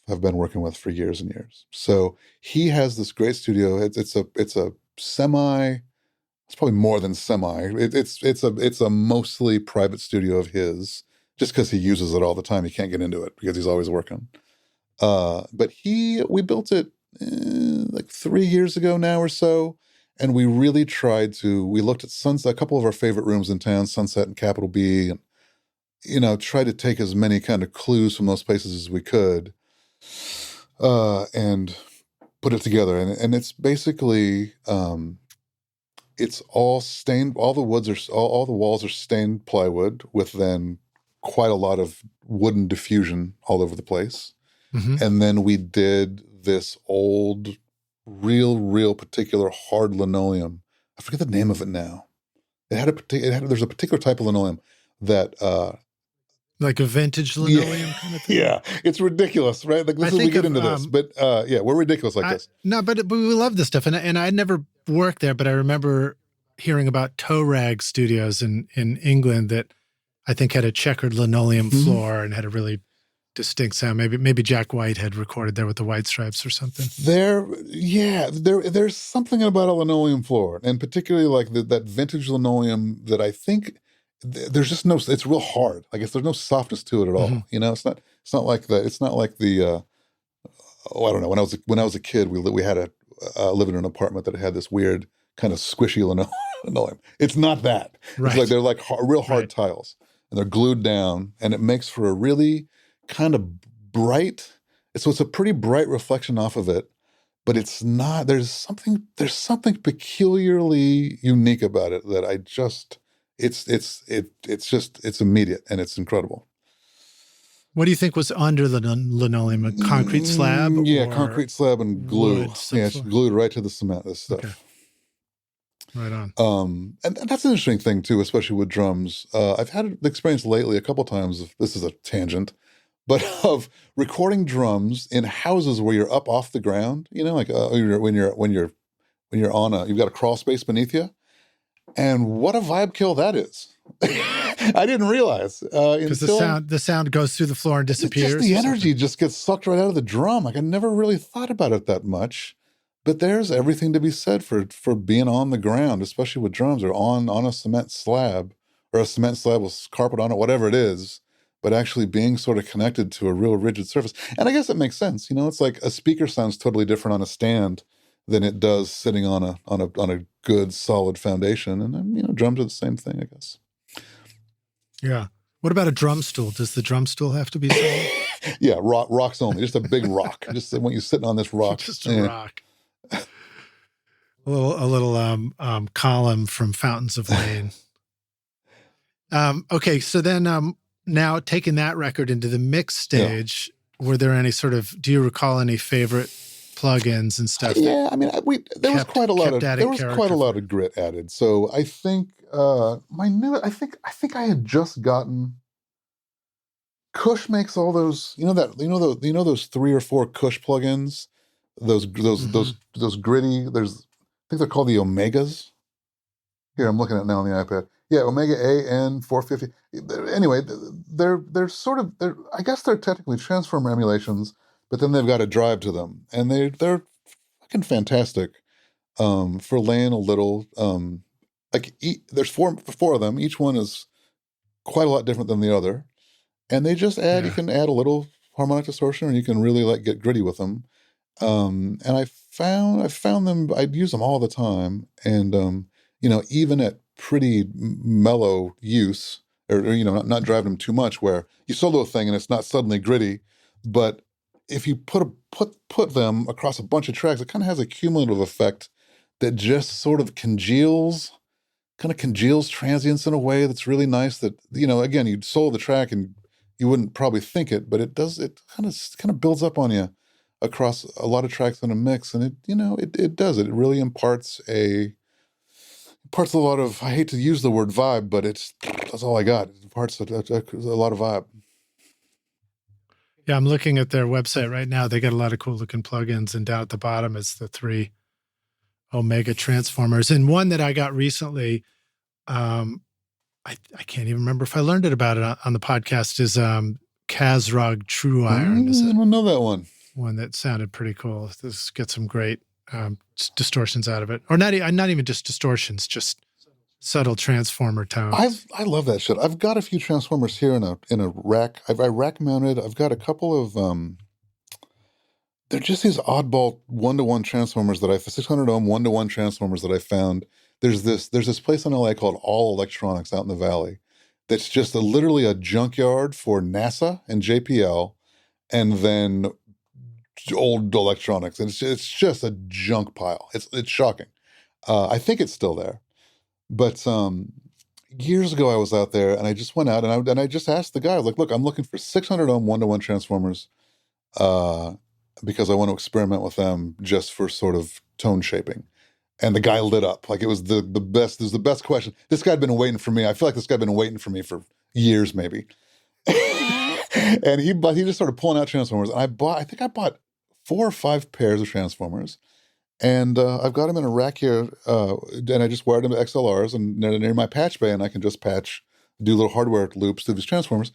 have been working with for years and years. So he has this great studio. It's a semi, it's probably more than semi. It's a mostly private studio of his, just because he uses it all the time. He can't get into it because he's always working. But we built it like 3 years ago now or so. And we really we looked at Sunset, a couple of our favorite rooms in town, Sunset and Capitol B, and, tried to take as many kind of clues from those places as we could, and put it together. And it's basically, it's all stained, all the walls are stained plywood with then quite a lot of wooden diffusion all over the place. Mm-hmm. And then we did this old, real particular hard linoleum. I forget the name of it now. There's a particular type of linoleum that like a vintage linoleum kind of thing. Yeah, it's ridiculous, right? Like we get into this, but we're ridiculous like this. No, but we love this stuff, and I never worked there, but I remember hearing about toe rag studios in England that I think had a checkered linoleum floor and had a really distinct sound. Maybe Jack White had recorded there with the White Stripes or something. There's something about a linoleum floor, and particularly like that vintage linoleum that I think there's just no, it's real hard. I guess there's no softness to it at all. You know, it's not like that. It's not like the, I don't know. When I was a kid, we had lived in an apartment that had this weird kind of squishy linoleum. It's not that. Right. It's like they're like real hard tiles, and they're glued down, and it makes for a really kind of bright. So it's a pretty bright reflection off of it, but it's not. There's something peculiarly unique about it that I just. It's immediate and it's incredible. What do you think was under the linoleum? A concrete slab? Yeah, concrete slab and glue. Yeah, it's glued right to the cement, this stuff. Okay. Right on. And that's an interesting thing too, especially with drums. I've had the experience lately a couple times, this is a tangent, but of recording drums in houses where you're up off the ground, you know, like when you're you've got a crawl space beneath you. And what a vibe kill that is. I didn't realize. Because the sound goes through the floor and disappears. The energy just gets sucked right out of the drum. Like I never really thought about it that much. But there's everything to be said for being on the ground, especially with drums, or on a cement slab, or a cement slab with carpet on it, whatever it is, but actually being sort of connected to a real rigid surface. And I guess it makes sense. You know, it's like a speaker sounds totally different on a stand than it does sitting on a good solid foundation, and then, you know, drums are the same thing, I guess. Yeah. What about a drum stool? Does the drum stool have to be solid? Yeah, rocks only. Just a big rock. Just when you're sitting on this rock. Just a rock. A little column from Fountains of Wayne. Okay, so then now taking that record into the mix stage, were there any do you recall any favorite plugins and stuff? Yeah, I mean, there was quite a lot of grit added. So I think I think I had just gotten. Kush makes all those, those 3 or 4 Kush plugins, those gritty. I think they're called the Omegas. Here, I'm looking at it now on the iPad. Yeah, Omega AN450. Anyway, they're I guess they're technically transformer emulations, but then they've got a drive to them, and they're fucking fantastic for laying a little. There's four of them. Each one is quite a lot different than the other, and they just add. You can add a little harmonic distortion, or you can really get gritty with them. And I found them. I'd use them all the time, and even at pretty mellow use, or not driving them too much, where you solo a thing and it's not suddenly gritty, but if you put them across a bunch of tracks, it kind of has a cumulative effect that just sort of congeals transients in a way that's really nice. That again, you'd solo the track and you wouldn't probably think it, but it does. It kind of builds up on you across a lot of tracks in a mix, and it does. It really imparts a lot of. I hate to use the word vibe, but that's all I got. It imparts a lot of vibe. Yeah, I'm looking at their website right now. They got a lot of cool looking plugins, and down at the bottom is the 3 Omega transformers. And one that I got recently, I can't even remember if I learned about it on the podcast, is Kazrog True Iron. I don't know that one. One that sounded pretty cool. This gets some great distortions out of it, or not even just distortions, just subtle transformer tones. I love that shit. I've got a few transformers here in a rack. I rack mounted. I've got a couple of they're just these oddball 1-to-1 transformers that 600 ohm 1-to-1 transformers that I found. There's this place in LA called All Electronics out in the Valley. That's just literally a junkyard for NASA and JPL, and then old electronics. And it's just a junk pile. It's shocking. I think it's still there. But years ago, I was out there, and I just went out, and I just asked the guy, I was like, look, I'm looking for 600 ohm 1-to-1 transformers because I want to experiment with them just for sort of tone shaping. And the guy lit up. Like, it was the best. It was the best question. This guy had been waiting for me. I feel like this guy had been waiting for me for years, maybe. And he just started pulling out transformers. And I think I bought 4 or 5 pairs of transformers. And I've got them in a rack here, and I just wired them to XLRs, and they're near my patch bay, and I can just do little hardware loops to these transformers.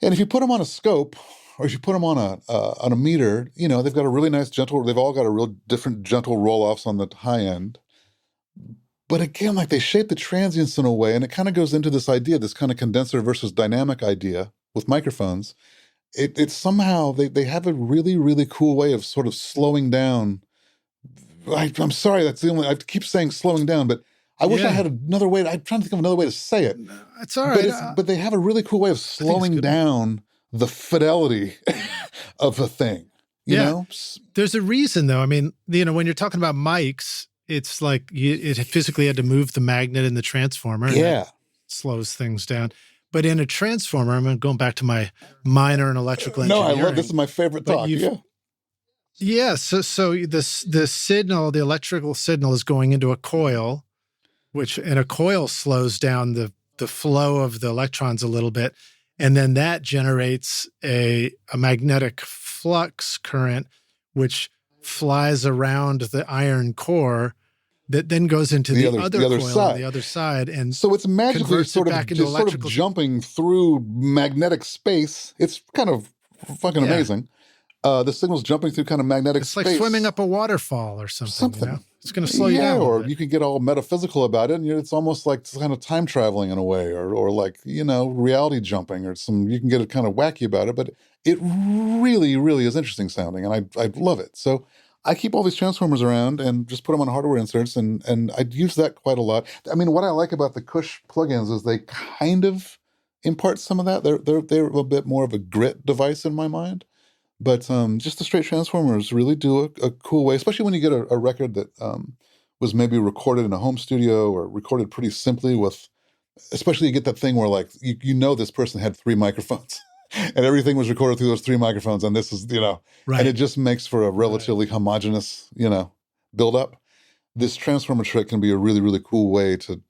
And if you put them on a scope, or if you put them on a meter, they've got a really nice they've all got a real different gentle roll-offs on the high end. But again, like they shape the transients in a way, and it kind of goes into this idea, this kind of condenser versus dynamic idea with microphones. It's somehow, they have a really, really cool way of sort of slowing down. I'm sorry, that's the only, I keep saying slowing down, but I wish I had another way. I'm trying to think of another way to say it. It's all right. But they have a really cool way of slowing down the fidelity of a thing, you know? There's a reason, though. I mean, when you're talking about mics, it's like it physically had to move the magnet in the transformer. And that slows things down. But in a transformer, I'm going back to my minor in electrical engineering. No, I love this. Is my favorite talk. Yeah. So the signal, the electrical signal, is going into a coil, and a coil slows down the flow of the electrons a little bit, and then that generates a magnetic flux current, which flies around the iron core. That then goes into the other coil side. On the other side, and so it's magically sort of jumping through magnetic space. It's kind of fucking amazing. The signal's jumping through kind of magnetic space. It's like swimming up a waterfall or something. You know? It's going to slow you down. Or you can get all metaphysical about it, and it's almost like kind of time traveling in a way, or like reality jumping, or you can get it kind of wacky about it. But it really, really is interesting sounding, and I love it. So I keep all these transformers around and just put them on hardware inserts, and I use that quite a lot. I mean, what I like about the Kooks plugins is they kind of impart some of that. They're a bit more of a grit device in my mind, but just the straight transformers really do a cool way, especially when you get a record that was maybe recorded in a home studio or recorded pretty simply with, especially you get that thing where like this person had 3 microphones. And everything was recorded through those 3 microphones, and this is, right. And it just makes for a relatively homogeneous, buildup. This transformer trick can be a really, really cool way to,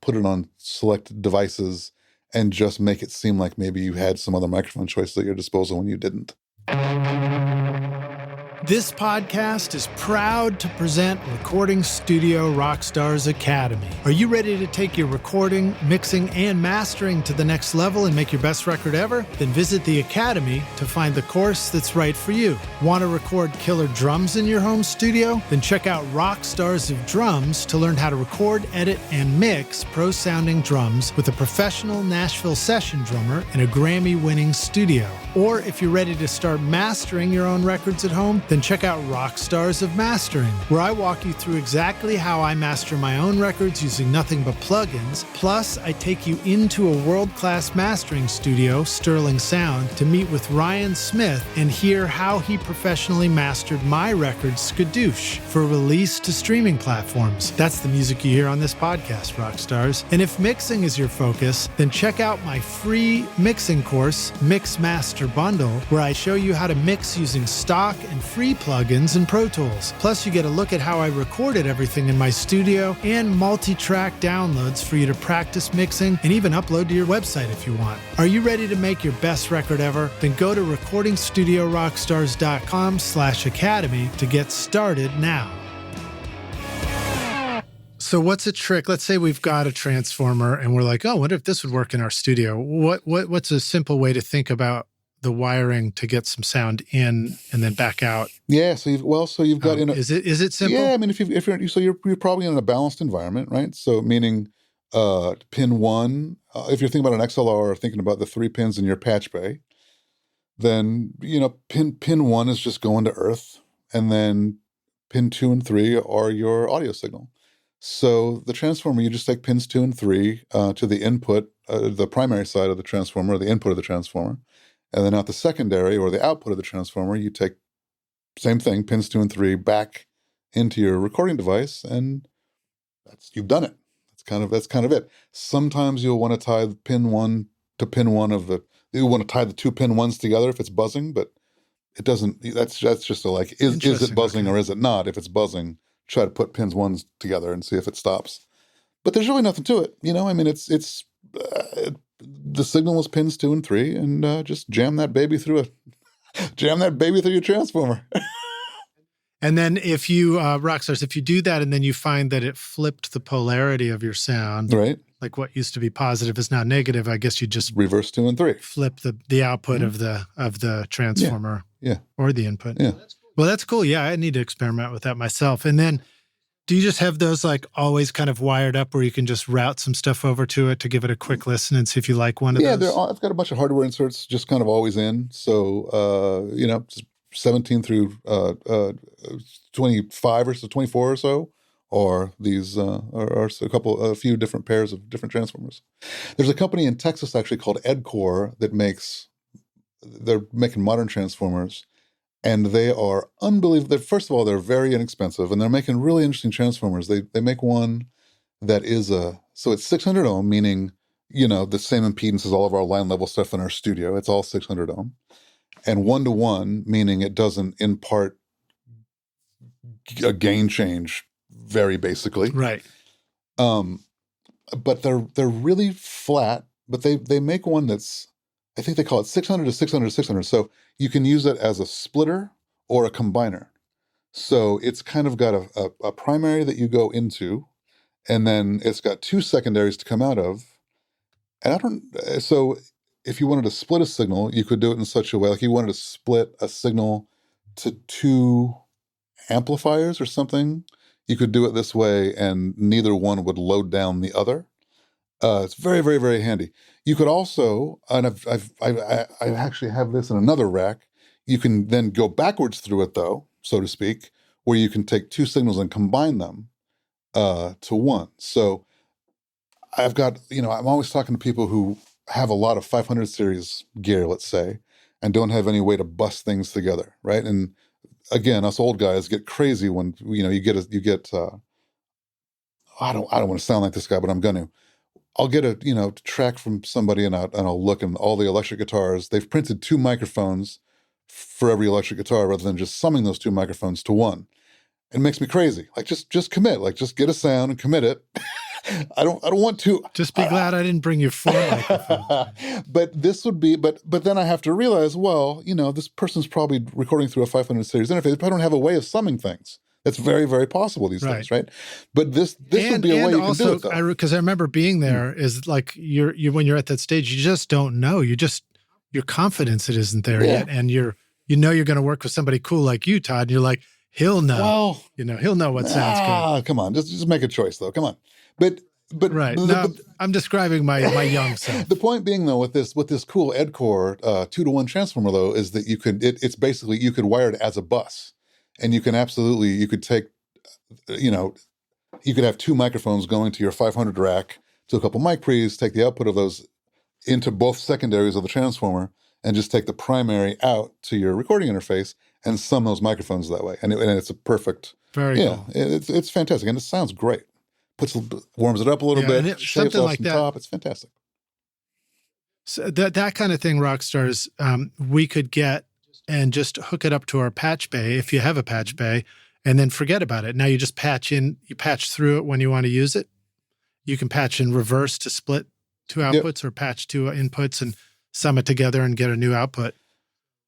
put it on select devices and just make it seem like maybe you had some other microphone choices at your disposal when you didn't. This podcast is proud to present Recording Studio Rockstars Academy. Are you ready to take your recording, mixing, and mastering to the next level and make your best record ever? Then visit the Academy to find the course that's right for you. Want to record killer drums in your home studio? Then check out Rockstars of Drums to learn how to record, edit, and mix pro-sounding drums with a professional Nashville session drummer in a Grammy-winning studio. Or if you're ready to start mastering your own records at home, then check out Rockstars of Mastering, where I walk you through exactly how I master my own records using nothing but plugins. Plus, I take you into a world-class mastering studio, Sterling Sound, to meet with Ryan Smith and hear how he professionally mastered my record, Skadoosh, for release to streaming platforms. That's the music you hear on this podcast, Rockstars. And if mixing is your focus, then check out my free mixing course, Mix Master Bundle, where I show you how to mix using stock and free plugins in Pro Tools. Plus, you get a look at how I recorded everything in my studio and multi-track downloads for you to practice mixing and even upload to your website if you want. Are you ready to make your best record ever? Then go to recordingstudiorockstars.com/academy to get started now. So what's a trick? Let's say we've got a transformer and we're like, oh, what if this would work in our studio? What's a simple way to think about the wiring to get some sound in and then back out? Yeah, so you've got is it simple? Yeah, I mean if you're probably in a balanced environment, right? So meaning pin 1, if you're thinking about an XLR or thinking about the 3 pins in your patch bay, then pin 1 is just going to earth, and then pin 2 and 3 are your audio signal. So the transformer, you just take pins 2 and 3 to the input, the primary side of the transformer, or the input of the transformer. And then out the secondary or the output of the transformer, you take same thing, pins 2 and 3 back into your recording device, and you've done it. That's kind of it. Sometimes you'll want to tie the pin 1 to pin 1 of the. You want to tie the 2 pin 1s together if it's buzzing, but it doesn't. That's just a like. Is it buzzing or is it not? If it's buzzing, try to put pins 1s together and see if it stops. But there's really nothing to it, I mean, it's. The signal is pins 2 and 3, and just jam that baby through your transformer. And then if you, Rockstars, if you do that and then you find that it flipped the polarity of your sound, right? Like what used to be positive is now negative, I guess you just reverse 2 and 3, flip the output of the transformer, yeah, or the input. Yeah. Well, that's cool. Yeah, I need to experiment with that myself. And then Do you just have those like always kind of wired up where you can just route some stuff over to it to give it a quick listen and see if you like one of those? Yeah, I've got a bunch of hardware inserts just kind of always in. So, 17 through 25 or so, 24 or so, or these are a few different pairs of different transformers. There's a company in Texas actually called Edcore they're making modern transformers, and they are unbelievable. First of all, they're very inexpensive, and they're making really interesting transformers. They make one that is so it's 600 ohm, meaning, the same impedance as all of our line level stuff in our studio. It's all 600 ohm. And 1-to-1, meaning it doesn't impart a gain change very basically. Right. But they're really flat, but they make one that's, I think they call it 600 to 600 to 600. So you can use it as a splitter or a combiner. So it's kind of got a primary that you go into, and then it's got two secondaries to come out of. And so if you wanted to split a signal, you could do it in such a way, like you wanted to split a signal to two amplifiers or something, you could do it this way, and neither one would load down the other. It's very, very, very handy. You could also, and I actually have this in another rack. You can then go backwards through it, though, so to speak, where you can take two signals and combine them to one. So I've got, I'm always talking to people who have a lot of 500 series gear, let's say, and don't have any way to bust things together, right? And again, us old guys get crazy when you get. I don't want to sound like this guy, but I'm going to. I'll get a track from somebody, and I'll look, and all the electric guitars, they've printed two microphones for every electric guitar rather than just summing those two microphones to one. It makes me crazy. Like just commit. Like just get a sound and commit it. I don't want to. Just be glad I didn't bring you four microphones. But this would be. But then I have to realize, well, this person's probably recording through a 500 series interface. But I don't have a way of summing things. That's very, very possible these days, right? But this would be a way you can do it, though. Because I remember being there, is like you when you're at that stage, you just don't know. Your confidence it isn't there yet, and you're going to work with somebody cool like you, Todd. And you're like, he'll know. Well, he'll know what sounds good. Come on, just make a choice, though. Come on, but right. I'm describing my young self. The point being, though, with this cool Edcore 2-to-1 transformer, though, is that it's basically you could wire it as a bus. And you could take, you could have two microphones going to your 500 rack to a couple mic pre's, take the output of those into both secondaries of the transformer, and just take the primary out to your recording interface and sum those microphones that way. And it's a perfect, very cool. It's fantastic, and it sounds great. Warms it up a little bit, shaves off some top. It's fantastic. So that kind of thing, Rockstars, we could get and just hook it up to our patch bay if you have a patch bay, and then forget about it. Now you just patch through it when you want to use it. You can patch in reverse to split two outputs, or patch two inputs and sum it together and get a new output.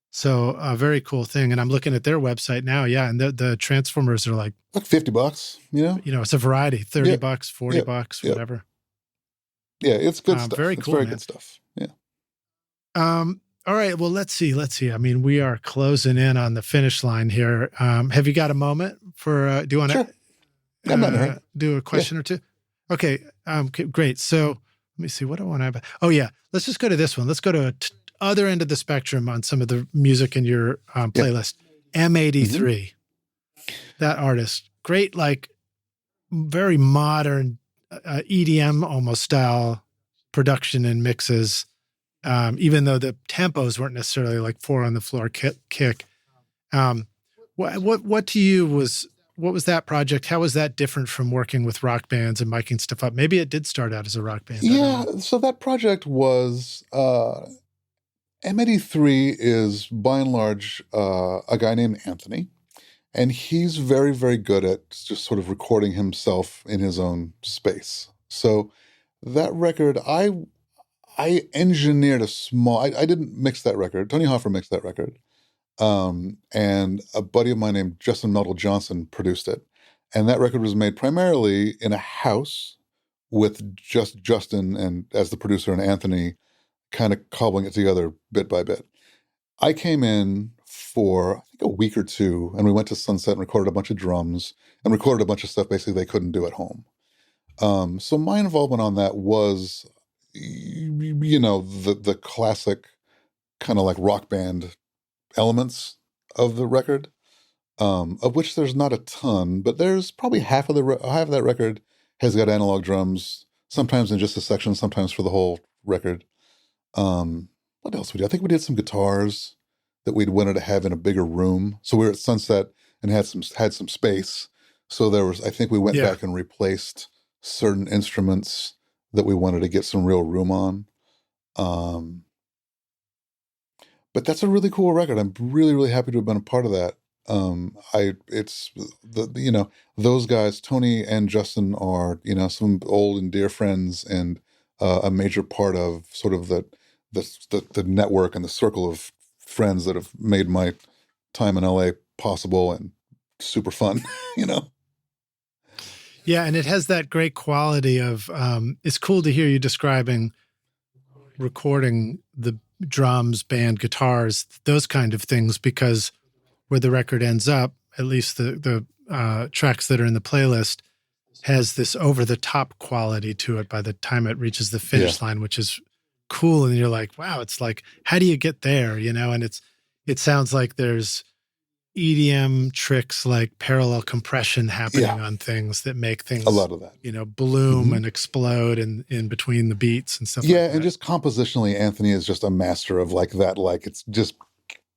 So a very cool thing. And I'm looking at their website now. Yeah. And the transformers are like $50, it's a variety, $30, $40, whatever. Yeah. It's good stuff. Very cool. Very good stuff. Yeah. All right. Well, let's see. I mean, we are closing in on the finish line here. Have you got a moment for, do you want to do a question or two? Okay. Great. So let me see what I want to have. Oh yeah. Let's just go to this one. Let's go to other end of the spectrum on some of the music in your playlist. M83, that artist, great, like very modern EDM almost style production and mixes. Even though the tempos weren't necessarily like 4 on the floor kick. What to you what was that project? How was that different from working with rock bands and miking stuff up? Maybe it did start out as a rock band. Yeah. So that project was, M83 is by and large a guy named Anthony, and he's very, very good at just sort of recording himself in his own space. So that record, I engineered a small, I didn't mix that record. Tony Hoffer mixed that record. And a buddy of mine named Justin Meldal Johnson produced it. And that record was made primarily in a house with just Justin and as the producer and Anthony kind of cobbling it together bit by bit. I came in for, I think, a week or two, and we went to Sunset and recorded a bunch of drums and recorded a bunch of stuff basically they couldn't do at home. So my involvement on that was, the classic kind of like rock band elements of the record, of which there's not a ton, but there's probably half of that record has got analog drums, sometimes in just a section, sometimes for the whole record. What else we did? I think we did some guitars that we'd wanted to have in a bigger room. So we were at Sunset and had some space. So I think we went back and replaced certain instruments that we wanted to get some real room on. But that's a really cool record. I'm really, really happy to have been a part of that. Those guys, Tony and Justin, are, some old and dear friends, and a major part of sort of the network and the circle of friends that have made my time in LA possible and super fun, Yeah, and it has that great quality of, it's cool to hear you describing recording the drums, band, guitars, those kind of things, because where the record ends up, at least the tracks that are in the playlist, has this over-the-top quality to it by the time it reaches the finish line, which is cool. And you're like, wow, it's like, how do you get there? And it sounds like there's EDM tricks like parallel compression happening on things that make things, a lot of that, bloom and explode in between the beats and stuff like that. Yeah, and just compositionally, Anthony is just a master of like that. Like, it's just,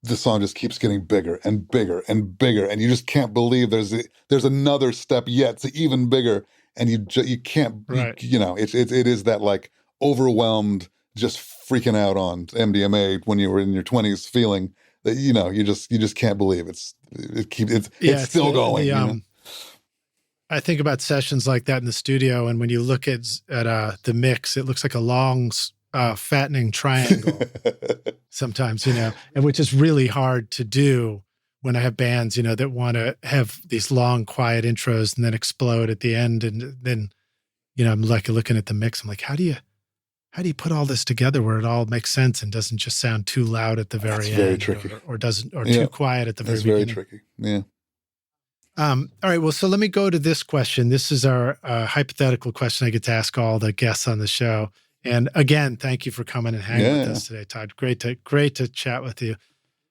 the song just keeps getting bigger and bigger and bigger, and you just can't believe there's another step yet to even bigger, and you can't, right. It is that like overwhelmed, just freaking out on MDMA when you were in your 20s feeling that, you just can't believe it's still going. I think about sessions like that in the studio, and when you look at the mix, it looks like a long, fattening triangle sometimes, and which is really hard to do when I have bands, that want to have these long, quiet intros and then explode at the end. And then, I'm like looking at the mix. I'm like, how do you put all this together where it all makes sense and doesn't just sound too loud at the very end? Very tricky. Or too quiet at the very beginning. It's very tricky. Yeah. All right. Well, so let me go to this question. This is our hypothetical question I get to ask all the guests on the show. And again, thank you for coming and hanging with us today, Todd. Great to chat with you.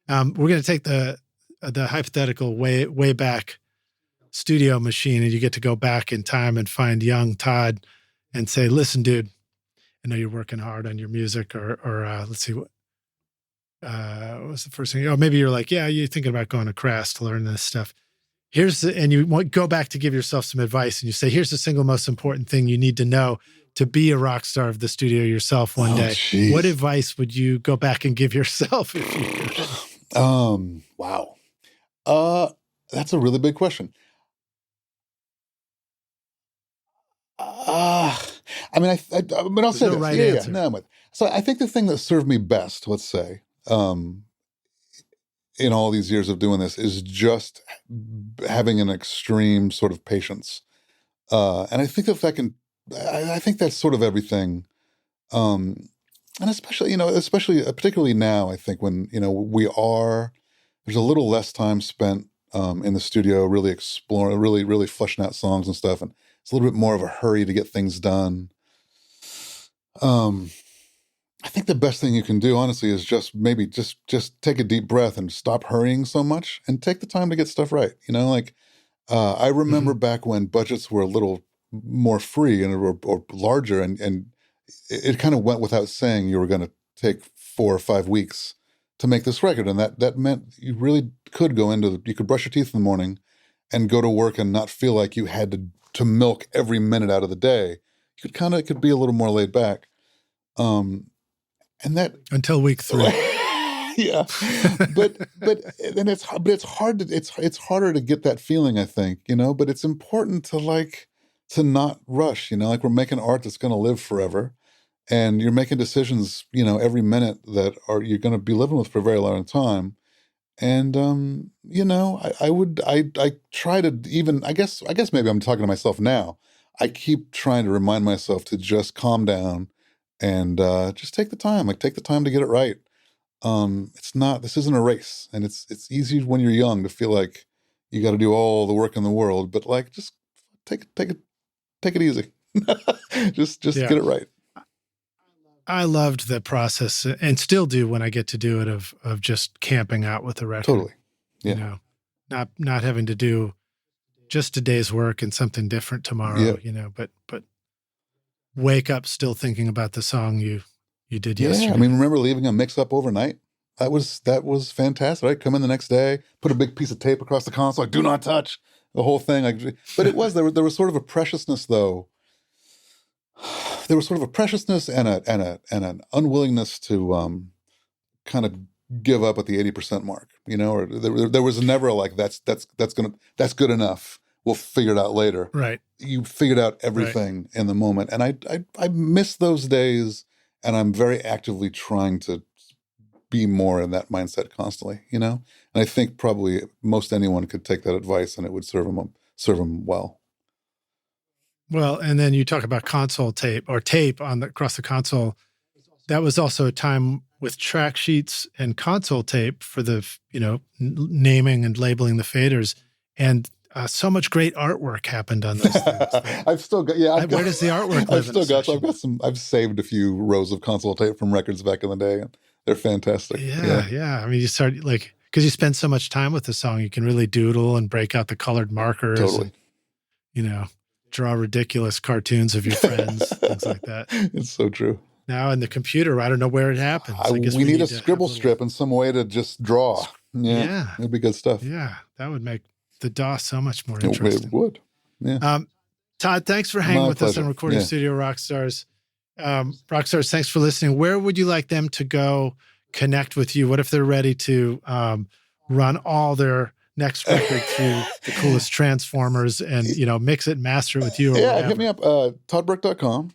We're going to take the hypothetical way back studio machine, and you get to go back in time and find young Todd and say, listen, dude, I know you're working hard on your music, or let's see, what was the first thing? Oh, maybe you're like, you're thinking about going to Crass to learn this stuff. And you want go back to give yourself some advice, and you say, here's the single most important thing you need to know to be a rock star of the studio yourself one day. Geez. What advice would you go back and give yourself if you could? Wow. That's a really big question. But I'll say no this. Right answer. So I think the thing that served me best, let's say, in all these years of doing this, is just having an extreme sort of patience. And I think I think that's sort of everything. And especially, particularly now, I think when, there's a little less time spent in the studio really exploring, really fleshing out songs and stuff. And it's a little bit more of a hurry to get things done. I think the best thing you can do, honestly, is just maybe just take a deep breath and stop hurrying so much and take the time to get stuff right. I remember back when budgets were a little more free or larger, and it kind of went without saying you were going to take 4 or 5 weeks to make this record, and that meant you really could you could brush your teeth in the morning and go to work and not feel like you had to milk every minute out of the day. You could be a little more laid back. And that until week 3. Yeah. But it's harder to get that feeling, I think, but it's important to not rush, we're making art that's going to live forever, and you're making decisions, every minute that you're going to be living with for a very long time. And, I try to even, I guess maybe I'm talking to myself now. I keep trying to remind myself to just calm down and just take the time to get it right. this isn't a race, and it's easy when you're young to feel like you got to do all the work in the world, but like, just take it easy. just get it right. I loved the process, and still do when I get to do it, of just camping out with the record. Totally. Yeah. You know, not having to do just a day's work and something different tomorrow, you know, but wake up still thinking about the song you did yesterday. I mean, remember leaving a mix up overnight? That was fantastic. I'd come in the next day, put a big piece of tape across the console, like, do not touch the whole thing. But it was, there was sort of a preciousness though. There was sort of a preciousness and an unwillingness to kind of give up at the 80% mark, you know, or there was never like, that's good enough. We'll figure it out later. Right. You figured out everything in the moment. And I miss those days, and I'm very actively trying to be more in that mindset constantly, you know? And I think probably most anyone could take that advice and it would serve them well. Well, and then you talk about console tape or tape across the console. That was also a time with track sheets and console tape for the, you know, naming and labeling the faders. And so much great artwork happened on those things. I've still got, where does the artwork live? I've saved a few rows of console tape from records back in the day, and they're fantastic. Yeah. I mean, you start because you spend so much time with the song, you can really doodle and break out the colored markers. Totally. And, you know, draw ridiculous cartoons of your friends, things like that. It's so true. Now in the computer, I don't know where it happens. I guess we need a scribble strip and some way to just draw. Yeah. It'd be good stuff. Yeah. That would make the DOS so much more interesting. It would. Yeah. Todd, thanks for hanging with us on Recording Studio Rockstars. Rockstars, thanks for listening. Where would you like them to go connect with you? What if they're ready to run all their next record through the coolest transformers and, you know, mix it and master it with you? Or whatever? Hit me up, toddburke.com.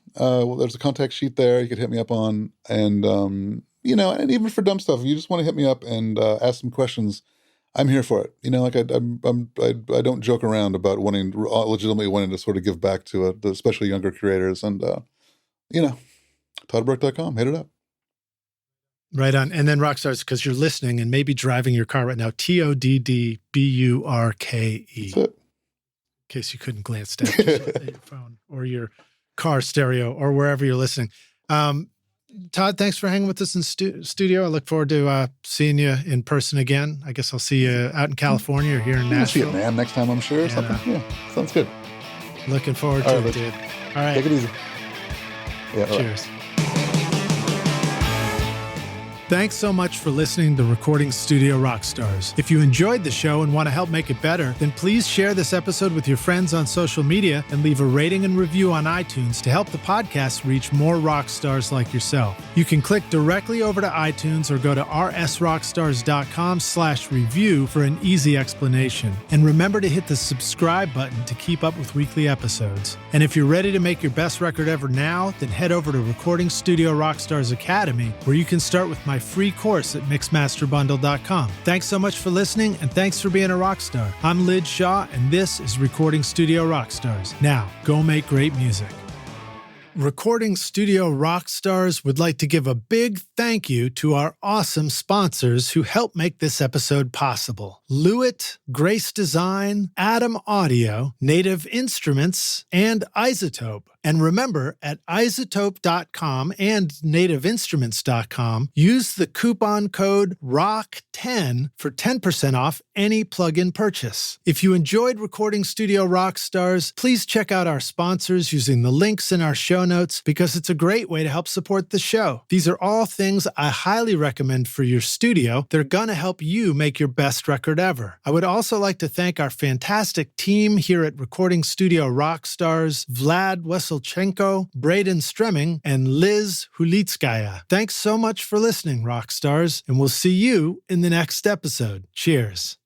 There's a contact sheet there you could hit me up on. And, you know, and even for dumb stuff, if you just want to hit me up and ask some questions, I'm here for it. You know, like I don't joke around about legitimately wanting to sort of give back to it, especially younger creators. And, you know, toddburke.com, hit it up. Right on. And then Rockstars, because you're listening and maybe driving your car right now, TODDBURKE. That's it. In case you couldn't glance down at your phone or your car stereo or wherever you're listening. Todd, thanks for hanging with us in studio. I look forward to seeing you in person again. I guess I'll see you out in California or here in Nashville. See you, man, next time I'm sure or something. Yeah, sounds good. Looking forward to it, dude. All right. Take it easy. Yeah, cheers. Right. Thanks so much for listening to Recording Studio Rockstars. If you enjoyed the show and want to help make it better, then please share this episode with your friends on social media and leave a rating and review on iTunes to help the podcast reach more rock stars like yourself. You can click directly over to iTunes or go to rsrockstars.com/review for an easy explanation. And remember to hit the subscribe button to keep up with weekly episodes. And if you're ready to make your best record ever now, then head over to Recording Studio Rockstars Academy, where you can start with my free course at mixmasterbundle.com. Thanks so much for listening, and thanks for being a rock star. I'm Lid Shaw, and this is Recording Studio Rockstars. Now, go make great music. Recording Studio Rockstars would like to give a big thank you to our awesome sponsors who help make this episode possible. Lewitt, Grace Design, Atom Audio, Native Instruments, and Isotope. And remember, at isotope.com and nativeinstruments.com, use the coupon code ROCK10 for 10% off any plug-in purchase. If you enjoyed Recording Studio Rockstars, please check out our sponsors using the links in our show notes, because it's a great way to help support the show. These are all things I highly recommend for your studio. They're gonna help you make your best record ever. I would also like to thank our fantastic team here at Recording Studio Rockstars, Vlad Weselchenko, Braden Stremming, and Liz Hulitskaya. Thanks so much for listening, Rockstars, and we'll see you in the next episode. Cheers.